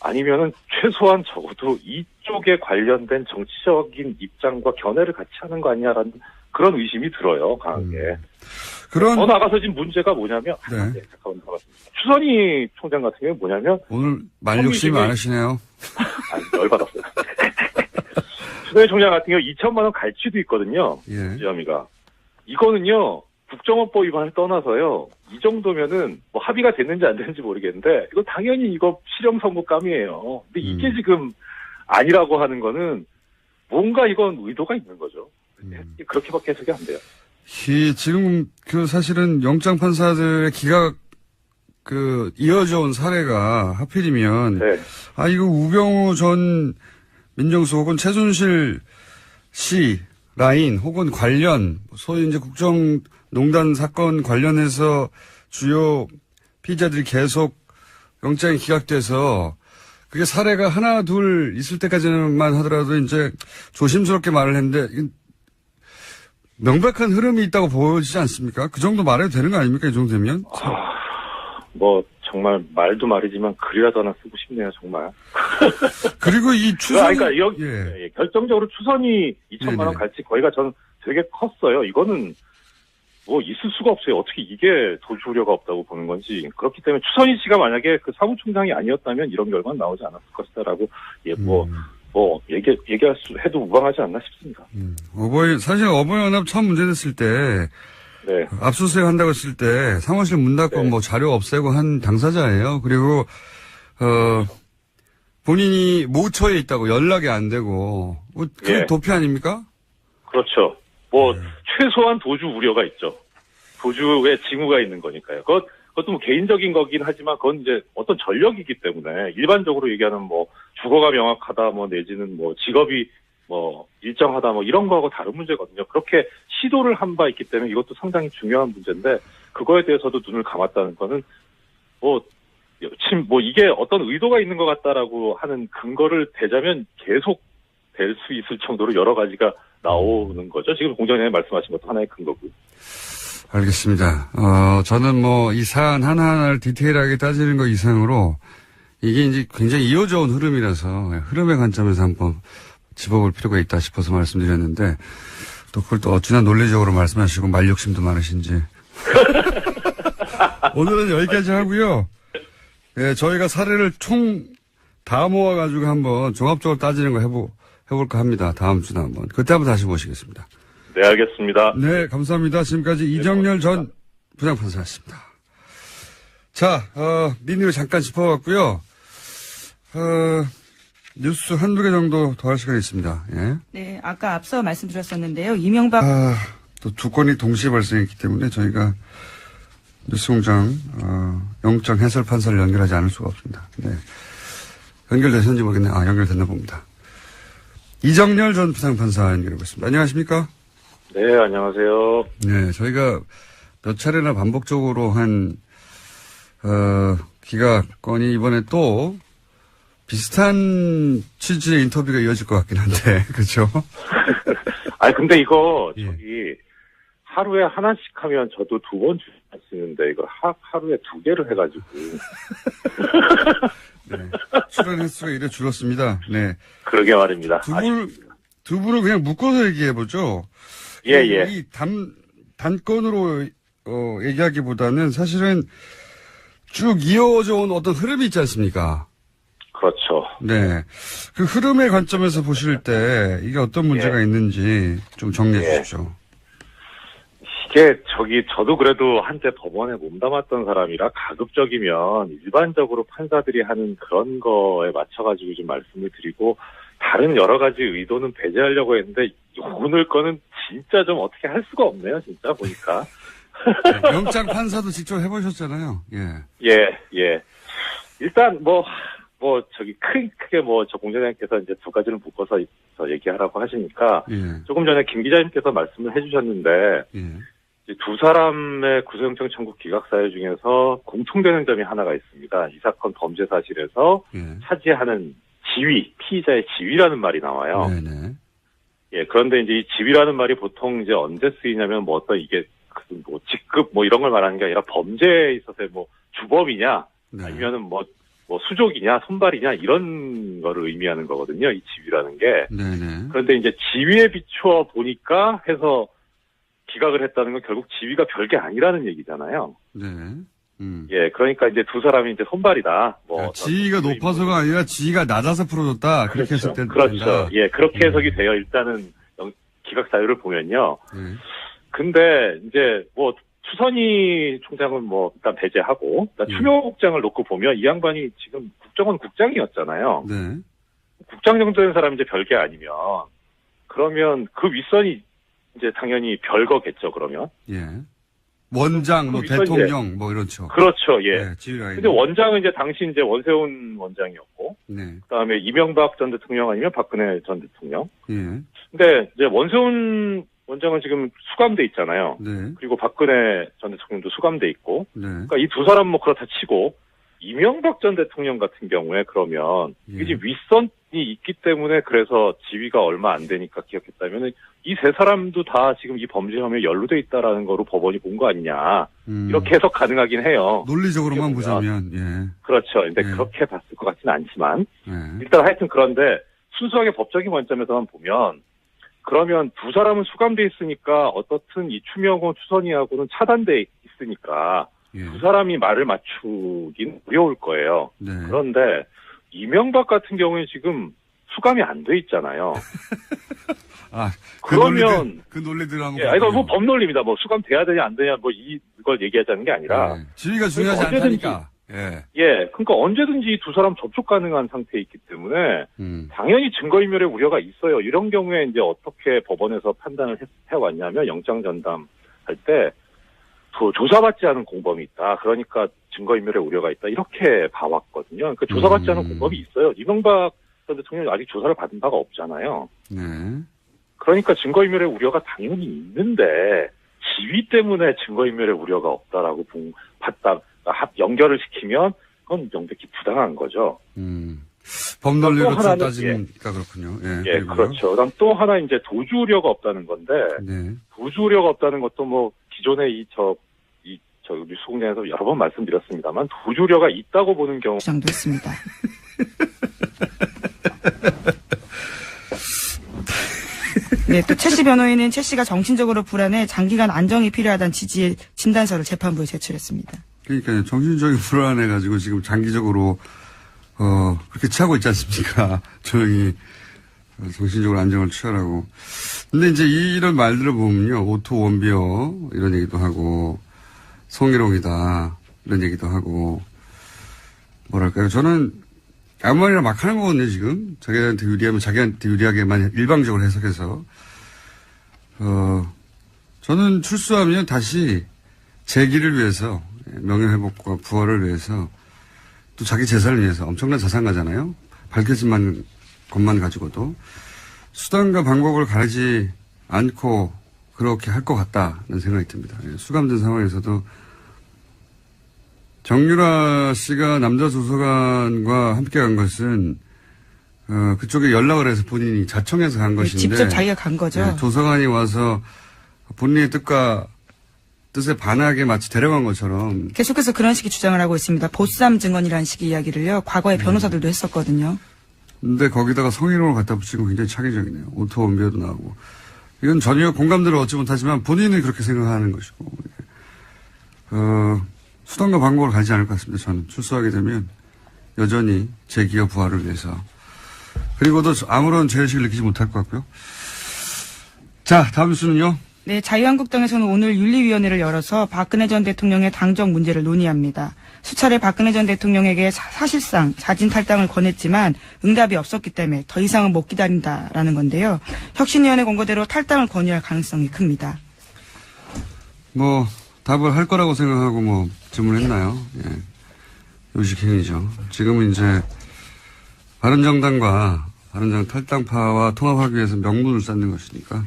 아니면은 최소한 적어도 이쪽에 관련된 정치적인 입장과 견해를 같이 하는 거 아니냐라는 그런 의심이 들어요, 강하게. 더 나가서 지금 문제가 뭐냐면, 잠깐만 나갔습니다. 추선희 총장 같은 경우는 뭐냐면, 오늘 말 욕심 많으시네요. 열받았어요. 추선희 총장 같은 경우 2천만 원 갈취도 있거든요. 혐의가. 이거는요, 국정원법 위반을 떠나서요, 이 정도면은 뭐 합의가 됐는지 안 됐는지 모르겠는데, 이거 당연히 이거 실형 선고감이에요. 근데 이게 지금 아니라고 하는 거는 뭔가 이건 의도가 있는 거죠. 그렇게밖에 해석이 안 돼요. 지금 사실은 영장 판사들의 기각 이어져 온 사례가 하필이면 이거 우병우 전 민정수석 혹은 최순실 씨 라인 혹은 관련 소위 이제 국정농단 사건 관련해서 주요 피의자들이 계속 영장이 기각돼서 그게 사례가 하나 둘 있을 때까지만 하더라도 이제 조심스럽게 말을 했는데 명백한 흐름이 있다고 보여지지 않습니까? 그 정도 말해도 되는 거 아닙니까? 이 정도 되면? 정말 말도 말이지만 글이라도 하나 쓰고 싶네요, 정말. 그리고 이 추선. 그러니까 여기 결정적으로 추선이 2천만 원 갈치 거기가 저는 되게 컸어요. 이거는 뭐 있을 수가 없어요. 어떻게 이게 도주 우려가 없다고 보는 건지. 그렇기 때문에 추선희 씨가 만약에 그 사무총장이 아니었다면 이런 결과는 나오지 않았을 것이다라고 얘기할 수 해도 무방하지 않나 싶습니다. 사실 어버이연합 처음 문제됐을 때 압수수색 한다고 했을 때 사무실 문 닫고 뭐 자료 없애고 한 당사자예요. 그리고 본인이 모처에 있다고 연락이 안 되고 그게 도피 아닙니까? 그렇죠. 최소한 도주 우려가 있죠. 도주의 징후가 있는 거니까요. 그것도 뭐 개인적인 거긴 하지만 그건 이제 어떤 전력이기 때문에 일반적으로 얘기하는 뭐 주거가 명확하다 뭐 내지는 뭐 직업이 뭐 일정하다 뭐 이런 거하고 다른 문제거든요. 그렇게 시도를 한 바 있기 때문에 이것도 상당히 중요한 문제인데 그거에 대해서도 눈을 감았다는 거는 이게 어떤 의도가 있는 것 같다라고 하는 근거를 대자면 계속 될 수 있을 정도로 여러 가지가 나오는 거죠. 지금 공장장님 말씀하신 것도 하나의 근거고요. 알겠습니다. 저는 이 사안 하나하나를 디테일하게 따지는 것 이상으로 이게 이제 굉장히 이어져 온 흐름이라서 흐름의 관점에서 한번 짚어볼 필요가 있다 싶어서 말씀드렸는데 또 그걸 또 어찌나 논리적으로 말씀하시고 말 욕심도 많으신지. 오늘은 여기까지 하고요. 저희가 사례를 총 다 모아가지고 한번 종합적으로 따지는 거 해볼까 합니다. 다음 주나 한번. 그때 한번 다시 모시겠습니다. 네, 알겠습니다. 네, 감사합니다. 지금까지 이정열 전 부장판사였습니다. 자, 민의로 잠깐 짚어봤고요. 뉴스 한두 개 정도 더 할 시간이 있습니다. 네, 아까 앞서 말씀드렸었는데요. 이명박. 또 두 건이 동시에 발생했기 때문에 저희가 뉴스공장, 영장 해설 판사를 연결하지 않을 수가 없습니다. 네. 연결되셨는지 모르겠네요. 연결됐나 봅니다. 이정열 전 부장판사 연결하고 있습니다. 안녕하십니까? 네, 안녕하세요. 네, 저희가 몇 차례나 반복적으로 한, 기각건이 이번에 또 비슷한 취지의 인터뷰가 이어질 것 같긴 한데, 그렇죠? 근데 이거, 하루에 하나씩 하면 저도 2번 주시는데, 이거 하루에 2개를 해가지고. 네. 출연 횟수가 이래 줄었습니다. 네. 그러게 말입니다. 두 분을 그냥 묶어서 얘기해보죠. 이 단건으로, 얘기하기보다는 사실은 쭉 이어져 온 어떤 흐름이 있지 않습니까? 그렇죠. 네. 그 흐름의 관점에서 보실 때 이게 어떤 문제가 있는지 좀 정리해 주십시오. 이게 저도 그래도 한때 법원에 몸담았던 사람이라 가급적이면 일반적으로 판사들이 하는 그런 거에 맞춰가지고 좀 말씀을 드리고 다른 여러 가지 의도는 배제하려고 했는데 오늘 거는 진짜 좀 어떻게 할 수가 없네요. 진짜 보니까. 영장 판사도 직접 해보셨잖아요. 일단 크게 저 공장장님께서 이제 두 가지를 묶어서 얘기하라고 하시니까 조금 전에 김 기자님께서 말씀을 해주셨는데 두 사람의 구속영장 청구 기각 사유 중에서 공통되는 점이 하나가 있습니다. 이 사건 범죄 사실에서 차지하는 지위, 피의자의 지위라는 말이 나와요. 네네. 예, 그런데 이제 이 지위라는 말이 보통 이제 언제 쓰이냐면 뭐 어떤 이게 뭐 직급 뭐 이런 걸 말하는 게 아니라 범죄에 있어서의 뭐 주범이냐 네. 아니면은 뭐 수족이냐 손발이냐 이런 거를 의미하는 거거든요. 이 지위라는 게. 네네. 그런데 이제 지위에 비추어 보니까 해서 기각을 했다는 건 결국 지위가 별게 아니라는 얘기잖아요. 네. 예, 그러니까 이제 두 사람이 이제 손발이다. 뭐 지위가 높아서가 아니라 지위가 낮아서 풀어줬다. 그렇게 그렇죠. 해석된다. 그렇죠. 예, 그렇게 해석이 돼요. 일단은 기각 사유를 보면요. 근데 이제 뭐 추선희 총장은 뭐 일단 배제하고 추미호 국장을 놓고 보면 이 양반이 지금 국정원 국장이었잖아요. 네. 국장 정도 된 사람이 이제 별게 아니면 그러면 그 윗선이 이제 당연히 별거겠죠. 그러면. 예. 원장, 뭐 대통령, 이제, 뭐 이렇죠. 그렇죠. 예. 네, 지위가. 근데 원장은 이제 당시 이제 원세훈 원장이었고, 네. 그다음에 이명박 전 대통령 아니면 박근혜 전 대통령. 예. 근데 이제 원세훈 원장은 지금 수감돼 있잖아요. 네. 그리고 박근혜 전 대통령도 수감돼 있고, 네. 그러니까 이 두 사람 뭐 그렇다 치고 이명박 전 대통령 같은 경우에 그러면 예. 이게 윗선이 있기 때문에 그래서 지위가 얼마 안 되니까 기각했다면은 이 세 사람도 다 지금 이 범죄 혐의에 연루돼 있다라는 거로 법원이 본 거 아니냐 이렇게 해석 가능하긴 해요. 논리적으로만 보자면 예. 그렇죠. 근데 예. 그렇게 봤을 것 같지는 않지만 예. 일단 하여튼 그런데 순수하게 법적인 관점에서만 보면 그러면 두 사람은 수감돼 있으니까 어떻든 이 추명호 추선희하고는 차단돼 있으니까 예. 두 사람이 말을 맞추긴 어려울 거예요. 네. 그런데 이명박 같은 경우에 지금 수감이 안 돼 있잖아요. 아, 그러면 그 논리들 한번. 예, 아니 뭐 법논리입니다. 뭐 수감돼야 되냐 안 되냐 뭐 이걸 얘기하자는 게 아니라 네. 지위가 중요하지 그러니까 않다니까. 예. 예, 그러니까 언제든지 두 사람 접촉 가능한 상태에 있기 때문에 당연히 증거인멸의 우려가 있어요. 이런 경우에 이제 어떻게 법원에서 판단을 해왔냐면 영장 전담할 때 조사받지 않은 공범이 있다. 그러니까 증거인멸의 우려가 있다. 이렇게 봐왔거든요. 그러니까 조사받지 않은 공범이 있어요. 이명박 전 대통령이 아직 조사를 받은 바가 없잖아요. 네. 그러니까 증거인멸의 우려가 당연히 있는데 지위 때문에 증거인멸의 우려가 없다라고 봤다. 연결을 시키면 그건 명백히 부당한 거죠. 법논리로 하나는, 따지니까 그렇군요. 예, 예, 그렇죠. 그다음 또 하나 이제 도주 우려가 없다는 건데 네. 도주 우려가 없다는 것도 뭐 기존에 저 뉴스공장에서 여러 번 말씀드렸습니다만 도주 우려가 있다고 보는 경우 주장도 했습니다. 네, 또 최 씨 변호인은 최 씨가 정신적으로 불안해 장기간 안정이 필요하다는 취지의 진단서를 재판부에 제출했습니다. 그러니까요. 정신적인 불안해가지고 지금 장기적으로 그렇게 취하고 있지 않습니까? 조용히 정신적으로 안정을 취하라고. 근데 이제 이런 말들을 보면요, 오토 원비어 이런 얘기도 하고 성희롱이다 이런 얘기도 하고 뭐랄까요? 저는 아무 말이나 막 하는 거거든요. 지금 자기한테 유리하면 자기한테 유리하게만 일방적으로 해석해서 저는 출소하면 다시 재기를 위해서 명예회복과 부활을 위해서 또 자기 재산을 위해서 엄청난 자산가잖아요. 밝혀진 것만 가지고도 수단과 방법을 가리지 않고 그렇게 할 것 같다는 생각이 듭니다. 수감된 상황에서도 정유라 씨가 남자 조사관과 함께 간 것은 그쪽에 연락을 해서 본인이 자청해서 간 것인데 직접 자기가 간 거죠. 네, 조사관이 와서 본인의 뜻에 반하게 마치 데려간 것처럼 계속해서 그런 식의 주장을 하고 있습니다. 보쌈 증언이라는 식의 이야기를요. 과거에 변호사들도 했었거든요. 근데 거기다가 성희롱을 갖다 붙이고 굉장히 차기적이네요. 오토 원비어도 나오고. 이건 전혀 공감대를 얻지 못하지만 본인은 그렇게 생각하는 것이고. 수단과 방법을 가지지 않을 것 같습니다. 저는 출소하게 되면 여전히 재기와 부활을 위해서. 그리고도 아무런 죄의식을 느끼지 못할 것 같고요. 자, 다음 뉴스는요. 네, 자유한국당에서는 오늘 윤리위원회를 열어서 박근혜 전 대통령의 당적 문제를 논의합니다. 수차례 박근혜 전 대통령에게 사실상 자진 탈당을 권했지만 응답이 없었기 때문에 더 이상은 못 기다린다라는 건데요. 혁신위원회 권고대로 탈당을 권유할 가능성이 큽니다. 뭐 답을 할 거라고 생각하고 뭐 질문했나요? 예. 요식행위죠. 지금은 이제 바른정당과 바른정당 탈당파와 통합하기 위해서 명분을 쌓는 것이니까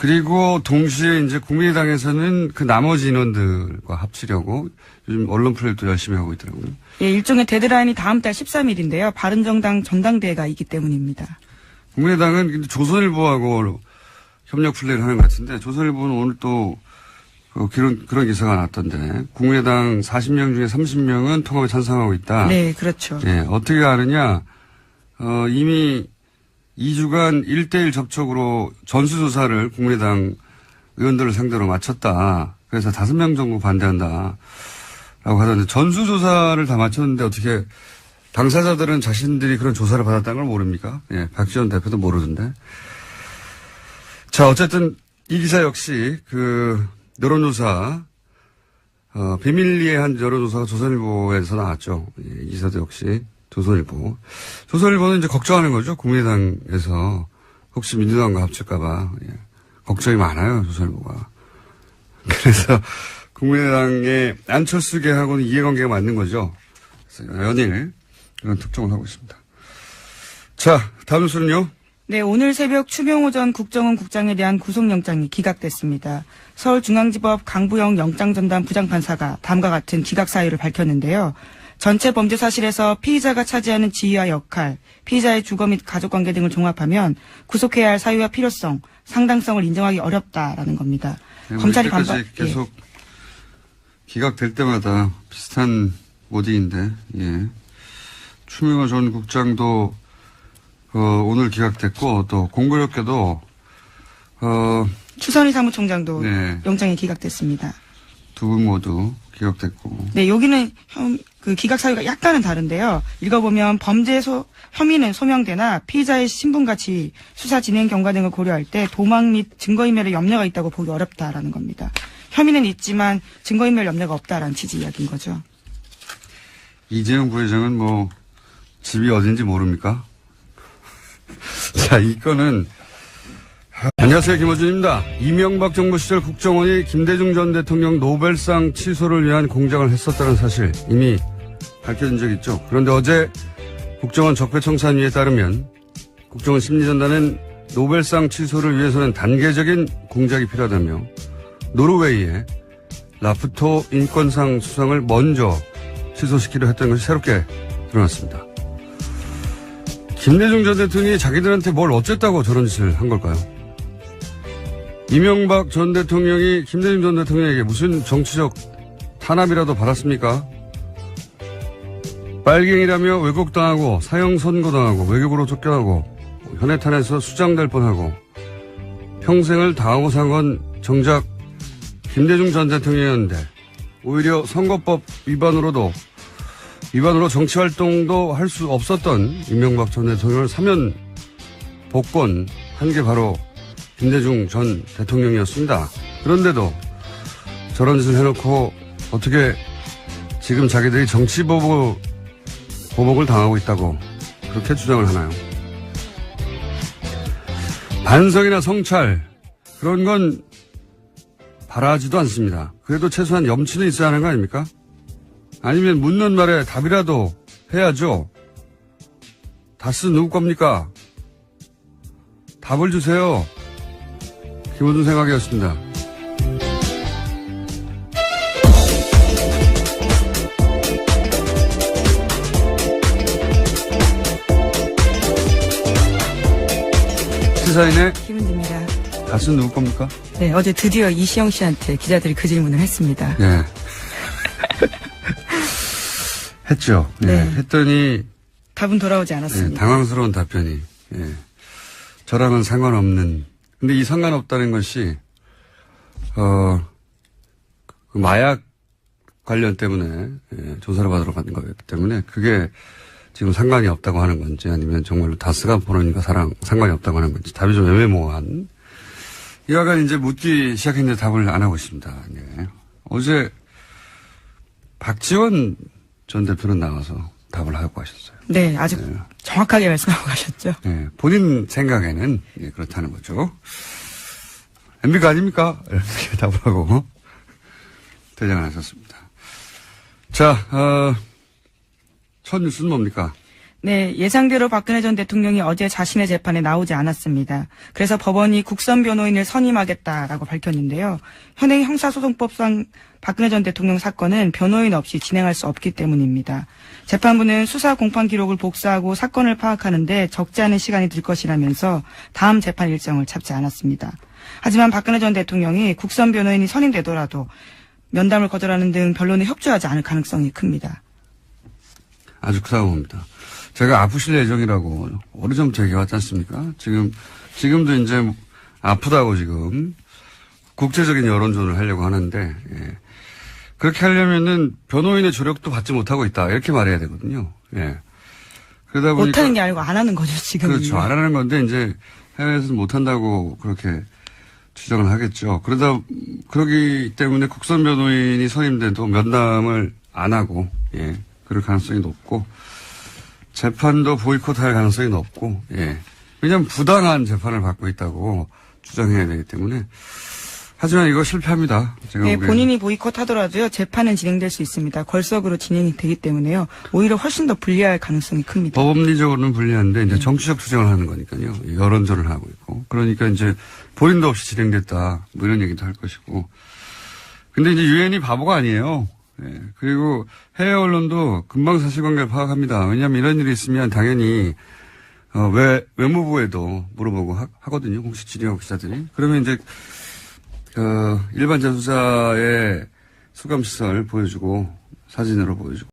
그리고 동시에 이제 국민의당에서는 그 나머지 인원들과 합치려고 요즘 언론 플레이도 열심히 하고 있더라고요. 예, 일종의 데드라인이 다음 달 13일인데요. 바른정당 전당대회가 있기 때문입니다. 국민의당은 근데 조선일보하고 협력 플레이를 하는 것 같은데 조선일보는 오늘 또 그런 기사가 났던데 국민의당 40명 중에 30명은 통합에 찬성하고 있다. 네, 그렇죠. 예, 어떻게 아느냐? 이미 2주간 1대1 접촉으로 전수조사를 국민의당 의원들을 상대로 마쳤다. 그래서 5명 정도 반대한다. 라고 하던데 전수조사를 다 마쳤는데 어떻게 당사자들은 자신들이 그런 조사를 받았다는 걸 모릅니까? 예, 박지원 대표도 모르던데. 자, 어쨌든 이 기사 역시 여론조사, 비밀리에 한 여론조사가 조선일보에서 나왔죠. 예, 이 기사도 역시 조선일보. 조선일보는 이제 걱정하는 거죠. 국민의당에서 혹시 민주당과 합칠까봐. 예, 걱정이 많아요. 조선일보가. 그래서 국민의당의 안철수계하고는 이해관계가 맞는 거죠. 그래서 연일 그런 특종을 하고 있습니다. 자, 다음 뉴스는요. 네, 오늘 새벽 추명호 전 국정원 국장에 대한 구속영장이 기각됐습니다. 서울중앙지법 강부영 영장전담 부장판사가 다음과 같은 기각 사유를 밝혔는데요. 전체 범죄 사실에서 피의자가 차지하는 지위와 역할, 피의자의 주거 및 가족관계 등을 종합하면 구속해야 할 사유와 필요성, 상당성을 인정하기 어렵다라는 겁니다. 네, 검찰이 계속 기각될 때마다 비슷한 모딩인데, 예. 추명호 전 국장도 오늘 기각됐고 또 공교롭게도 추선희 사무총장도 네. 영장이 기각됐습니다. 두 분 모두 기각됐고. 네, 여기는 기각 사유가 약간은 다른데요. 읽어보면 혐의는 소명되나 피의자의 신분가치, 수사 진행 경과 등을 고려할 때 도망 및 증거인멸의 염려가 있다고 보기 어렵다라는 겁니다. 혐의는 있지만 증거인멸 염려가 없다라는 취지 이야기인 거죠. 이재용 부회장은 집이 어딘지 모릅니까? 자, 이 건은 안녕하세요. 김어준입니다. 이명박 정부 시절 국정원이 김대중 전 대통령 노벨상 취소를 위한 공작을 했었다는 사실 이미 밝혀진 적 있죠. 그런데 어제 국정원 적폐청산위에 따르면 국정원 심리전단은 노벨상 취소를 위해서는 단계적인 공작이 필요하다며 노르웨이의 라프토 인권상 수상을 먼저 취소시키려 했던 것이 새롭게 드러났습니다. 김대중 전 대통령이 자기들한테 뭘 어쨌다고 저런 짓을 한 걸까요? 이명박 전 대통령이 김대중 전 대통령에게 무슨 정치적 탄압이라도 받았습니까? 빨갱이라며 왜곡당하고 사형 선고당하고 외국으로 쫓겨나고 현해탄에서 수장될 뻔하고 평생을 당하고 산 건 정작 김대중 전 대통령이었는데 오히려 선거법 위반으로 정치활동도 할 수 없었던 이명박 전 대통령을 사면 복권 한 게 바로 김대중 전 대통령이었습니다. 그런데도 저런 짓을 해놓고 어떻게 지금 자기들이 정치보복을 당하고 있다고 그렇게 주장을 하나요? 반성이나 성찰 그런 건 바라지도 않습니다. 그래도 최소한 염치는 있어야 하는 거 아닙니까? 아니면 묻는 말에 답이라도 해야죠. 다스 누구 겁니까? 답을 주세요. 김어준 생각이었습니다. 시사인의 김은지입니다. 다스는 누구 겁니까? 네, 어제 드디어 이시영 씨한테 기자들이 그 질문을 했습니다. 네. 했죠. 네. 했더니 답은 돌아오지 않았습니다. 네, 당황스러운 답변이. 예. 저랑은 상관없는. 근데 이 상관없다는 것이 그 마약 관련 때문에 조사를 받으러 간 거였기 때문에 그게 지금 상관이 없다고 하는 건지 아니면 정말로 다스가 보내니까 상관이 없다고 하는 건지 답이 좀 애매모호한. 이와간 이제 묻기 시작했는데 답을 안 하고 있습니다. 네. 어제 박지원 전 대표는 나와서 답을 하고 가셨어요. 네, 아주 정확하게 말씀하고 가셨죠. 네, 본인 생각에는 그렇다는 거죠. MB가 아닙니까? 이렇게 답을 하고 대장을 하셨습니다. 자, 첫 뉴스는 뭡니까? 네, 예상대로 박근혜 전 대통령이 어제 자신의 재판에 나오지 않았습니다. 그래서 법원이 국선 변호인을 선임하겠다라고 밝혔는데요. 현행 형사소송법상 박근혜 전 대통령 사건은 변호인 없이 진행할 수 없기 때문입니다. 재판부는 수사 공판 기록을 복사하고 사건을 파악하는데 적지 않은 시간이 들 것이라면서 다음 재판 일정을 잡지 않았습니다. 하지만 박근혜 전 대통령이 국선 변호인이 선임되더라도 면담을 거절하는 등 변론에 협조하지 않을 가능성이 큽니다. 아주 크다고 봅니다. 제가 아프실 예정이라고 오래전부터 얘기해왔지 않습니까? 지금도 이제 아프다고 지금 국제적인 여론전을 하려고 하는데, 예. 그렇게 하려면은 변호인의 조력도 받지 못하고 있다. 이렇게 말해야 되거든요. 예. 그러다 보니까. 못하는 게 아니고 안 하는 거죠, 지금. 그렇죠. 안 하는 건데 이제 해외에서는 못한다고 그렇게 주장을 하겠죠. 그러기 때문에 국선 변호인이 선임돼도 면담을 안 하고, 예. 그럴 가능성이 높고, 재판도 보이콧할 가능성이 높고, 예. 왜냐하면 부당한 재판을 받고 있다고 주장해야 되기 때문에. 하지만 이거 실패합니다. 제가 네, 보기에는. 본인이 보이콧하더라도요, 재판은 진행될 수 있습니다. 걸석으로 진행이 되기 때문에요. 오히려 훨씬 더 불리할 가능성이 큽니다. 법리적으로는 불리한데, 이제 정치적 투쟁을 하는 거니까요. 여론전을 하고 있고. 그러니까 이제 본인도 없이 진행됐다. 뭐 이런 얘기도 할 것이고. 근데 이제 유엔이 바보가 아니에요. 예. 그리고 해외 언론도 금방 사실관계를 파악합니다. 왜냐하면 이런 일이 있으면 당연히 외무부에도 물어보고 하거든요. 공식 진행하고 기자들이. 그러면 이제 일반 재수자의 수감시설 보여주고 사진으로 보여주고